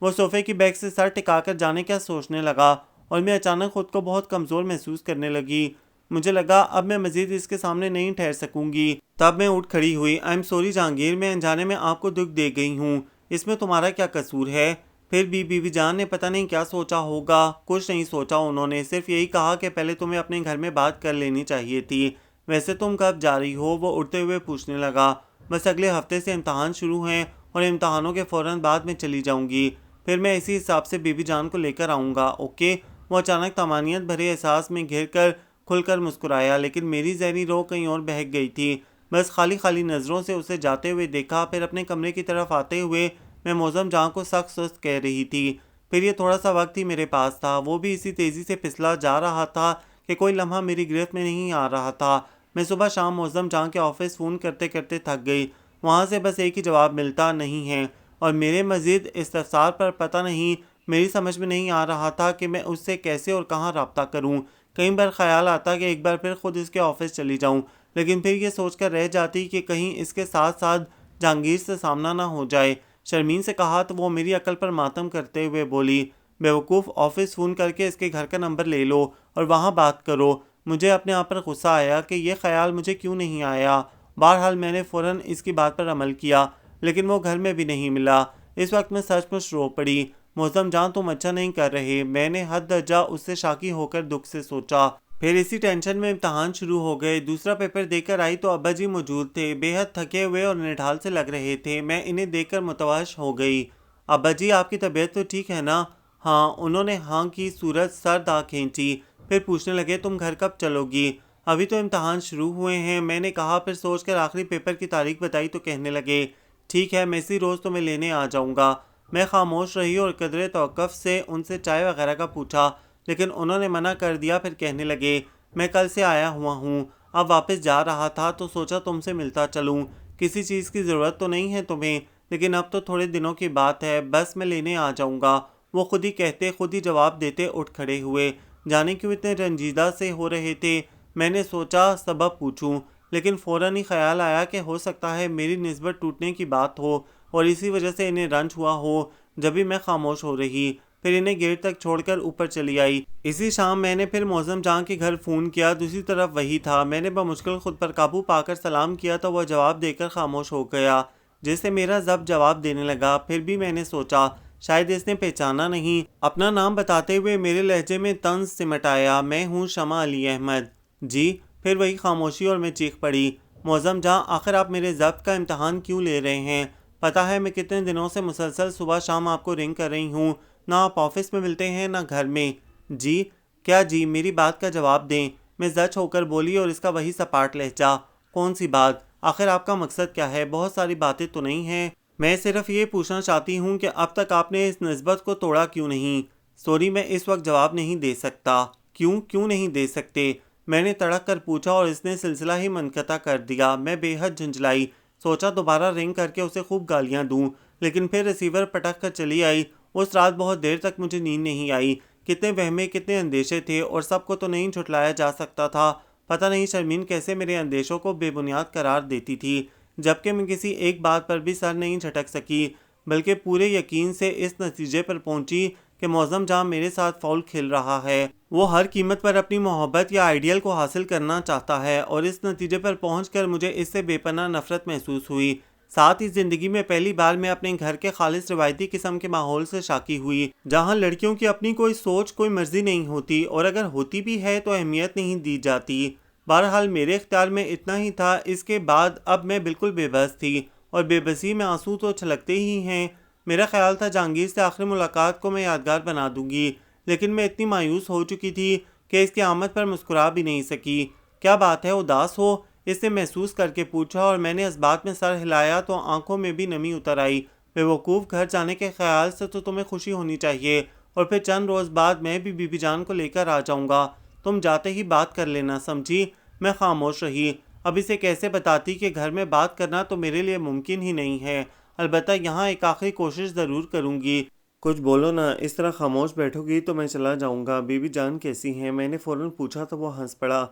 وہ صوفے کی بیک سے سر ٹکا کر جانے کیا سوچنے لگا، اور میں اچانک خود کو بہت کمزور محسوس کرنے لگی۔ مجھے لگا اب میں مزید اس کے سامنے نہیں ٹھہر سکوں گی۔ تب میں اٹھ کھڑی ہوئی۔ آئی ایم سوری جہانگیر، میں انجانے میں آپ کو دکھ دے گئی ہوں، اس میں تمہارا کیا قصور ہے؟ پھر بھی بیوی جان نے پتہ نہیں کیا سوچا ہوگا۔ کچھ نہیں سوچا انہوں نے، صرف یہی کہا کہ پہلے تمہیں اپنے گھر میں بات کر لینی چاہیے تھی۔ ویسے تم کب جا رہی ہو؟ وہ اڑتے ہوئے پوچھنے لگا۔ بس اگلے ہفتے سے امتحان شروع ہیں، اور امتحانوں کے فوراً بعد میں چلی جاؤں گی۔ پھر میں اسی حساب سے بیوی جان کو لے کر آؤں گا، اوکے؟ وہ اچانک طمانینت بھرے احساس میں گھر کر کھل کر مسکرایا، لیکن میری ذہنی روح کہیں اور بہک گئی تھی۔ بس خالی خالی نظروں سے اسے جاتے ہوئے دیکھا، پھر اپنے کمرے کی طرف آتے ہوئے میں معظم جہاں کو سخت سست کہہ رہی تھی۔ پھر یہ تھوڑا سا وقت ہی میرے پاس تھا، وہ بھی اسی تیزی سے پھسلا جا رہا تھا کہ کوئی لمحہ میری گرفت میں نہیں آ رہا تھا۔ میں صبح شام معظم جہاں کے آفس فون کرتے کرتے تھک گئی، وہاں سے بس ایک ہی جواب ملتا نہیں ہے، اور میرے مزید استفسار پر پتہ نہیں، میری سمجھ میں نہیں آ رہا تھا کہ میں اس سے کیسے اور کہاں رابطہ کروں۔ کئی بار خیال آتا کہ ایک بار پھر خود اس کے آفس چلی جاؤں، لیکن پھر یہ سوچ کر رہ جاتی کہ کہیں اس کے ساتھ ساتھ جہانگیر سے سامنا نہ ہو جائے۔ شرمین سے کہا تو وہ میری عقل پر ماتم کرتے ہوئے بولی، بیوقوف، آفس فون کر کے اس کے گھر کا نمبر لے لو اور وہاں بات کرو۔ مجھے اپنے آپ پر غصہ آیا کہ یہ خیال مجھے کیوں نہیں آیا۔ بہرحال میں نے فوراً اس کی بات پر عمل کیا، لیکن وہ گھر میں بھی نہیں ملا۔ اس وقت میں سچ مچ رو پڑی۔ معظم جان تم اچھا نہیں کر رہے، میں نے حد درجہ اس سے شاکی ہو کر دکھ سے سوچا۔ پھر اسی ٹینشن میں امتحان شروع ہو گئے۔ دوسرا پیپر دے کر آئی تو ابا جی موجود تھے، بے حد تھکے ہوئے اور نڈھال سے لگ رہے تھے۔ میں انہیں دیکھ کر متوحش ہو گئی۔ ابا جی آپ کی طبیعت تو ٹھیک ہے نا؟ ہاں، انہوں نے ہاں کی صورت سر داغ کھینچی، پھر پوچھنے لگے تم گھر کب چلو گی؟ ابھی تو امتحان شروع ہوئے ہیں، میں نے کہا، پھر سوچ کر آخری پیپر کی تاریخ بتائی تو کہنے لگے، ٹھیک ہے میں اسی روز تمہیں لینے آ جاؤں گا۔ میں خاموش رہی اور قدرے توقف سے ان سے چائے وغیرہ کا پوچھا، لیکن انہوں نے منع کر دیا۔ پھر کہنے لگے، میں کل سے آیا ہوا ہوں، اب واپس جا رہا تھا تو سوچا تم سے ملتا چلوں۔ کسی چیز کی ضرورت تو نہیں ہے تمہیں؟ لیکن اب تو تھوڑے دنوں کی بات ہے، بس میں لینے آ جاؤں گا۔ وہ خود ہی کہتے خود ہی جواب دیتے اٹھ کھڑے ہوئے۔ جانے کیوں اتنے رنجیدہ سے ہو رہے تھے؟ میں نے سوچا سبب پوچھوں، لیکن فوراً ہی خیال آیا کہ ہو سکتا ہے میری نسبت ٹوٹنے کی بات ہو اور اسی وجہ سے انہیں رنج ہوا ہو۔ جبھی میں خاموش ہو رہی، پھر انہیں گیٹ تک چھوڑ کر اوپر چلی آئی۔ اسی شام میں نے پھر معظم جان کے گھر فون کیا، دوسری طرف وہی تھا۔ میں نے بمشکل خود پر قابو پا کر سلام کیا تو وہ جواب دے کر خاموش ہو گیا، جیسے میرا ضبط جواب دینے لگا۔ پھر بھی میں نے سوچا شاید اس نے پہچانا نہیں۔ اپنا نام بتاتے ہوئے میرے لہجے میں طنز سمٹ آیا، میں ہوں شمع علی احمد۔ جی؟ پھر وہی خاموشی اور میں چیخ پڑی، معظم جان آخر آپ میرے ضبط کا امتحان کیوں لے رہے ہیں؟ پتہ ہے میں کتنے دنوں سے مسلسل صبح شام آپ کو رنگ کر رہی ہوں، نہ آپ آفس میں ملتے ہیں نہ گھر میں۔ جی؟ کیا جی؟ میری بات کا جواب دیں۔ میں زچ ہو کر بولی اور اس کا وہی سپاٹ لہجہ، کون سی بات؟ آخر آپ کا مقصد کیا ہے؟ بہت ساری باتیں تو نہیں ہیں، میں صرف یہ پوچھنا چاہتی ہوں کہ اب تک آپ نے اس نسبت کو توڑا کیوں نہیں؟ سوری میں اس وقت جواب نہیں دے سکتا۔ کیوں نہیں دے سکتے؟ میں نے تڑک کر پوچھا اور اس نے سلسلہ ہی منقطع کر دیا۔ میں بے حد جھنجھلائی، سوچا دوبارہ رنگ کر کے اسے خوب گالیاں دوں، لیکن پھر ریسیور پٹک کر چلی آئی۔ اس رات بہت دیر تک مجھے نیند نہیں آئی۔ کتنے وہمے، کتنے اندیشے تھے، اور سب کو تو نہیں جھٹلایا جا سکتا تھا۔ پتہ نہیں شرمین کیسے میرے اندیشوں کو بے بنیاد قرار دیتی تھی، جبکہ میں کسی ایک بات پر بھی سر نہیں جھٹک سکی، بلکہ پورے یقین سے اس نتیجے پر پہنچی کہ معظم جان میرے ساتھ فاؤل کھیل رہا ہے۔ وہ ہر قیمت پر اپنی محبت یا آئیڈیل کو حاصل کرنا چاہتا ہے، اور اس نتیجے پر پہنچ کر مجھے اس سے بے پناہ نفرت محسوس ہوئی۔ ساتھ ہی زندگی میں پہلی بار میں اپنے گھر کے خالص روایتی قسم کے ماحول سے شاکی ہوئی، جہاں لڑکیوں کی اپنی کوئی سوچ، کوئی مرضی نہیں ہوتی، اور اگر ہوتی بھی ہے تو اہمیت نہیں دی جاتی۔ بہرحال میرے اختیار میں اتنا ہی تھا۔ اس کے بعد اب میں بالکل بے بس تھی، اور بے بسی میں آنسو تو چھلکتے ہی ہیں۔ میرا خیال تھا جہانگیر سے آخری ملاقات کو میں یادگار بنا دوں گی، لیکن میں اتنی مایوس ہو چکی تھی کہ اس کی آمد پر مسکرا بھی نہیں سکی۔ کیا بات ہے، اداس ہو؟ اس نے محسوس کر کے پوچھا، اور میں نے اس بات میں سر ہلایا تو آنکھوں میں بھی نمی اتر آئی۔ بے وقوف، گھر جانے کے خیال سے تو تمہیں خوشی ہونی چاہیے، اور پھر چند روز بعد میں بھی بی بی جان کو لے کر آ جاؤں گا۔ تم جاتے ہی بات کر لینا، سمجھی؟ میں خاموش رہی۔ اب اسے کیسے بتاتی کہ گھر میں بات کرنا تو میرے لیے ممکن ہی نہیں ہے، البتہ یہاں ایک آخری کوشش ضرور کروں گی۔ کچھ بولو نا، اس طرح خاموش بیٹھو گی تو میں چلا جاؤں گا۔ بی بی جان کیسی ہیں؟ میں نے فوراً پوچھا تو وہ ہنس پڑا۔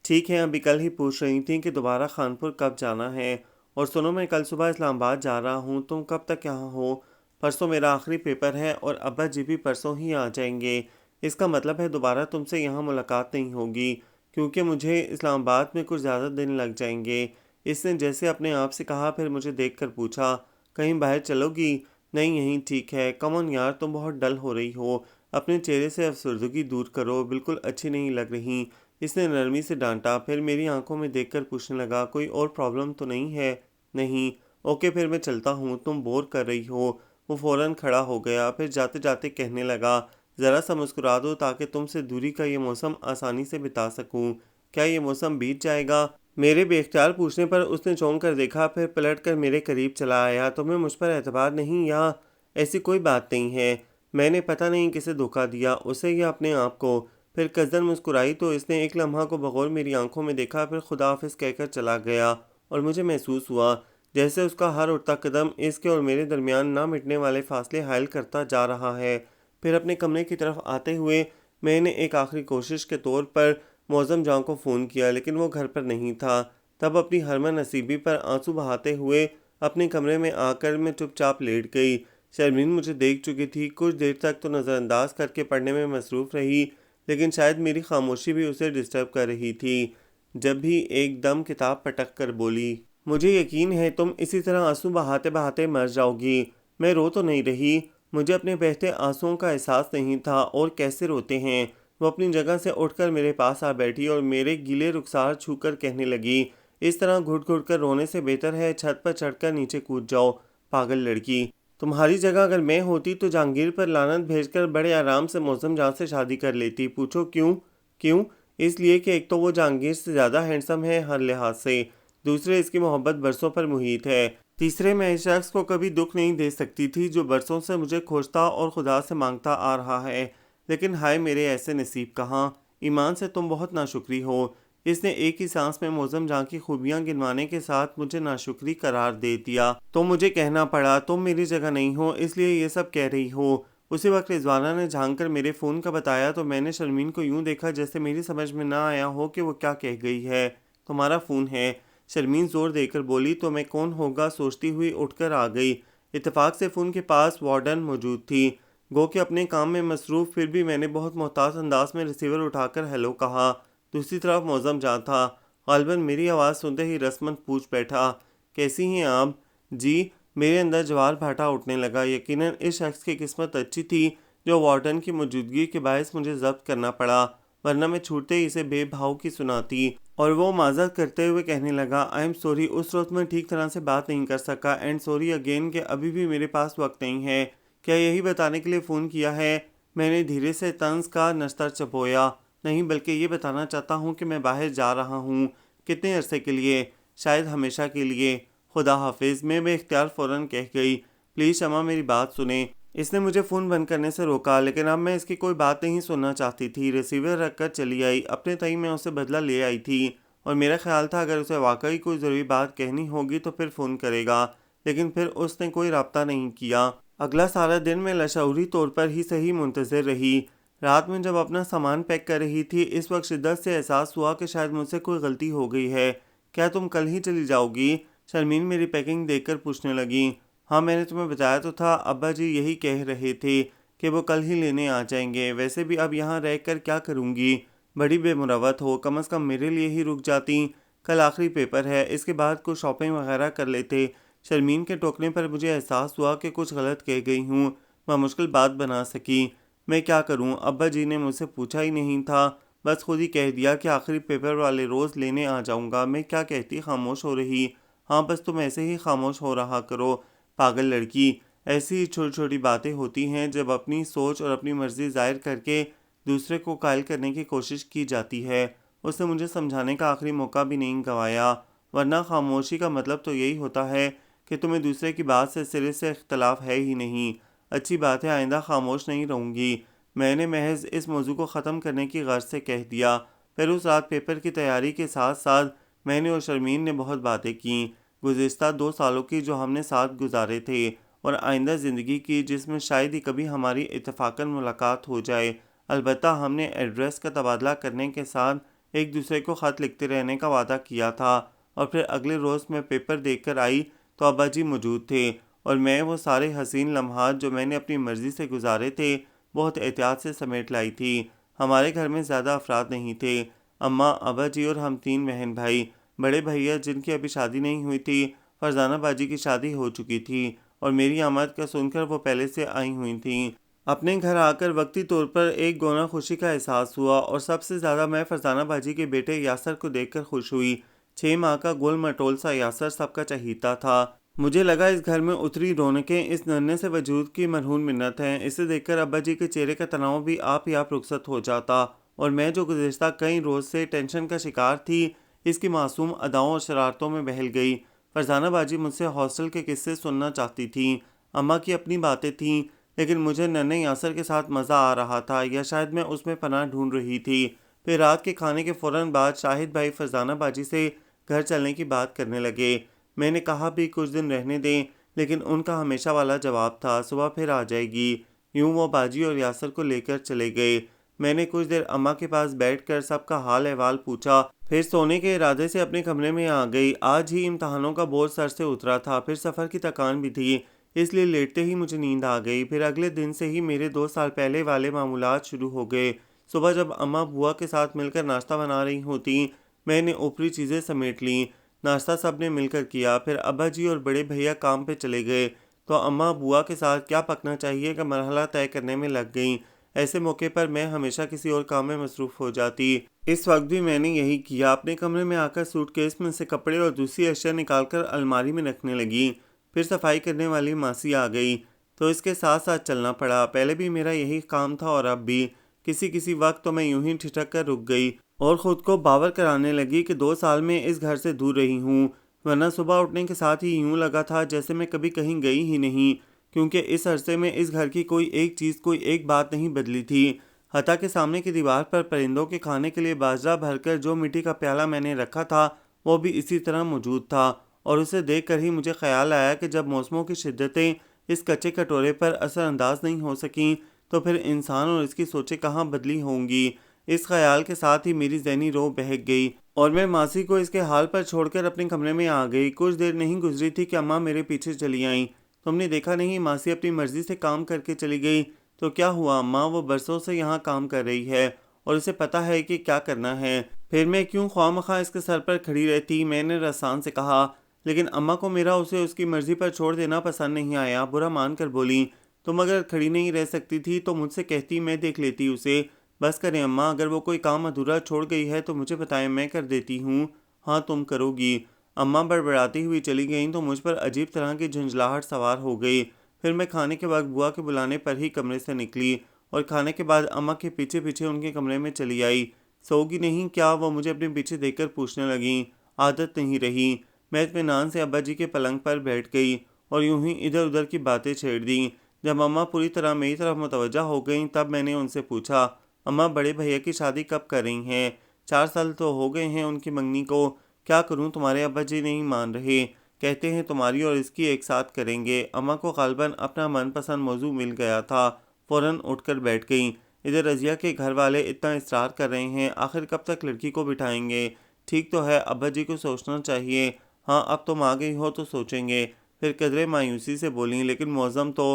ٹھیک ہے، ابھی کل ہی پوچھ رہی تھیں کہ دوبارہ خانپور کب جانا ہے۔ اور سنو، میں کل صبح اسلام آباد جا رہا ہوں، تم کب تک یہاں ہو؟ پرسوں میرا آخری پیپر ہے، اور ابا جی بھی پرسوں ہی آ جائیں گے۔ اس کا مطلب ہے دوبارہ تم سے یہاں ملاقات نہیں ہوگی، کیونکہ مجھے اسلام آباد میں کچھ زیادہ دن لگ جائیں گے۔ اس نے جیسے اپنے آپ سے کہا، پھر مجھے دیکھ کر پوچھا، کہیں باہر چلو گی؟ نہیں، یہیں ٹھیک ہے۔ کمون یار، تم بہت ڈل ہو رہی ہو، اپنے چہرے سے افسردگی دور کرو، بالکل اچھی نہیں لگ رہی۔ اس نے نرمی سے ڈانٹا، پھر میری آنکھوں میں دیکھ کر پوچھنے لگا، کوئی اور پرابلم تو نہیں ہے؟ نہیں۔ اوکے، پھر میں چلتا ہوں، تم بور کر رہی ہو۔ وہ فوراً کھڑا ہو گیا، پھر جاتے جاتے کہنے لگا، ذرا سا مسکرا دو تاکہ تم سے دوری کا یہ موسم آسانی سے بتا سکوں۔ کیا یہ موسم بیت جائے گا؟ میرے بے اختیار پوچھنے پر اس نے چونک کر دیکھا، پھر پلٹ کر میرے قریب چلا آیا۔ تمہیں مجھ پر اعتبار نہیں یا؟ ایسی کوئی بات نہیں ہے۔ میں نے پتہ نہیں کسے دھوکہ دیا، اسے یا اپنے آپ کو۔ پھر قصدن مسکرائی تو اس نے ایک لمحہ کو بغور میری آنکھوں میں دیکھا، پھر خدا حافظ کہہ کر چلا گیا، اور مجھے محسوس ہوا جیسے اس کا ہر اٹھتا قدم اس کے اور میرے درمیان نہ مٹنے والے فاصلے حائل کرتا جا رہا ہے۔ پھر اپنے کمرے کی طرف آتے ہوئے میں نے ایک آخری کوشش کے طور پر معظم جان کو فون کیا، لیکن وہ گھر پر نہیں تھا۔ تب اپنی ہرمن نصیبی پر آنسو بہاتے ہوئے اپنے کمرے میں آ کر میں چپ چاپ لیٹ گئی۔ شرمین مجھے دیکھ چکی تھی، کچھ دیر تک تو نظر انداز کر کے پڑھنے میں مصروف رہی، لیکن شاید میری خاموشی بھی اسے ڈسٹرب کر رہی تھی۔ جب بھی ایک دم کتاب پٹک کر بولی، مجھے یقین ہے تم اسی طرح آنسو بہاتے بہاتے مر جاؤ گی۔ میں رو تو نہیں رہی، مجھے اپنے بہتے آنسوؤں کا احساس نہیں تھا، اور کیسے روتے ہیں۔ وہ اپنی جگہ سے اٹھ کر میرے پاس آ بیٹھی اور میرے گیلے رخسار چھو کر کہنے لگی، اس طرح گھٹ گھٹ کر رونے سے بہتر ہے چھت پر چڑھ کر نیچے کود جاؤ، پاگل لڑکی۔ تمہاری جگہ اگر میں ہوتی تو جہانگیر پر لعنت بھیج کر بڑے آرام سے معظم جان سے شادی کر لیتی۔ پوچھو کیوں؟ کیوں؟ اس لیے کہ ایک تو وہ جہانگیر سے زیادہ ہینڈسم ہے ہر لحاظ سے، دوسرے اس کی محبت برسوں پر محیط ہے، تیسرے میں اس شخص کو کبھی دکھ نہیں دے سکتی تھی جو برسوں سے مجھے کھوجتا اور خدا سے مانگتا آ رہا ہے۔ لیکن ہائے میرے ایسے نصیب کہاں! ایمان سے تم بہت ناشکری ہو۔ اس نے ایک ہی سانس میں معظم جان کی خوبیاں گنوانے کے ساتھ مجھے ناشکری قرار دے دیا۔ تو مجھے کہنا پڑا، تم میری جگہ نہیں ہو اس لیے یہ سب کہہ رہی ہو۔ اسی وقت رضوانہ نے جھانک کر میرے فون کا بتایا تو میں نے شرمین کو یوں دیکھا جیسے میری سمجھ میں نہ آیا ہو کہ وہ کیا کہہ گئی ہے۔ تمہارا فون ہے، شرمین زور دے کر بولی تو میں کون ہوگا سوچتی ہوئی اٹھ کر آ گئی۔ اتفاق سے فون کے پاس وارڈن موجود تھی، گو کہ اپنے کام میں مصروف، پھر بھی میں نے بہت محتاط انداز میں ریسیور اٹھا کر ہیلو کہا۔ دوسری طرف معظم جان تھا، غالباً میری آواز سنتے ہی رسمن پوچھ بیٹھا، کیسی ہیں آپ؟ جی۔ میرے اندر جوار بھاٹا اٹھنے لگا۔ یقیناً اس شخص کی قسمت اچھی تھی جو وارڈن کی موجودگی کے باعث مجھے ضبط کرنا پڑا، ورنہ میں چھوٹتے ہی اسے بے بھاؤ کی سناتی۔ اور وہ معذرت کرتے ہوئے کہنے لگا، آئی ایم سوری، اس روز میں ٹھیک طرح سے بات نہیں کر سکا، اینڈ سوری اگین کہ ابھی بھی میرے پاس وقت نہیں ہے۔ کیا یہی بتانے کے لیے فون کیا ہے؟ میں نے دھیرے سے طنز کا نشتر چبویا۔ نہیں، بلکہ یہ بتانا چاہتا ہوں کہ میں باہر جا رہا ہوں۔ کتنے عرصے کے لیے؟ شاید ہمیشہ کے لیے۔ خدا حافظ۔ میں بے اختیار فوراً کہہ گئی، پلیز شمع میری بات سنیں۔ اس نے مجھے فون بند کرنے سے روکا، لیکن اب میں اس کی کوئی بات نہیں سننا چاہتی تھی۔ ریسیور رکھ کر چلی آئی۔ اپنے تئیں میں اسے بدلہ لے آئی تھی، اور میرا خیال تھا اگر اسے واقعی کوئی ضروری بات کہنی ہوگی تو پھر فون کرے گا، لیکن پھر اس نے کوئی رابطہ نہیں کیا۔ اگلا سارا دن میں لاشعوری طور پر ہی صحیح منتظر رہی۔ رات میں جب اپنا سامان پیک کر رہی تھی، اس وقت شدت سے احساس ہوا کہ شاید مجھ سے کوئی غلطی ہو گئی ہے۔ کیا تم کل ہی چلی جاؤ گی؟ شرمین میری پیکنگ دیکھ کر پوچھنے لگیں۔ ہاں، میں نے تمہیں بتایا تو تھا، ابا جی یہی کہہ رہے تھے کہ وہ کل ہی لینے آ جائیں گے۔ ویسے بھی اب یہاں رہ کر کیا کروں گی؟ بڑی بے مروت ہو، کم از کم میرے لیے ہی رک جاتی۔ کل آخری پیپر ہے، اس کے بعد کچھ شاپنگ وغیرہ کر لیتے۔ شرمین کے ٹوکنے پر مجھے احساس ہوا کہ کچھ غلط کہہ گئی ہوں۔ میں مشکل بات بنا سکی۔ میں کیا کروں؟ ابا جی نے مجھ سے پوچھا ہی نہیں تھا، بس خود ہی کہہ دیا کہ آخری پیپر والے روز لینے آ جاؤں گا۔ میں کیا کہتی؟ خاموش ہو رہی۔ ہاں، بس تم ایسے ہی خاموش ہو رہا کرو، پاگل لڑکی۔ ایسی ہی چھوٹی چھوٹی باتیں ہوتی ہیں جب اپنی سوچ اور اپنی مرضی ظاہر کر کے دوسرے کو قائل کرنے کی کوشش کی جاتی ہے۔ اس نے مجھے سمجھانے کا آخری موقع بھی نہیں گنوایا، ورنہ خاموشی کا مطلب تو یہی ہوتا ہے کہ تمہیں دوسرے کی بات سے سرے سے اختلاف ہے ہی نہیں۔ اچھی بات ہے، آئندہ خاموش نہیں رہوں گی۔ میں نے محض اس موضوع کو ختم کرنے کی غرض سے کہہ دیا۔ پھر اس رات پیپر کی تیاری کے ساتھ ساتھ میں نے اور شرمین نے بہت باتیں کیں، گزشتہ 2 سالوں کی جو ہم نے ساتھ گزارے تھے، اور آئندہ زندگی کی جس میں شاید ہی کبھی ہماری اتفاقاً ملاقات ہو جائے۔ البتہ ہم نے ایڈریس کا تبادلہ کرنے کے ساتھ ایک دوسرے کو خط لکھتے رہنے کا وعدہ کیا تھا۔ اور پھر اگلے روز میں پیپر دیکھ کر آئی تو ابا جی موجود تھے، اور میں وہ سارے حسین لمحات جو میں نے اپنی مرضی سے گزارے تھے بہت احتیاط سے سمیٹ لائی تھی۔ ہمارے گھر میں زیادہ افراد نہیں تھے، اماں، ابا جی اور ہم 3 بہن بھائی۔ بڑے بھیا جن کی ابھی شادی نہیں ہوئی تھی، فرزانہ باجی کی شادی ہو چکی تھی، اور میری آمد کا سن کر وہ پہلے سے آئی ہوئی تھیں۔ اپنے گھر آ کر وقتی طور پر ایک گونا خوشی کا احساس ہوا، اور سب سے زیادہ میں فرزانہ باجی کے بیٹے یاسر کو دیکھ کر خوش ہوئی۔ 6 ماہ کا گول مٹول سا یاسر سب کا چہیتا تھا۔ مجھے لگا اس گھر میں اتری رونقیں اس ننھے سے وجود کی مرہون منت ہیں۔ اسے دیکھ کر ابا جی کے چہرے کا تناؤ بھی آپ ہی آپ رخصت ہو جاتا، اور میں جو گزشتہ کئی روز سے ٹینشن کا شکار تھی، اس کی معصوم اداؤں اور شرارتوں میں بہل گئی۔ فرزانہ باجی مجھ سے ہاسٹل کے قصے سننا چاہتی تھیں، اماں کی اپنی باتیں تھیں، لیکن مجھے ننھے یاسر کے ساتھ مزہ آ رہا تھا، یا شاید میں اس میں پناہ ڈھونڈ رہی تھی۔ پھر رات کے کھانے کے فوراً بعد شاہد بھائی فرزانہ باجی سے گھر چلنے کی بات کرنے لگے۔ میں نے کہا بھی کچھ دن رہنے دیں، لیکن ان کا ہمیشہ والا جواب تھا، صبح پھر آ جائے گی۔ یوں وہ باجی اور یاسر کو لے کر چلے گئے۔ میں نے کچھ دیر اماں کے پاس بیٹھ کر سب کا حال احوال پوچھا، پھر سونے کے ارادے سے اپنے کمرے میں آ گئی۔ آج ہی امتحانوں کا بوجھ سر سے اترا تھا، پھر سفر کی تھکان بھی تھی، اس لیے لیٹتے ہی مجھے نیند آ گئی۔ پھر اگلے دن سے ہی میرے 2 سال پہلے والے معمولات شروع ہو گئے۔ صبح جب اماں بوا کے ساتھ مل کر ناشتہ بنا رہی ہوتیں، میں نے اوپری چیزیں سمیٹ لیں۔ ناشتہ سب نے مل کر کیا۔ پھر ابا جی اور بڑے بھیا کام پہ چلے گئے، تو اماں بوا کے ساتھ کیا پکنا چاہیے کا مرحلہ طے کرنے میں لگ گئیں۔ ایسے موقع پر میں ہمیشہ کسی اور کام میں مصروف ہو جاتی۔ اس وقت بھی میں نے یہی کیا۔ اپنے کمرے میں آ کر سوٹ کیس میں سے کپڑے اور دوسری اشیاء نکال کر الماری میں رکھنے لگیں۔ پھر صفائی کرنے والی ماسی آ گئی، تو اس کے ساتھ ساتھ چلنا پڑا۔ پہلے بھی میرا یہی کام تھا اور اب بھی۔ کسی وقت تو میں یوں ہی ٹھٹک کر رک گئی اور خود کو باور کرانے لگی کہ 2 سال میں اس گھر سے دور رہی ہوں، ورنہ صبح اٹھنے کے ساتھ ہی یوں لگا تھا جیسے میں کبھی کہیں گئی ہی نہیں، کیونکہ اس عرصے میں اس گھر کی کوئی ایک چیز، کوئی ایک بات نہیں بدلی تھی۔ حتیٰ کہ سامنے کی دیوار پر پرندوں کے کھانے کے لیے باجرہ بھر کر جو مٹی کا پیالہ میں نے رکھا تھا، وہ بھی اسی طرح موجود تھا، اور اسے دیکھ کر ہی مجھے خیال آیا کہ جب موسموں کی شدتیں اس کچے کٹورے پر اثر انداز نہیں ہو سکیں، تو پھر انسان اور اس کی سوچیں کہاں بدلی ہوں گی۔ اس خیال کے ساتھ ہی میری ذہنی روح بہک گئی، اور میں ماسی کو اس کے حال پر چھوڑ کر اپنے کمرے میں آ گئی۔ کچھ دیر نہیں گزری تھی کہ اماں میرے پیچھے چلی آئیں۔ تم نے دیکھا نہیں، ماسی اپنی مرضی سے کام کر کے چلی گئی تو کیا ہوا اماں؟ وہ برسوں سے یہاں کام کر رہی ہے اور اسے پتہ ہے کہ کیا کرنا ہے، پھر میں کیوں خواہ مخواہ اس کے سر پر کھڑی رہتی؟ میں نے رسان سے کہا۔ لیکن اماں کو میرا اسے اس کی مرضی پر چھوڑ دینا پسند نہیں آیا۔ برا مان کر بولی، تم اگر کھڑی نہیں رہ سکتی تھی تو مجھ سے کہتی، میں دیکھ لیتی اسے۔ بس کریں اماں، اگر وہ کوئی کام ادھورا چھوڑ گئی ہے تو مجھے بتائیں، میں کر دیتی ہوں۔ ہاں تم کرو گی۔ اماں بڑبڑاتی ہوئی چلی گئیں تو مجھ پر عجیب طرح کی جھنجھلاہٹ سوار ہو گئی۔ پھر میں کھانے کے وقت بوا کے بلانے پر ہی کمرے سے نکلی، اور کھانے کے بعد اماں کے پیچھے پیچھے ان کے کمرے میں چلی آئی۔ سوگی نہیں کیا؟ وہ مجھے اپنے پیچھے دیکھ کر پوچھنے لگیں۔ عادت نہیں رہی۔ میں اطمینان سے ابا جی کے پلنگ پر بیٹھ گئی اور یوں ہی ادھر ادھر کی باتیں چھیڑ دیں۔ جب اماں پوری طرح میری طرف متوجہ ہو گئیں تب میں نے ان سے پوچھا، اماں بڑے بھیا کی شادی کب کر رہی ہیں؟ 4 سال تو ہو گئے ہیں ان کی منگنی کو۔ کیا کروں، تمہارے ابا جی نہیں مان رہے۔ کہتے ہیں تمہاری اور اس کی ایک ساتھ کریں گے۔ اماں کو غالباً اپنا من پسند موضوع مل گیا تھا، فوراً اٹھ کر بیٹھ گئیں۔ ادھر رضیہ کے گھر والے اتنا اصرار کر رہے ہیں، آخر کب تک لڑکی کو بٹھائیں گے؟ ٹھیک تو ہے، ابا جی کو سوچنا چاہیے۔ ہاں اب تم آ گئی ہو تو سوچیں گے۔ پھر قدرے مایوسی سے بولیں، لیکن معظم تو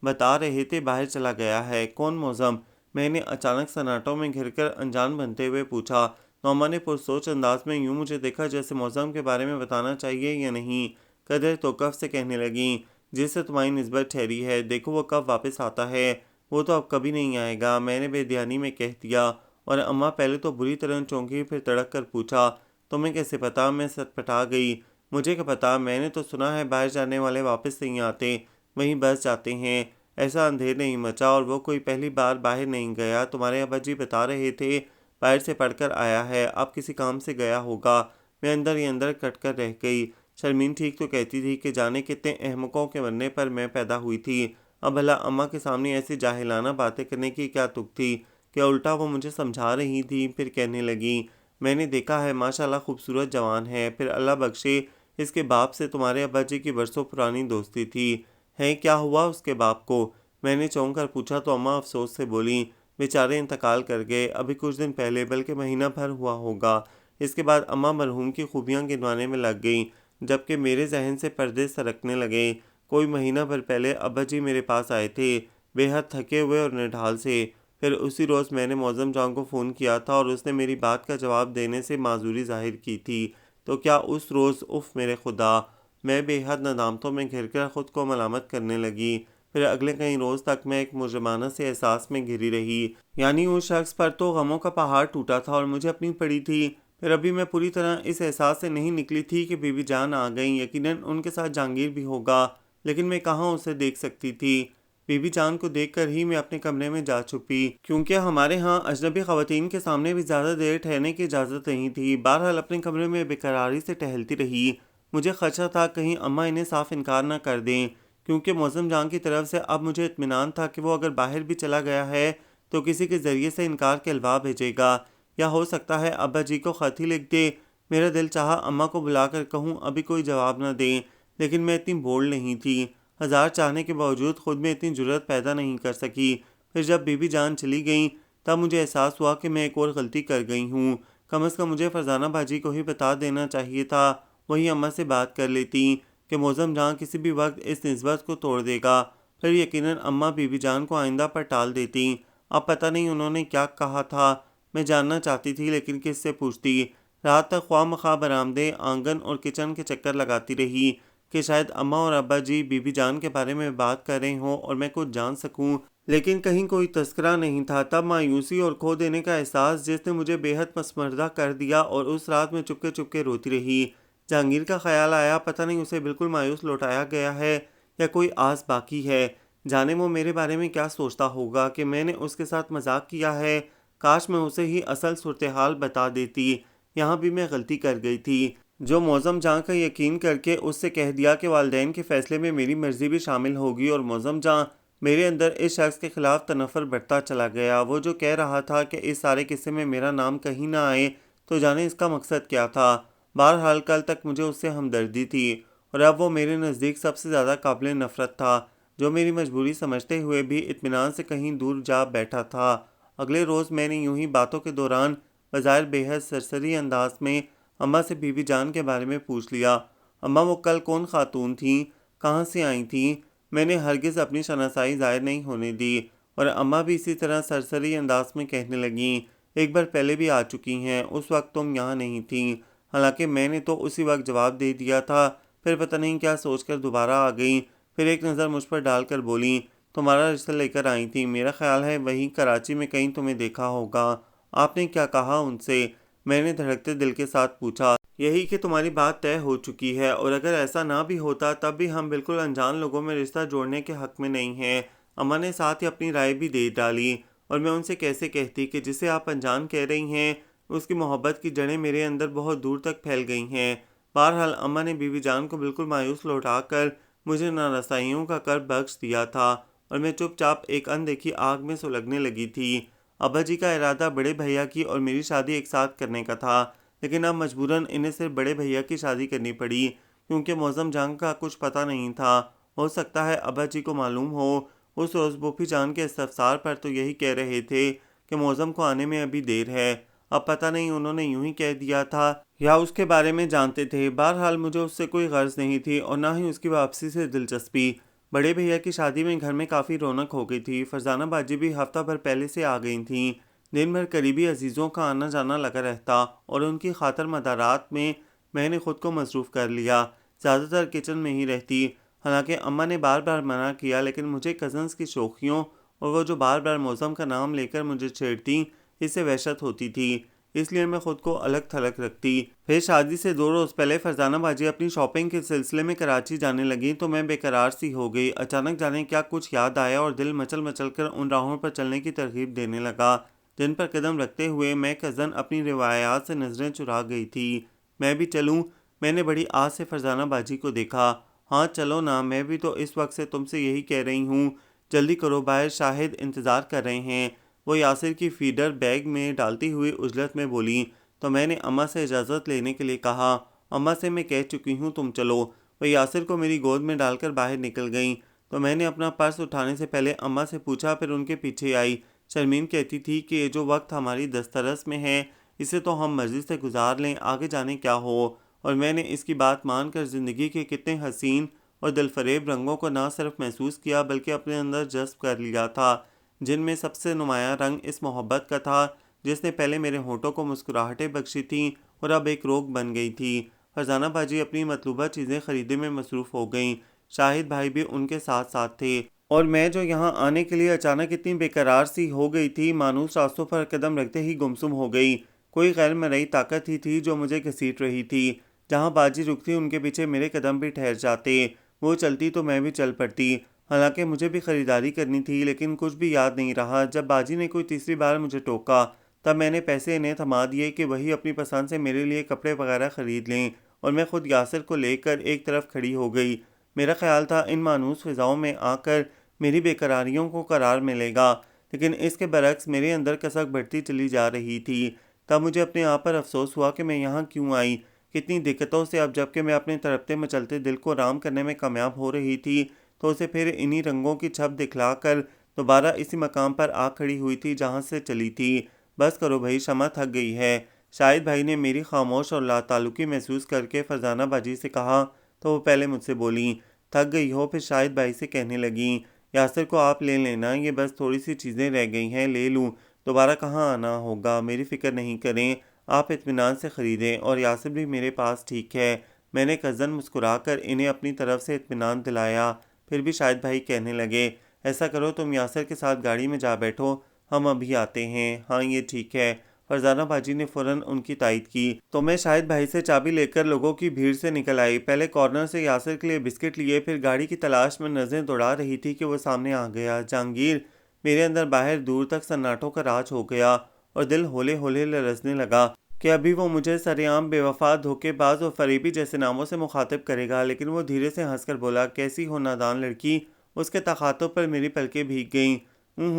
بتا رہے تھے باہر چلا گیا ہے۔ کون معظم؟ میں نے اچانک سناٹوں میں گھر کر انجان بنتے ہوئے پوچھا۔ نعمہ نے پرسوچ انداز میں یوں مجھے دیکھا جیسے معظم کے بارے میں بتانا چاہیے یا نہیں۔ قدرے توقف سے کہنے لگیں، جس سے تمہاری نسبت ٹھہری ہے، دیکھو وہ کب واپس آتا ہے۔ وہ تو اب کبھی نہیں آئے گا، میں نے بے دھیانی میں کہہ دیا۔ اور اماں پہلے تو بری طرح چونکی، پھر تڑک کر پوچھا، تمہیں کیسے پتا؟ میں سٹپٹا گئی، مجھے کیا پتا، میں نے تو سنا ہے باہر جانے والے واپس نہیں آتے، وہیں بس جاتے ہیں۔ ایسا اندھیر نہیں مچا اور وہ کوئی پہلی بار باہر نہیں گیا، تمہارے ابا جی بتا رہے تھے باہر سے پڑھ کر آیا ہے، اب کسی کام سے گیا ہوگا۔ میں اندر ہی اندر کٹ کر رہ گئی۔ شرمین ٹھیک تو کہتی تھی کہ جانے کتنے احمقوں کے بننے پر میں پیدا ہوئی تھی۔ اب بھلا اماں کے سامنے ایسی جاہلانہ باتیں کرنے کی کیا تک تھی کہ الٹا وہ مجھے سمجھا رہی تھی۔ پھر کہنے لگیں، میں نے دیکھا ہے ماشاءاللہ خوبصورت جوان ہے، پھر اللہ بخشے اس کے باپ سے تمہارے ابا جی کی برسوں پرانی دوستی تھی۔ ہے کیا ہوا اس کے باپ کو؟ میں نے چونک کر پوچھا تو اماں افسوس سے بولیں، بیچارے انتقال کر گئے ابھی کچھ دن پہلے، بلکہ مہینہ بھر ہوا ہوگا۔ اس کے بعد اماں مرحوم کی خوبیاں گنوانے میں لگ گئیں، جبکہ میرے ذہن سے پردے سرکنے لگے۔ کوئی مہینہ بھر پہلے ابا جی میرے پاس آئے تھے، بے حد تھکے ہوئے اور نڈھال سے۔ پھر اسی روز میں نے معظم جان کو فون کیا تھا اور اس نے میری بات کا جواب دینے سے معذوری ظاہر کی تھی۔ تو کیا اس روز، اف میرے خدا، میں بے حد ندامتوں میں گھر کر خود کو ملامت کرنے لگی۔ پھر اگلے کئی روز تک میں ایک مجرمانہ سے احساس میں گھری رہی، یعنی اس شخص پر تو غموں کا پہاڑ ٹوٹا تھا اور مجھے اپنی پڑی تھی۔ پھر ابھی میں پوری طرح اس احساس سے نہیں نکلی تھی کہ بی بی جان آ گئیں، یقیناً ان کے ساتھ جہانگیر بھی ہوگا، لیکن میں کہاں اسے دیکھ سکتی تھی۔ بی بی جان کو دیکھ کر ہی میں اپنے کمرے میں جا چھپی، کیونکہ ہمارے ہاں اجنبی خواتین کے سامنے بھی زیادہ دیر ٹھہرنے کی اجازت نہیں تھی۔ بہرحال اپنے کمرے میں بے قراری سے ٹہلتی رہی۔ مجھے خدشہ تھا کہیں اماں انہیں صاف انکار نہ کر دیں، کیونکہ معظم جان کی طرف سے اب مجھے اطمینان تھا کہ وہ اگر باہر بھی چلا گیا ہے تو کسی کے ذریعے سے انکار کے الوا بھیجے گا، یا ہو سکتا ہے ابا جی کو خط ہی لکھ دے۔ میرا دل چاہا اماں کو بلا کر کہوں ابھی کوئی جواب نہ دیں، لیکن میں اتنی بولڈ نہیں تھی، ہزار چاہنے کے باوجود خود میں اتنی جرأت پیدا نہیں کر سکی۔ پھر جب بی بی جان چلی گئیں تب مجھے احساس ہوا کہ میں ایک اور غلطی کر گئی ہوں۔ کم از کم مجھے فرزانہ باجی کو ہی بتا دینا چاہیے تھا، وہی اماں سے بات کر لیتی کہ معظم جان کسی بھی وقت اس نسبت کو توڑ دے گا، پھر یقیناً اماں بی بی جان کو آئندہ پر ٹال دیتی۔ اب پتہ نہیں انہوں نے کیا کہا تھا، میں جاننا چاہتی تھی لیکن کس سے پوچھتی۔ رات تک خواہ مخواہ برآمدے، آنگن اور کچن کے چکر لگاتی رہی کہ شاید اماں اور ابا جی بی بی جان کے بارے میں بات کر رہے ہوں اور میں کچھ جان سکوں، لیکن کہیں کوئی تذکرہ نہیں تھا۔ تب مایوسی اور کھو دینے کا احساس جس نے مجھے بے حد پسماردہ کر دیا، اور اس رات میں چپکے چپکے روتی رہی۔ جہانگیر کا خیال آیا، پتہ نہیں اسے بالکل مایوس لوٹایا گیا ہے یا کوئی آس باقی ہے، جانے وہ میرے بارے میں کیا سوچتا ہوگا کہ میں نے اس کے ساتھ مذاق کیا ہے۔ کاش میں اسے ہی اصل صورتحال بتا دیتی، یہاں بھی میں غلطی کر گئی تھی، جو معظم جان کا یقین کر کے اس سے کہہ دیا کہ والدین کے فیصلے میں میری مرضی بھی شامل ہوگی، اور معظم جان میرے اندر اس شخص کے خلاف تنفر بڑھتا چلا گیا۔ وہ جو کہہ رہا تھا کہ اس سارے قصے میں میرا نام کہیں نہ آئے، تو جانے اس کا مقصد کیا تھا۔ بہرحال کل تک مجھے اس سے ہمدردی تھی، اور اب وہ میرے نزدیک سب سے زیادہ قابل نفرت تھا، جو میری مجبوری سمجھتے ہوئے بھی اطمینان سے کہیں دور جا بیٹھا تھا۔ اگلے روز میں نے یوں ہی باتوں کے دوران بظاہر بے حد سرسری انداز میں اماں سے بی بی جان کے بارے میں پوچھ لیا۔ اماں وہ کل کون خاتون تھیں، کہاں سے آئی تھیں؟ میں نے ہرگز اپنی شناسائی ظاہر نہیں ہونے دی، اور اماں بھی اسی طرح سرسری انداز میں کہنے لگیں، ایک بار پہلے بھی آ چکی ہیں، اس وقت تم یہاں نہیں تھیں۔ حالانکہ میں نے تو اسی وقت جواب دے دیا تھا، پھر پتہ نہیں کیا سوچ کر دوبارہ آ گئیں۔ پھر ایک نظر مجھ پر ڈال کر بولیں، تمہارا رشتہ لے کر آئی تھیں، میرا خیال ہے وہیں کراچی میں کہیں تمہیں دیکھا ہوگا۔ آپ نے کیا کہا ان سے؟ میں نے دھڑکتے دل کے ساتھ پوچھا۔ یہی کہ تمہاری بات طے ہو چکی ہے، اور اگر ایسا نہ بھی ہوتا تب بھی ہم بالکل انجان لوگوں میں رشتہ جوڑنے کے حق میں نہیں ہیں۔ اماں نے ساتھ ہی اپنی رائے بھی دے ڈالی، اور میں ان سے کیسے کہتی کہ جسے آپ انجان کہہ رہی ہیں اس کی محبت کی جڑیں میرے اندر بہت دور تک پھیل گئی ہیں۔ بہرحال اماں نے بی بی جان کو بالکل مایوس لوٹا کر مجھے نارسائیوں کا کرب بخش دیا تھا، اور میں چپ چاپ ایک اندیکھی آگ میں سلگنے لگی تھی۔ ابا جی کا ارادہ بڑے بھیا کی اور میری شادی ایک ساتھ کرنے کا تھا، لیکن اب مجبوراً انہیں صرف بڑے بھیا کی شادی کرنی پڑی، کیونکہ معظم جان کا کچھ پتہ نہیں تھا۔ ہو سکتا ہے ابا جی کو معلوم ہو۔ اس روز پھوپھی جان کے استفسار پر تو یہی کہہ رہے تھے کہ معظم کو آنے میں ابھی دیر ہے۔ اب پتہ نہیں انہوں نے یوں ہی کہہ دیا تھا یا اس کے بارے میں جانتے تھے۔ بہرحال مجھے اس سے کوئی غرض نہیں تھی اور نہ ہی اس کی واپسی سے دلچسپی۔ بڑے بھیا کی شادی میں گھر میں کافی رونق ہو گئی تھی۔ فرزانہ باجی بھی ہفتہ بھر پہلے سے آ گئی تھیں۔ دن بھر قریبی عزیزوں کا آنا جانا لگا رہتا اور ان کی خاطر مدارات میں نے خود کو مصروف کر لیا۔ زیادہ تر کچن میں ہی رہتی۔ حالانکہ اماں نے بار بار منع کیا، لیکن مجھے کزنز کی شوخیوں اور وہ جو بار بار معظم کا نام لے کر مجھے چھیڑتی، اس سے وحشت ہوتی تھی، اس لیے میں خود کو الگ تھلگ رکھتی۔ پھر شادی سے 2 روز پہلے فرزانہ باجی اپنی شاپنگ کے سلسلے میں کراچی جانے لگیں تو میں بے قرار سی ہو گئی۔ اچانک جانے کیا کچھ یاد آیا اور دل مچل مچل کر ان راہوں پر چلنے کی ترغیب دینے لگا جن پر قدم رکھتے ہوئے میں کزن اپنی روایات سے نظریں چرا گئی تھی۔ میں بھی چلوں؟ میں نے بڑی آس سے فرزانہ باجی کو دیکھا۔ ہاں چلو نا، میں بھی تو اس وقت سے تم سے یہی کہہ رہی ہوں، جلدی کرو، باہر شاہد انتظار کر رہے ہیں۔ وہ یاسر کی فیڈر بیگ میں ڈالتی ہوئی عجلت میں بولی تو میں نے اماں سے اجازت لینے کے لیے کہا۔ اماں سے میں کہہ چکی ہوں تم چلو۔ وہ یاسر کو میری گود میں ڈال کر باہر نکل گئیں تو میں نے اپنا پرس اٹھانے سے پہلے اماں سے پوچھا، پھر ان کے پیچھے آئی۔ شرمین کہتی تھی کہ یہ جو وقت ہماری دسترس میں ہے اسے تو ہم مرضی سے گزار لیں، آگے جانے کیا ہو، اور میں نے اس کی بات مان کر زندگی کے کتنے حسین اور دلفریب رنگوں کو نہ صرف محسوس کیا بلکہ اپنے اندر جذب کر لیا تھا، جن میں سب سے نمایاں رنگ اس محبت کا تھا جس نے پہلے میرے ہونٹوں کو مسکراہٹیں بخشی تھیں اور اب ایک روک بن گئی تھی۔ فرزانہ باجی اپنی مطلوبہ چیزیں خریدنے میں مصروف ہو گئیں۔ شاہد بھائی بھی ان کے ساتھ ساتھ تھے اور میں جو یہاں آنے کے لیے اچانک اتنی بے قرار سی ہو گئی تھی، مانوس راستوں پر قدم رکھتے ہی گمسم ہو گئی۔ کوئی غیر مرئی طاقت ہی تھی جو مجھے گھسیٹ رہی تھی۔ جہاں باجی رکتی ان کے پیچھے میرے قدم بھی ٹھہر جاتے، وہ چلتی تو میں بھی چل پڑتی۔ حالانکہ مجھے بھی خریداری کرنی تھی، لیکن کچھ بھی یاد نہیں رہا۔ جب باجی نے کوئی تیسری بار مجھے ٹوکا تب میں نے پیسے انہیں تھما دیے کہ وہی اپنی پسند سے میرے لیے کپڑے وغیرہ خرید لیں، اور میں خود یاسر کو لے کر ایک طرف کھڑی ہو گئی۔ میرا خیال تھا ان مانوس فضاؤں میں آ کر میری بے قراریوں کو قرار ملے گا، لیکن اس کے برعکس میرے اندر کسک بڑھتی چلی جا رہی تھی۔ تب مجھے اپنے آپ پر افسوس ہوا کہ میں یہاں کیوں آئی، کتنی دقتوں سے اب جبکہ میں اپنے تڑپتے مچلتے دل کو آرام کرنے میں کامیاب ہو رہی تھی تو اسے پھر انہی رنگوں کی چھب دکھلا کر دوبارہ اسی مقام پر آ کھڑی ہوئی تھی جہاں سے چلی تھی۔ بس کرو بھائی، شمع تھک گئی ہے، شاہد بھائی نے میری خاموش اور لا تعلقی محسوس کر کے فرزانہ باجی سے کہا تو وہ پہلے مجھ سے بولیں۔ تھک گئی ہو؟ پھر شاہد بھائی سے کہنے لگیں، یاسر کو آپ لے لینا، یہ بس تھوڑی سی چیزیں رہ گئی ہیں، لے لوں، دوبارہ کہاں آنا ہوگا، میری فکر نہیں کریں، آپ اطمینان سے خریدیں، اور یاسر بھی میرے پاس ٹھیک ہے۔ میں نے کزن مسکرا کر انہیں اپنی طرف سے اطمینان دلایا۔ پھر بھی شاہد بھائی کہنے لگے، ایسا کرو تم یاسر کے ساتھ گاڑی میں جا بیٹھو، ہم ابھی آتے ہیں۔ ہاں یہ ٹھیک ہے، فرزانہ باجی نے فوراً ان کی تائید کی تو میں شاہد بھائی سے چابی لے کر لوگوں کی بھیڑ سے نکل آئی۔ پہلے کارنر سے یاسر کے لیے بسکٹ لیے، پھر گاڑی کی تلاش میں نظریں دوڑا رہی تھی کہ وہ سامنے آ گیا۔ جہانگیر! میرے اندر باہر دور تک سناٹوں کا راج ہو گیا اور دل ہولے ہولے لرزنے لگا کہ ابھی وہ مجھے سرعام بے وفا، دھوکے باز اور فریبی جیسے ناموں سے مخاطب کرے گا، لیکن وہ دھیرے سے ہنس کر بولا، کیسی ہو نادان لڑکی۔ اس کے تخاطب پر میری پلکیں بھیگ گئیں۔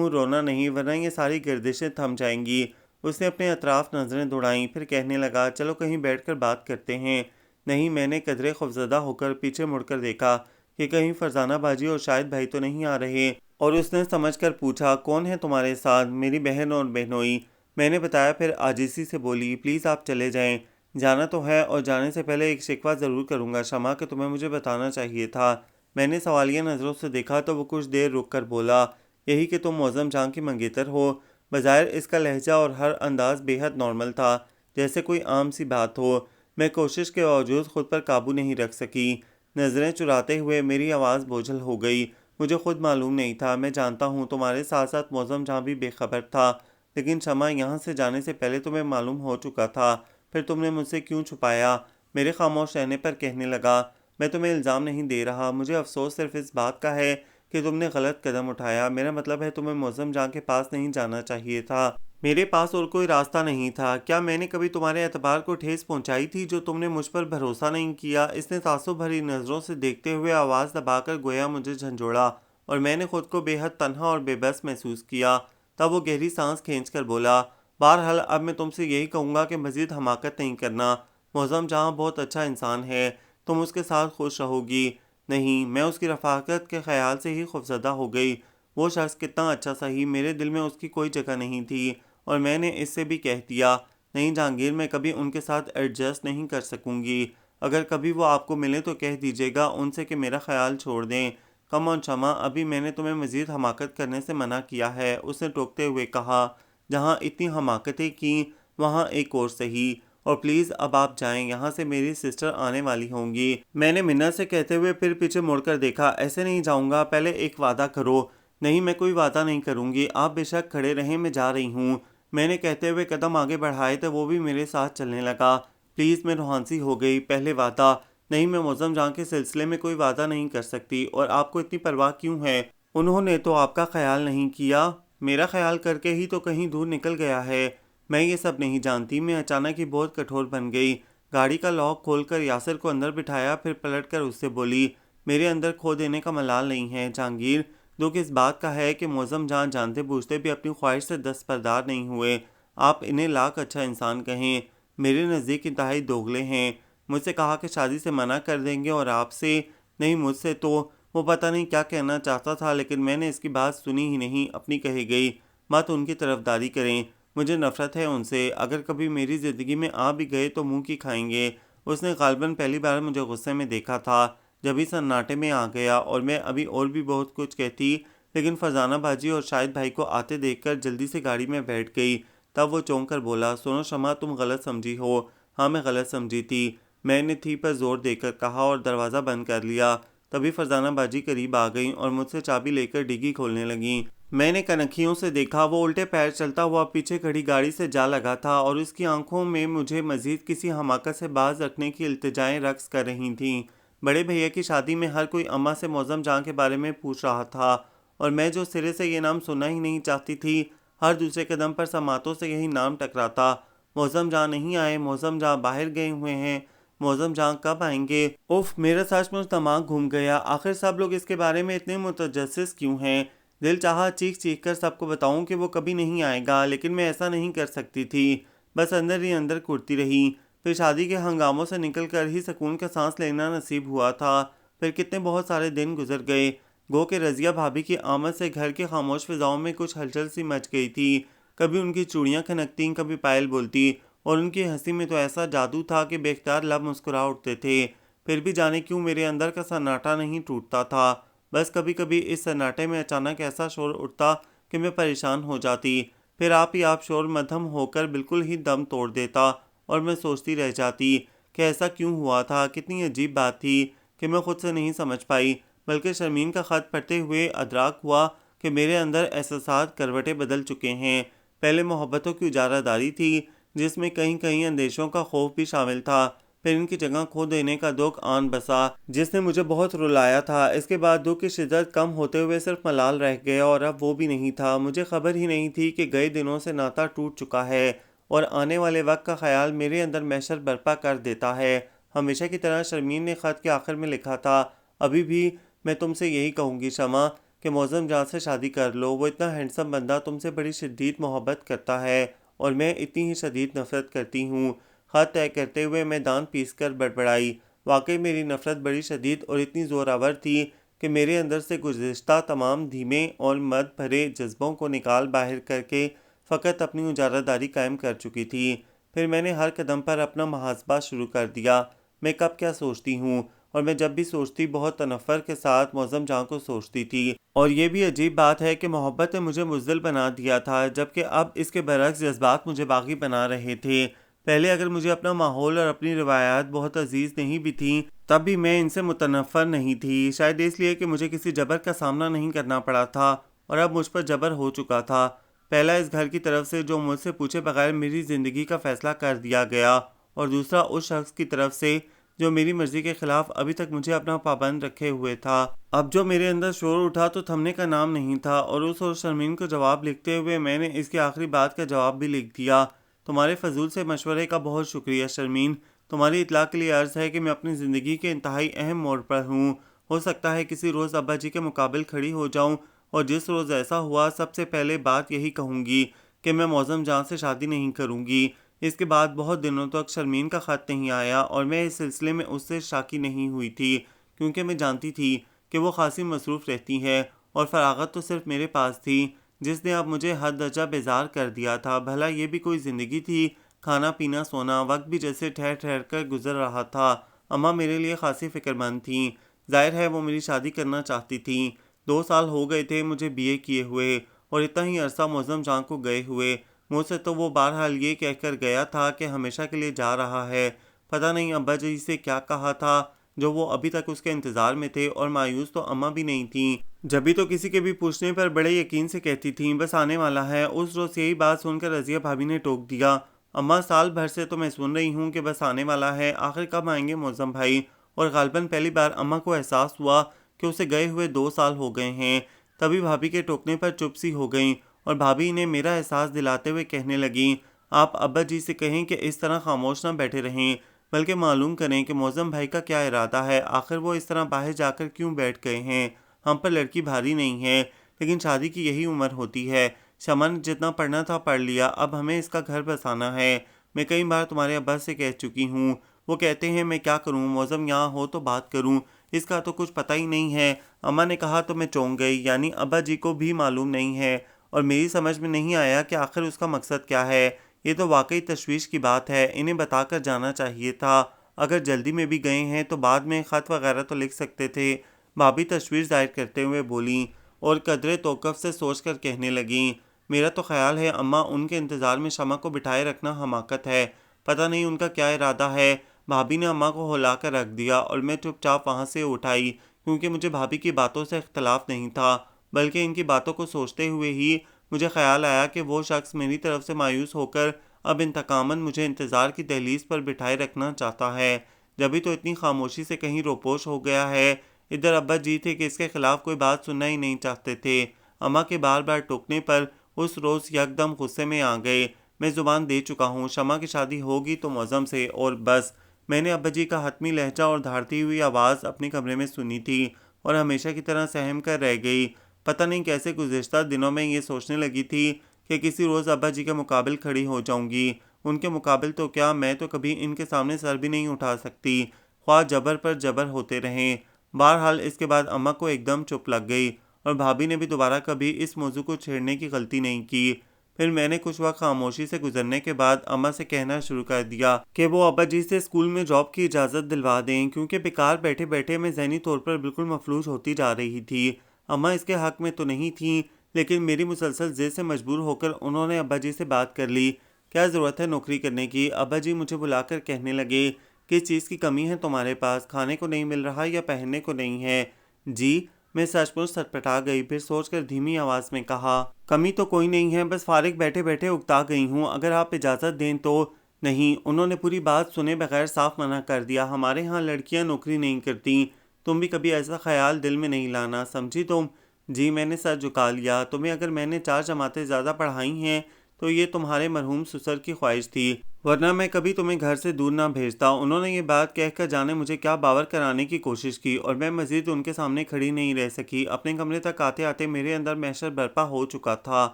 رونا نہیں، ورنہ یہ ساری گردشیں تھم جائیں گی۔ اس نے اپنے اطراف نظریں دوڑائیں، پھر کہنے لگا، چلو کہیں بیٹھ کر بات کرتے ہیں۔ نہیں، میں نے قدرے خوفزدہ ہو کر پیچھے مڑ کر دیکھا کہ کہیں فرزانہ باجی اور شاہد بھائی تو نہیں آ رہے، اور اس نے سمجھ کر پوچھا، کون ہے تمہارے ساتھ؟ میری بہن اور بہنوئی، میں نے بتایا۔ پھر عاجزی سے بولی، پلیز آپ چلے جائیں، جانا تو ہے، اور جانے سے پہلے ایک شکوہ ضرور کروں گا شمع کہ تمہیں مجھے بتانا چاہیے تھا۔ میں نے سوالیہ نظروں سے دیکھا تو وہ کچھ دیر رک کر بولا، یہی کہ تم معظم جان کی منگیتر ہو۔ بظاہر اس کا لہجہ اور ہر انداز بے حد نارمل تھا، جیسے کوئی عام سی بات ہو۔ میں کوشش کے باوجود خود پر قابو نہیں رکھ سکی۔ نظریں چراتے ہوئے میری آواز بوجھل ہو گئی، مجھے خود معلوم نہیں تھا۔ میں جانتا ہوں تمہارے ساتھ ساتھ معظم جہاں بھی بے خبر تھا، لیکن شمع یہاں سے جانے سے پہلے تمہیں معلوم ہو چکا تھا، پھر تم نے مجھ سے کیوں چھپایا؟ میرے خاموش رہنے پر کہنے لگا، میں تمہیں الزام نہیں دے رہا، مجھے افسوس صرف اس بات کا ہے کہ تم نے غلط قدم اٹھایا۔ میرا مطلب ہے تمہیں معظم جان کے پاس نہیں جانا چاہیے تھا۔ میرے پاس اور کوئی راستہ نہیں تھا۔ کیا میں نے کبھی تمہارے اعتبار کو ٹھیس پہنچائی تھی جو تم نے مجھ پر بھروسہ نہیں کیا؟ اس نے تعصب بھری نظروں سے دیکھتے ہوئے آواز دبا کر گویا مجھے جھنجھوڑا، اور میں نے خود کو بے حد تنہا اور بے بس محسوس کیا۔ تب وہ گہری سانس کھینچ کر بولا، بہرحال اب میں تم سے یہی کہوں گا کہ مزید حماقت نہیں کرنا۔ معظم جہاں بہت اچھا انسان ہے، تم اس کے ساتھ خوش رہو گی۔ نہیں، میں اس کی رفاقت کے خیال سے ہی خوفزدہ ہو گئی۔ وہ شخص کتنا اچھا صحیح، میرے دل میں اس کی کوئی جگہ نہیں تھی، اور میں نے اس سے بھی کہہ دیا، نہیں جہانگیر، میں کبھی ان کے ساتھ ایڈجسٹ نہیں کر سکوں گی۔ اگر کبھی وہ آپ کو ملے تو کہہ دیجیے گا ان سے کہ میرا خیال چھوڑ دیں۔ کم آن شمع، ابھی میں نے تمہیں مزید حماقت کرنے سے منع کیا ہے، اس نے ٹوکتے ہوئے کہا۔ جہاں اتنی حماقتیں کیں وہاں ایک اور صحیح، اور پلیز اب آپ جائیں، یہاں سے میری سسٹر آنے والی ہوں گی۔ میں نے منت سے کہتے ہوئے پھر پیچھے مڑ کر دیکھا۔ ایسے نہیں جاؤں گا، پہلے ایک وعدہ کرو۔ نہیں، میں کوئی وعدہ نہیں کروں گی، آپ بے شک کھڑے رہیں، میں جا رہی ہوں۔ میں نے کہتے ہوئے قدم آگے بڑھائے تو وہ بھی میرے ساتھ چلنے لگا۔ پلیز، میں روحانسی ہو گئی۔ پہلے وعدہ؟ نہیں، میں معظم جان کے سلسلے میں کوئی وعدہ نہیں کر سکتی، اور آپ کو اتنی پرواہ کیوں ہے؟ انہوں نے تو آپ کا خیال نہیں کیا، میرا خیال کر کے ہی تو کہیں دور نکل گیا ہے۔ میں یہ سب نہیں جانتی۔ میں اچانک ہی بہت کٹھور بن گئی۔ گاڑی کا لاک کھول کر یاسر کو اندر بٹھایا، پھر پلٹ کر اس سے بولی، میرے اندر کھو دینے کا ملال نہیں ہے جہانگیر، دکھ اس بات کا ہے کہ معظم جان جانتے بوجھتے بھی اپنی خواہش سے دستبردار نہیں ہوئے۔ آپ انہیں لاکھ اچھا انسان کہیں، میرے نزدیک انتہائی دوگلے ہیں۔ مجھ سے کہا کہ شادی سے منع کر دیں گے، اور آپ سے نہیں، مجھ سے تو وہ پتہ نہیں کیا کہنا چاہتا تھا، لیکن میں نے اس کی بات سنی ہی نہیں، اپنی کہی گئی۔ مت ان کی طرفداری کریں، مجھے نفرت ہے ان سے، اگر کبھی میری زندگی میں آ بھی گئے تو منہ کی کھائیں گے۔ اس نے غالباً پہلی بار مجھے غصے میں دیکھا تھا، جب ہی سناٹے میں آ گیا، اور میں ابھی اور بھی بہت کچھ کہتی، لیکن فرزانہ باجی اور شاہد بھائی کو آتے دیکھ کر جلدی سے گاڑی میں بیٹھ گئی۔ تب وہ چونک کر بولا، سنو شمع، تم غلط سمجھی ہو۔ ہاں، میں غلط سمجھی تھی، میں نے تھی پر زور دے کر کہا، اور دروازہ بند کر لیا۔ تبھی فرزانہ باجی قریب آ گئیں اور مجھ سے چابی لے کر ڈگی کھولنے لگیں۔ میں نے کنکھیوں سے دیکھا، وہ الٹے پیر چلتا ہوا پیچھے کھڑی گاڑی سے جا لگا تھا، اور اس کی آنکھوں میں مجھے مزید کسی حماقت سے باز رکھنے کی التجائیں رقص کر رہی تھیں۔ بڑے بھیا کی شادی میں ہر کوئی اماں سے معظم جان کے بارے میں پوچھ رہا تھا، اور میں جو سرے سے یہ نام سننا ہی نہیں چاہتی تھی، ہر دوسرے قدم پر سماعتوں سے یہی نام ٹکراتا۔ معظم جان نہیں آئے، معظم جان باہر گئے ہوئے ہیں، معظم جان کب آئیں گے؟ اف، میرا سچ مچ دماغ گھوم گیا۔ آخر سب لوگ اس کے بارے میں اتنے متجسس کیوں ہیں؟ دل چاہا چیخ چیخ کر سب کو بتاؤں کہ وہ کبھی نہیں آئے گا، لیکن میں ایسا نہیں کر سکتی تھی، بس اندر ہی اندر کرتی رہی۔ پھر شادی کے ہنگاموں سے نکل کر ہی سکون کا سانس لینا نصیب ہوا تھا۔ پھر کتنے بہت سارے دن گزر گئے، گو کہ رضیہ بھابھی کی آمد سے گھر کے خاموش فضاؤں میں کچھ ہلچل سی مچ گئی تھی۔ کبھی ان کی چوڑیاں کھنکتیں، کبھی پائل بولتی، اور ان کی ہنسی میں تو ایسا جادو تھا کہ بے اختیار لب مسکرا اٹھتے تھے۔ پھر بھی جانے کیوں میرے اندر کا سناٹا نہیں ٹوٹتا تھا، بس کبھی کبھی اس سناٹے میں اچانک ایسا شور اٹھتا کہ میں پریشان ہو جاتی، پھر آپ ہی آپ شور مدھم ہو کر بالکل ہی دم توڑ دیتا، اور میں سوچتی رہ جاتی کہ ایسا کیوں ہوا تھا۔ کتنی عجیب بات تھی کہ میں خود سے نہیں سمجھ پائی، بلکہ شرمین کا خط پڑھتے ہوئے ادراک ہوا کہ میرے اندر احساسات کروٹیں بدل چکے ہیں۔ پہلے محبتوں کی اجارہ داری تھی، جس میں کہیں کہیں اندیشوں کا خوف بھی شامل تھا، پھر ان کی جگہ کھو دینے کا دکھ آن بسا، جس نے مجھے بہت رلایا تھا۔ اس کے بعد دکھ کی شدت کم ہوتے ہوئے صرف ملال رہ گیا، اور اب وہ بھی نہیں تھا۔ مجھے خبر ہی نہیں تھی کہ گئے دنوں سے ناتا ٹوٹ چکا ہے، اور آنے والے وقت کا خیال میرے اندر محشر برپا کر دیتا ہے۔ ہمیشہ کی طرح شرمین نے خط کے آخر میں لکھا تھا، ابھی بھی میں تم سے یہی کہوں گی شمع کہ معظم جان سے شادی کر لو، وہ اتنا ہینڈسم بندہ تم سے بڑی شدید محبت کرتا ہے، اور میں اتنی ہی شدید نفرت کرتی ہوں۔ خط طے کرتے ہوئے میں دانت پیس کر بڑبڑائی، واقعی میری نفرت بڑی شدید اور اتنی زورآور تھی کہ میرے اندر سے گزشتہ تمام دھیمے اور مد بھرے جذبوں کو نکال باہر کر کے فقط اپنی اجارہ داری قائم کر چکی تھی۔ پھر میں نے ہر قدم پر اپنا محاسبہ شروع کر دیا، میں کب کیا سوچتی ہوں، اور میں جب بھی سوچتی بہت تنفر کے ساتھ معظم جان کو سوچتی تھی۔ اور یہ بھی عجیب بات ہے کہ محبت نے مجھے بزدل بنا دیا تھا، جبکہ اب اس کے برعکس جذبات مجھے باغی بنا رہے تھے۔ پہلے اگر مجھے اپنا ماحول اور اپنی روایات بہت عزیز نہیں بھی تھیں، تب بھی میں ان سے متنفر نہیں تھی، شاید اس لیے کہ مجھے کسی جبر کا سامنا نہیں کرنا پڑا تھا، اور اب مجھ پر جبر ہو چکا تھا۔ پہلا اس گھر کی طرف سے جو مجھ سے پوچھے بغیر میری زندگی کا فیصلہ کر دیا گیا، اور دوسرا اس شخص کی طرف سے جو میری مرضی کے خلاف ابھی تک مجھے اپنا پابند رکھے ہوئے تھا۔ اب جو میرے اندر شور اٹھا تو تھمنے کا نام نہیں تھا، اور اس اور شرمین کو جواب لکھتے ہوئے میں نے اس کی آخری بات کا جواب بھی لکھ دیا۔ تمہارے فضول سے مشورے کا بہت شکریہ شرمین، تمہاری اطلاع کے لیے عرض ہے کہ میں اپنی زندگی کے انتہائی اہم موڑ پر ہوں، ہو سکتا ہے کسی روز ابا جی کے مقابل کھڑی ہو جاؤں، اور جس روز ایسا ہوا سب سے پہلے بات یہی کہوں گی کہ میں معظم جان سے شادی نہیں کروں گی۔ اس کے بعد بہت دنوں تک شرمین کا خط نہیں آیا اور میں اس سلسلے میں اس سے شاکی نہیں ہوئی تھی، کیونکہ میں جانتی تھی کہ وہ خاصی مصروف رہتی ہے اور فراغت تو صرف میرے پاس تھی، جس نے اب مجھے حد درجہ بیزار کر دیا تھا۔ بھلا یہ بھی کوئی زندگی تھی؟ کھانا پینا سونا، وقت بھی جیسے ٹھہر ٹھہر کر گزر رہا تھا۔ اماں میرے لیے خاصی فکر مند تھیں، ظاہر ہے وہ میری شادی کرنا چاہتی تھیں۔ 2 سال ہو گئے تھے مجھے بی اے کیے ہوئے، اور اتنا ہی عرصہ معظم جان کو گئے ہوئے۔ مجھ سے تو وہ بہرحال یہ کہہ کر گیا تھا کہ ہمیشہ کے لیے جا رہا ہے۔ پتہ نہیں ابا جی سے کیا کہا تھا جو وہ ابھی تک اس کے انتظار میں تھے، اور مایوس تو اماں بھی نہیں تھیں، جبھی تو کسی کے بھی پوچھنے پر بڑے یقین سے کہتی تھیں بس آنے والا ہے۔ اس روز یہی بات سن کر رضیہ بھابی نے ٹوک دیا، اماں سال بھر سے تو میں سن رہی ہوں کہ بس آنے والا ہے، آخر کب آئیں گے معظم بھائی؟ اور غالباً پہلی بار اماں کو احساس ہوا کہ اسے گئے ہوئے 2 سال ہو گئے ہیں۔ تبھی بھابی کے ٹوکنے پر چپ سی ہو گئیں اور بھابی نے میرا احساس دلاتے ہوئے کہنے لگیں، آپ ابا جی سے کہیں کہ اس طرح خاموش نہ بیٹھے رہیں، بلکہ معلوم کریں کہ معظم بھائی کا کیا ارادہ ہے، آخر وہ اس طرح باہر جا کر کیوں بیٹھ گئے ہیں۔ ہم پر لڑکی بھاری نہیں ہے، لیکن شادی کی یہی عمر ہوتی ہے۔ شمع نے جتنا پڑھنا تھا پڑھ لیا، اب ہمیں اس کا گھر بسانا ہے۔ میں کئی بار تمہارے ابا سے کہہ چکی ہوں، وہ کہتے ہیں میں کیا کروں، معظم یہاں ہو تو بات کروں، اس کا تو کچھ پتہ ہی نہیں ہے۔ اماں نے کہا تو میں چونک گئی، یعنی ابا جی کو بھی معلوم نہیں ہے، اور میری سمجھ میں نہیں آیا کہ آخر اس کا مقصد کیا ہے۔ یہ تو واقعی تشویش کی بات ہے، انہیں بتا کر جانا چاہیے تھا۔ اگر جلدی میں بھی گئے ہیں تو بعد میں خط وغیرہ تو لکھ سکتے تھے۔ بھابی تشویش ظاہر کرتے ہوئے بولیں اور قدرے توقف سے سوچ کر کہنے لگیں، میرا تو خیال ہے اماں ان کے انتظار میں شمع کو بٹھائے رکھنا حماقت ہے، پتہ نہیں ان کا کیا ارادہ ہے۔ بھابی نے اماں کو ہلا کر رکھ دیا اور میں چپ چاپ وہاں سے اٹھ آئی، کیونکہ مجھے بھابی کی باتوں سے اختلاف نہیں تھا، بلکہ ان کی باتوں کو سوچتے ہوئے ہی مجھے خیال آیا کہ وہ شخص میری طرف سے مایوس ہو کر اب انتقاماً مجھے انتظار کی دہلیز پر بٹھائے رکھنا چاہتا ہے، جبھی تو اتنی خاموشی سے کہیں روپوش ہو گیا ہے۔ ادھر ابا جی تھے کہ اس کے خلاف کوئی بات سننا ہی نہیں چاہتے تھے۔ اماں کے بار بار ٹوکنے پر اس روز یکدم غصے میں آ گئے۔ میں زبان دے چکا ہوں، شمع کی شادی ہوگی تو معظم سے، اور بس۔ میں نے ابا جی کا حتمی لہجہ اور دھاڑتی ہوئی آواز اپنے کمرے میں سنی تھی اور ہمیشہ کی طرح سہم کر رہ گئی۔ پتہ نہیں کیسے گزشتہ دنوں میں یہ سوچنے لگی تھی کہ کسی روز ابا جی کے مقابل کھڑی ہو جاؤں گی۔ ان کے مقابل تو کیا، میں تو کبھی ان کے سامنے سر بھی نہیں اٹھا سکتی، خواہ جبر پر جبر ہوتے رہیں۔ بہرحال اس کے بعد اماں کو ایک دم چپ لگ گئی اور بھابی نے بھی دوبارہ کبھی اس موضوع کو چھیڑنے کی غلطی نہیں کی۔ پھر میں نے کچھ وقت خاموشی سے گزرنے کے بعد اماں سے کہنا شروع کر دیا کہ وہ ابا جی سے اسکول میں جاب کی اجازت دلوا دیں، کیونکہ بیکار بیٹھے بیٹھے میں ذہنی طور پر بالکل مفلوج ہوتی جا رہی تھی۔ اماں اس کے حق میں تو نہیں تھیں، لیکن میری مسلسل ضد سے مجبور ہو کر انہوں نے ابا جی سے بات کر لی۔ کیا ضرورت ہے نوکری کرنے کی؟ ابا جی مجھے بلا کر کہنے لگے، کس چیز کی کمی ہے تمہارے پاس؟ کھانے کو نہیں مل رہا یا پہننے کو نہیں ہے؟ جی، میں سچ مچ سٹپٹا گئی، پھر سوچ کر دھیمی آواز میں کہا، کمی تو کوئی نہیں ہے، بس فارغ بیٹھے بیٹھے اکتا گئی ہوں، اگر آپ اجازت دیں تو۔ نہیں، انہوں نے پوری بات سنے بغیر صاف منع کر دیا، ہمارے ہاں لڑکیاں نوکری نہیں کرتی، تم بھی کبھی ایسا خیال دل میں نہیں لانا، سمجھی تم؟ جی، میں نے سر جھکا لیا، تمہیں اگر میں نے 4 جماعتیں زیادہ پڑھائی ہیں تو یہ تمہارے مرحوم سسر کی خواہش تھی، ورنہ میں کبھی تمہیں گھر سے دور نہ بھیجتا۔ انہوں نے یہ بات کہہ کر جانے مجھے کیا باور کرانے کی کوشش کی، اور میں مزید ان کے سامنے کھڑی نہیں رہ سکی۔ اپنے کمرے تک آتے آتے میرے اندر محشر برپا ہو چکا تھا۔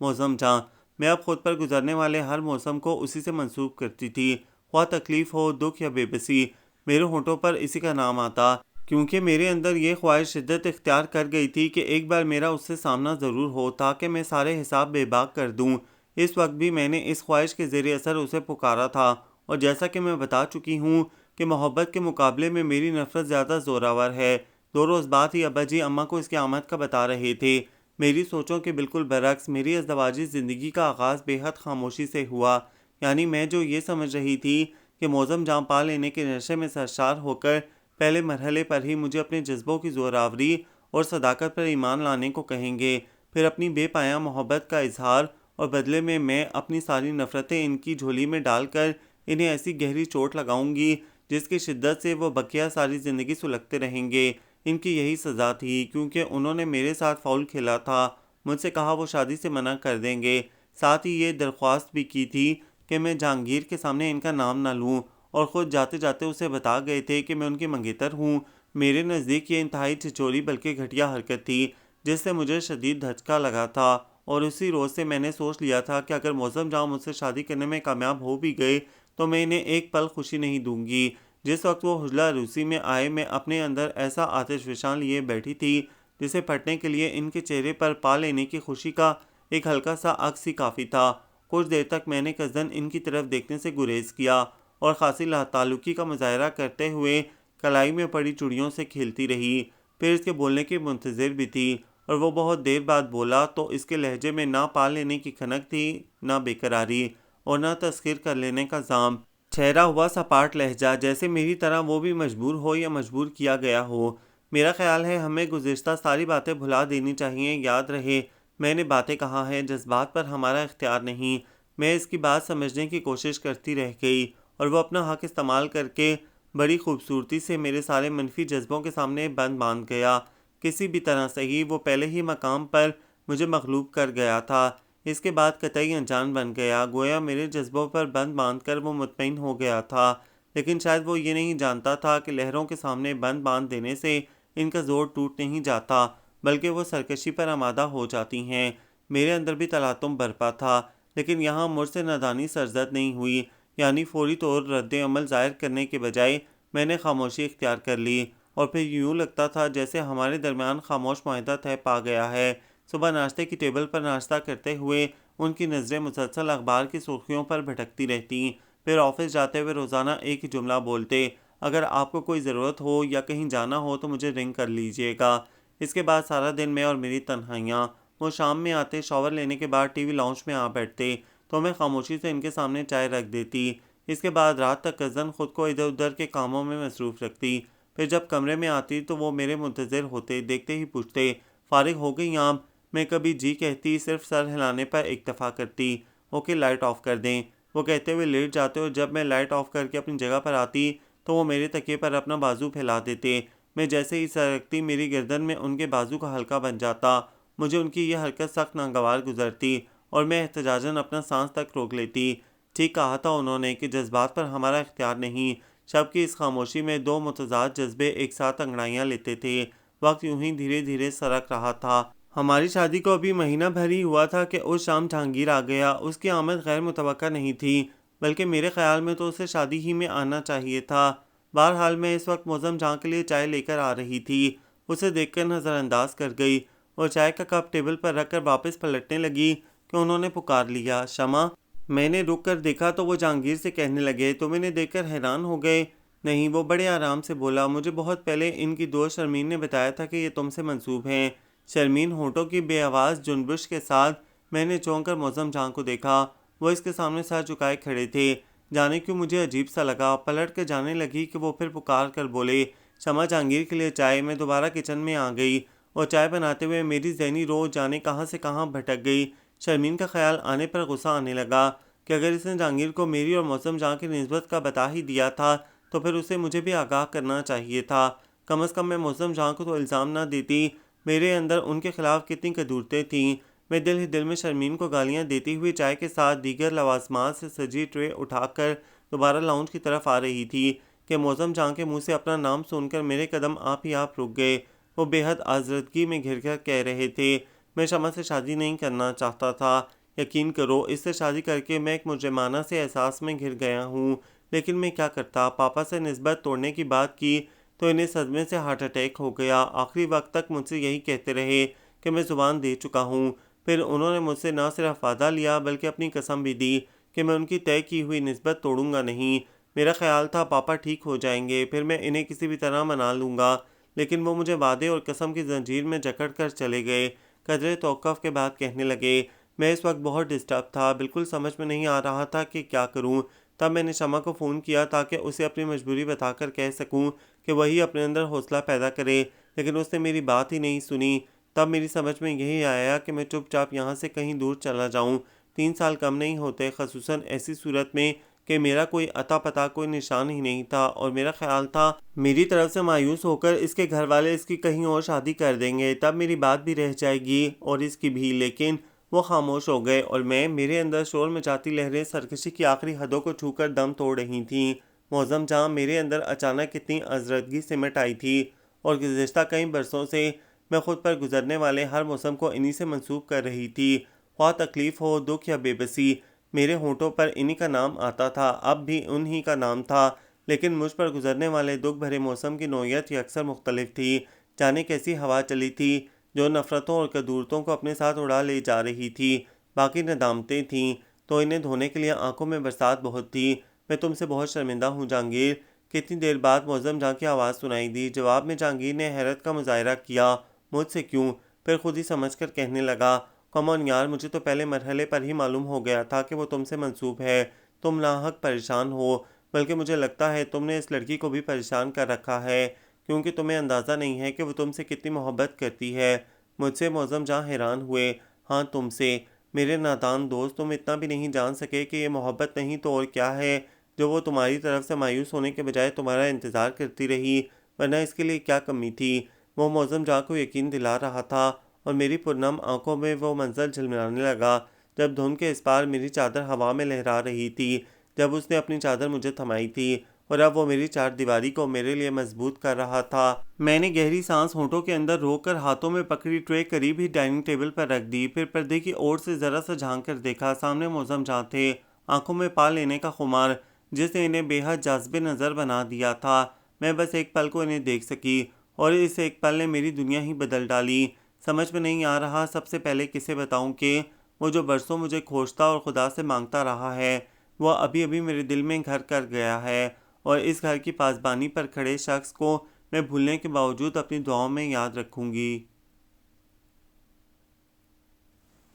معظم جاں، میں اب خود پر گزرنے والے ہر موسم کو اسی سے منسوب کرتی تھی، خواہ تکلیف ہو، دکھ یا بے بسی، میرے ہونٹوں پر اسی کا نام آتا، کیونکہ میرے اندر یہ خواہش شدت اختیار کر گئی تھی کہ ایک بار میرا اس سے سامنا ضرور ہو، تاکہ میں سارے حساب بے باک کر دوں۔ اس وقت بھی میں نے اس خواہش کے زیر اثر اسے پکارا تھا، اور جیسا کہ میں بتا چکی ہوں کہ محبت کے مقابلے میں میری نفرت زیادہ زوراور ہے۔ 2 روز بعد ہی ابا جی اماں کو اس کی آمد کا بتا رہے تھے۔ میری سوچوں کے بالکل برعکس میری ازدواجی زندگی کا آغاز بے حد خاموشی سے ہوا، یعنی میں جو یہ سمجھ رہی تھی کہ معظم جاں پا لینے کے نشے میں سرشار ہو کر پہلے مرحلے پر ہی مجھے اپنے جذبوں کی زوراوری اور صداقت پر ایمان لانے کو کہیں گے، پھر اپنی بے پایاں محبت کا اظہار، اور بدلے میں اپنی ساری نفرتیں ان کی جھولی میں ڈال کر انہیں ایسی گہری چوٹ لگاؤں گی جس کی شدت سے وہ بقیہ ساری زندگی سلگتے رہیں گے۔ ان کی یہی سزا تھی، کیونکہ انہوں نے میرے ساتھ فاؤل کھیلا تھا، مجھ سے کہا وہ شادی سے منع کر دیں گے، ساتھ ہی یہ درخواست بھی کی تھی کہ میں جہانگیر کے سامنے ان کا نام نہ لوں، اور خود جاتے جاتے اسے بتا گئے تھے کہ میں ان کی منگیتر ہوں۔ میرے نزدیک یہ انتہائی چھچوری بلکہ گھٹیا حرکت تھی، جس سے مجھے شدید دھچکا لگا تھا، اور اسی روز سے میں نے سوچ لیا تھا کہ اگر معظم جان مجھ سے شادی کرنے میں کامیاب ہو بھی گئے تو میں انہیں ایک پل خوشی نہیں دوں گی۔ جس وقت وہ حجلہ عروسی میں آئے میں اپنے اندر ایسا آتش فشاں لیے بیٹھی تھی جسے پھٹنے کے لیے ان کے چہرے پر پا لینے کی خوشی کا ایک ہلکا سا عکس ہی کافی تھا۔ کچھ دیر تک میں نے قصداً ان کی طرف دیکھنے سے گریز کیا اور خاصی تعلقی کا مظاہرہ کرتے ہوئے کلائی میں پڑی چوڑیوں سے کھیلتی رہی۔ پھر اس کے بولنے کی منتظر بھی تھی اور وہ بہت دیر بعد بولا تو اس کے لہجے میں نہ پا لینے کی کھنک تھی، نہ بے قراری اور نہ تسخیر کر لینے کا زام۔ ٹھہرا ہوا سپاٹ لہجہ، جیسے میری طرح وہ بھی مجبور ہو یا مجبور کیا گیا ہو۔ میرا خیال ہے ہمیں گزشتہ ساری باتیں بھلا دینی چاہیے۔ یاد رہے میں نے باتیں کہا ہے، جذبات پر ہمارا اختیار نہیں۔ میں اس کی بات سمجھنے کی کوشش کرتی رہ گئی اور وہ اپنا حق استعمال کر کے بڑی خوبصورتی سے میرے سارے منفی جذبوں کے سامنے بند باندھ گیا۔ کسی بھی طرح سے ہی وہ پہلے ہی مقام پر مجھے مغلوب کر گیا تھا، اس کے بعد قطعی انجان بن گیا۔ گویا میرے جذبوں پر بند باندھ کر وہ مطمئن ہو گیا تھا، لیکن شاید وہ یہ نہیں جانتا تھا کہ لہروں کے سامنے بند باندھ دینے سے ان کا زور ٹوٹ نہیں جاتا بلکہ وہ سرکشی پر آمادہ ہو جاتی ہیں۔ میرے اندر بھی تلاطم برپا تھا، لیکن یہاں مجھ سے نادانی سرزد نہیں ہوئی، یعنی فوری طور رد عمل ظاہر کرنے کے بجائے میں نے خاموشی اختیار کر لی اور پھر یوں لگتا تھا جیسے ہمارے درمیان خاموش معاہدہ طے پا گیا ہے۔ صبح ناشتے کی ٹیبل پر ناشتہ کرتے ہوئے ان کی نظریں مسلسل اخبار کی سرخیوں پر بھٹکتی رہتیں، پھر آفس جاتے ہوئے روزانہ ایک ہی جملہ بولتے، اگر آپ کو کوئی ضرورت ہو یا کہیں جانا ہو تو مجھے رنگ کر لیجئے گا۔ اس کے بعد سارا دن میں اور میری تنہائیاں۔ وہ شام میں آتے، شاور لینے کے بعد ٹی وی لاؤنج میں آ بیٹھتے تو میں خاموشی سے ان کے سامنے چائے رکھ دیتی۔ اس کے بعد رات تک قصداً خود کو ادھر ادھر کے کاموں میں مصروف رکھتی۔ پھر جب کمرے میں آتی تو وہ میرے منتظر ہوتے، دیکھتے ہی پوچھتے، فارغ ہو گئی آپ؟ میں کبھی جی کہتی، صرف سر ہلانے پر اکتفا کرتی، اوکے لائٹ آف کر دیں۔ وہ کہتے ہوئے لیٹ جاتے اور جب میں لائٹ آف کر کے اپنی جگہ پر آتی تو وہ میرے تکیے پر اپنا بازو پھیلا دیتے۔ میں جیسے ہی سر رکھتی میری گردن میں ان کے بازو کا حلقہ بن جاتا۔ مجھے ان کی یہ حرکت سخت ناگوار گزرتی اور میں احتجاجاً اپنا سانس تک روک لیتی۔ ٹھیک کہا تھا انہوں نے کہ جذبات پر ہمارا اختیار نہیں۔ شب کی اس خاموشی میں دو متضاد جذبے ایک ساتھ انگڑائیاں لیتے تھے۔ وقت یوں ہی دھیرے دھیرے سرک رہا تھا۔ ہماری شادی کو ابھی مہینہ بھر ہی ہوا تھا کہ اس شام جہانگیر آ گیا۔ اس کی آمد غیر متوقع نہیں تھی، بلکہ میرے خیال میں تو اسے شادی ہی میں آنا چاہیے تھا۔ بہرحال میں اس وقت معظم جہاں کے لیے چائے لے کر آ رہی تھی، اسے دیکھ کر نظر انداز کر گئی اور چائے کا کپ ٹیبل پر رکھ کر واپس پلٹنے لگی کہ انہوں نے پکار لیا، شمع۔ میں نے رک کر دیکھا تو وہ جہانگیر سے کہنے لگے، تم انہیں دیکھ کر حیران ہو گئے؟ نہیں، وہ بڑے آرام سے بولا، مجھے بہت پہلے ان کی دوست شرمین نے بتایا تھا کہ یہ تم سے منسوب ہیں۔ شرمین ہونٹوں کی بے آواز جنبش کے ساتھ میں نے چونک کر معظم جہاں کو دیکھا۔ وہ اس کے سامنے سر جھکائے کھڑے تھے۔ جانے کیوں مجھے عجیب سا لگا، پلٹ کے جانے لگی کہ وہ پھر پکار کر بولے، شمع جہانگیر کے لیے چائے۔ میں دوبارہ کچن میں آ گئی اور چائے بناتے ہوئے میری ذہنی رو جانے کہاں سے کہاں بھٹک گئی۔ شرمین کا خیال آنے پر غصہ آنے لگا کہ اگر اس نے جہانگیر کو میری اور معظم جہاں کی نسبت کا بتا ہی دیا تھا تو پھر اسے مجھے بھی آگاہ کرنا چاہیے تھا۔ کم از کم میں معظم جہاں کو تو الزام نہ دیتی۔ میرے اندر ان کے خلاف کتنی قدورتیں تھیں۔ میں دل ہی دل میں شرمین کو گالیاں دیتی ہوئی چائے کے ساتھ دیگر لوازمات سے سجی ٹرے اٹھا کر دوبارہ لاؤنج کی طرف آ رہی تھی کہ معظم جہاں کے منہ سے اپنا نام سن کر میرے قدم آپ ہی آپ رک گئے۔ وہ بے حد آزردگی میں گھر کر کہہ رہے تھے، میں شمع سے شادی نہیں کرنا چاہتا تھا۔ یقین کرو، اس سے شادی کر کے میں ایک مجرمانہ سے احساس میں گھر گیا ہوں، لیکن میں کیا کرتا۔ پاپا سے نسبت توڑنے کی بات کی تو انہیں صدمے سے ہارٹ اٹیک ہو گیا۔ آخری وقت تک مجھ سے یہی کہتے رہے کہ میں زبان دے چکا ہوں۔ پھر انہوں نے مجھ سے نہ صرف وعدہ لیا بلکہ اپنی قسم بھی دی کہ میں ان کی طے کی ہوئی نسبت توڑوں گا نہیں۔ میرا خیال تھا پاپا ٹھیک ہو جائیں گے، پھر میں انہیں کسی بھی طرح منا لوں گا، لیکن وہ مجھے وعدے اور قسم کی زنجیر میں جکڑ کر چلے گئے۔ قدرے توقف کے بعد کہنے لگے، میں اس وقت بہت ڈسٹرب تھا، بالکل سمجھ میں نہیں آ رہا تھا کہ کیا کروں۔ تب میں نے شمع کو فون کیا تاکہ اسے اپنی مجبوری بتا کر کہہ سکوں کہ وہی اپنے اندر حوصلہ پیدا کرے، لیکن اس نے میری بات ہی نہیں سنی۔ تب میری سمجھ میں یہی آیا کہ میں چپ چاپ یہاں سے کہیں دور چلا جاؤں۔ 3 سال کم نہیں ہوتے، خصوصاً ایسی صورت میں کہ میرا کوئی اتا پتہ، کوئی نشان ہی نہیں تھا، اور میرا خیال تھا میری طرف سے مایوس ہو کر اس کے گھر والے اس کی کہیں اور شادی کر دیں گے، تب میری بات بھی رہ جائے گی اور اس کی بھی۔ لیکن وہ خاموش ہو گئے اور میرے اندر شور مچاتی لہریں سرکشی کی آخری حدوں کو چھو کر دم توڑ رہی تھیں۔ معظم جہاں میرے اندر اچانک کتنی آزردگی سمٹ آئی تھی، اور گزشتہ کئی برسوں سے میں خود پر گزرنے والے ہر موسم کو انہی سے منسوب کر رہی تھی۔ خواہ تکلیف ہو، دکھ یا بے بسی، میرے ہونٹوں پر انہی کا نام آتا تھا، اب بھی انہی کا نام تھا، لیکن مجھ پر گزرنے والے دکھ بھرے موسم کی نوعیت ہی اکثر مختلف تھی۔ جانے کیسی ہوا چلی تھی جو نفرتوں اور کدورتوں کو اپنے ساتھ اڑا لے جا رہی تھی۔ باقی ندامتیں تھیں تو انہیں دھونے کے لیے آنکھوں میں برسات بہت تھی۔ میں تم سے بہت شرمندہ ہوں جہانگیر۔ کتنی دیر بعد معظم جاں کی آواز سنائی دی۔ جواب میں جہانگیر نے حیرت کا مظاہرہ کیا۔ مجھ سے کیوں؟ پھر خود ہی سمجھ کر کہنے لگا، کم آن یار، مجھے تو پہلے مرحلے پر ہی معلوم ہو گیا تھا کہ وہ تم سے منسوب ہے۔ تم ناحق پریشان ہو، بلکہ مجھے لگتا ہے تم نے اس لڑکی کو بھی پریشان کر رکھا ہے، کیونکہ تمہیں اندازہ نہیں ہے کہ وہ تم سے کتنی محبت کرتی ہے۔ مجھ سے معظم جاں حیران ہوئے۔ ہاں تم سے، میرے نادان دوست، تم اتنا بھی نہیں جان سکے کہ یہ محبت نہیں تو اور کیا ہے، جو وہ تمہاری طرف سے مایوس ہونے کے بجائے تمہارا انتظار کرتی رہی، ورنہ اس کے لیے کیا کمی تھی۔ وہ معظم جاں کو یقین دلا رہا تھا اور میری پرنم آنکھوں میں وہ منظر جھلملانے لگا جب دھند کے اس پار میری چادر ہوا میں لہرا رہی تھی، جب اس نے اپنی چادر مجھے تھمائی تھی اور اب وہ میری چار دیواری کو میرے لیے مضبوط کر رہا تھا۔ میں نے گہری سانس ہونٹوں کے اندر روک کر ہاتھوں میں پکڑی ٹرے قریب ہی ڈائننگ ٹیبل پر رکھ دی، پھر پردے کی اوٹ سے ذرا سا جھانک کر دیکھا۔ سامنے معظم جاں تھے، آنکھوں میں پا لینے کا خمار جس نے انہیں بے حد جاذب نظر بنا دیا تھا۔ میں بس ایک پل کو انہیں دیکھ سکی اور اس ایک پل نے میری دنیا ہی بدل ڈالی۔ سمجھ میں نہیں آ رہا سب سے پہلے کسے بتاؤں کہ وہ جو برسوں مجھے کھوجتا اور خدا سے مانگتا رہا ہے، وہ ابھی ابھی میرے دل میں گھر کر گیا ہے، اور اس گھر کی پاسبانی پر کھڑے شخص کو میں بھولنے کے باوجود اپنی دعاؤں میں یاد رکھوں گی۔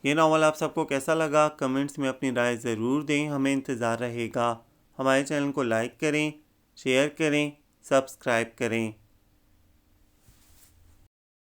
یہ ناول آپ سب کو کیسا لگا؟ کمنٹس میں اپنی رائے ضرور دیں، ہمیں انتظار رہے گا۔ ہمارے چینل کو لائک کریں، شیئر کریں، سبسکرائب کریں۔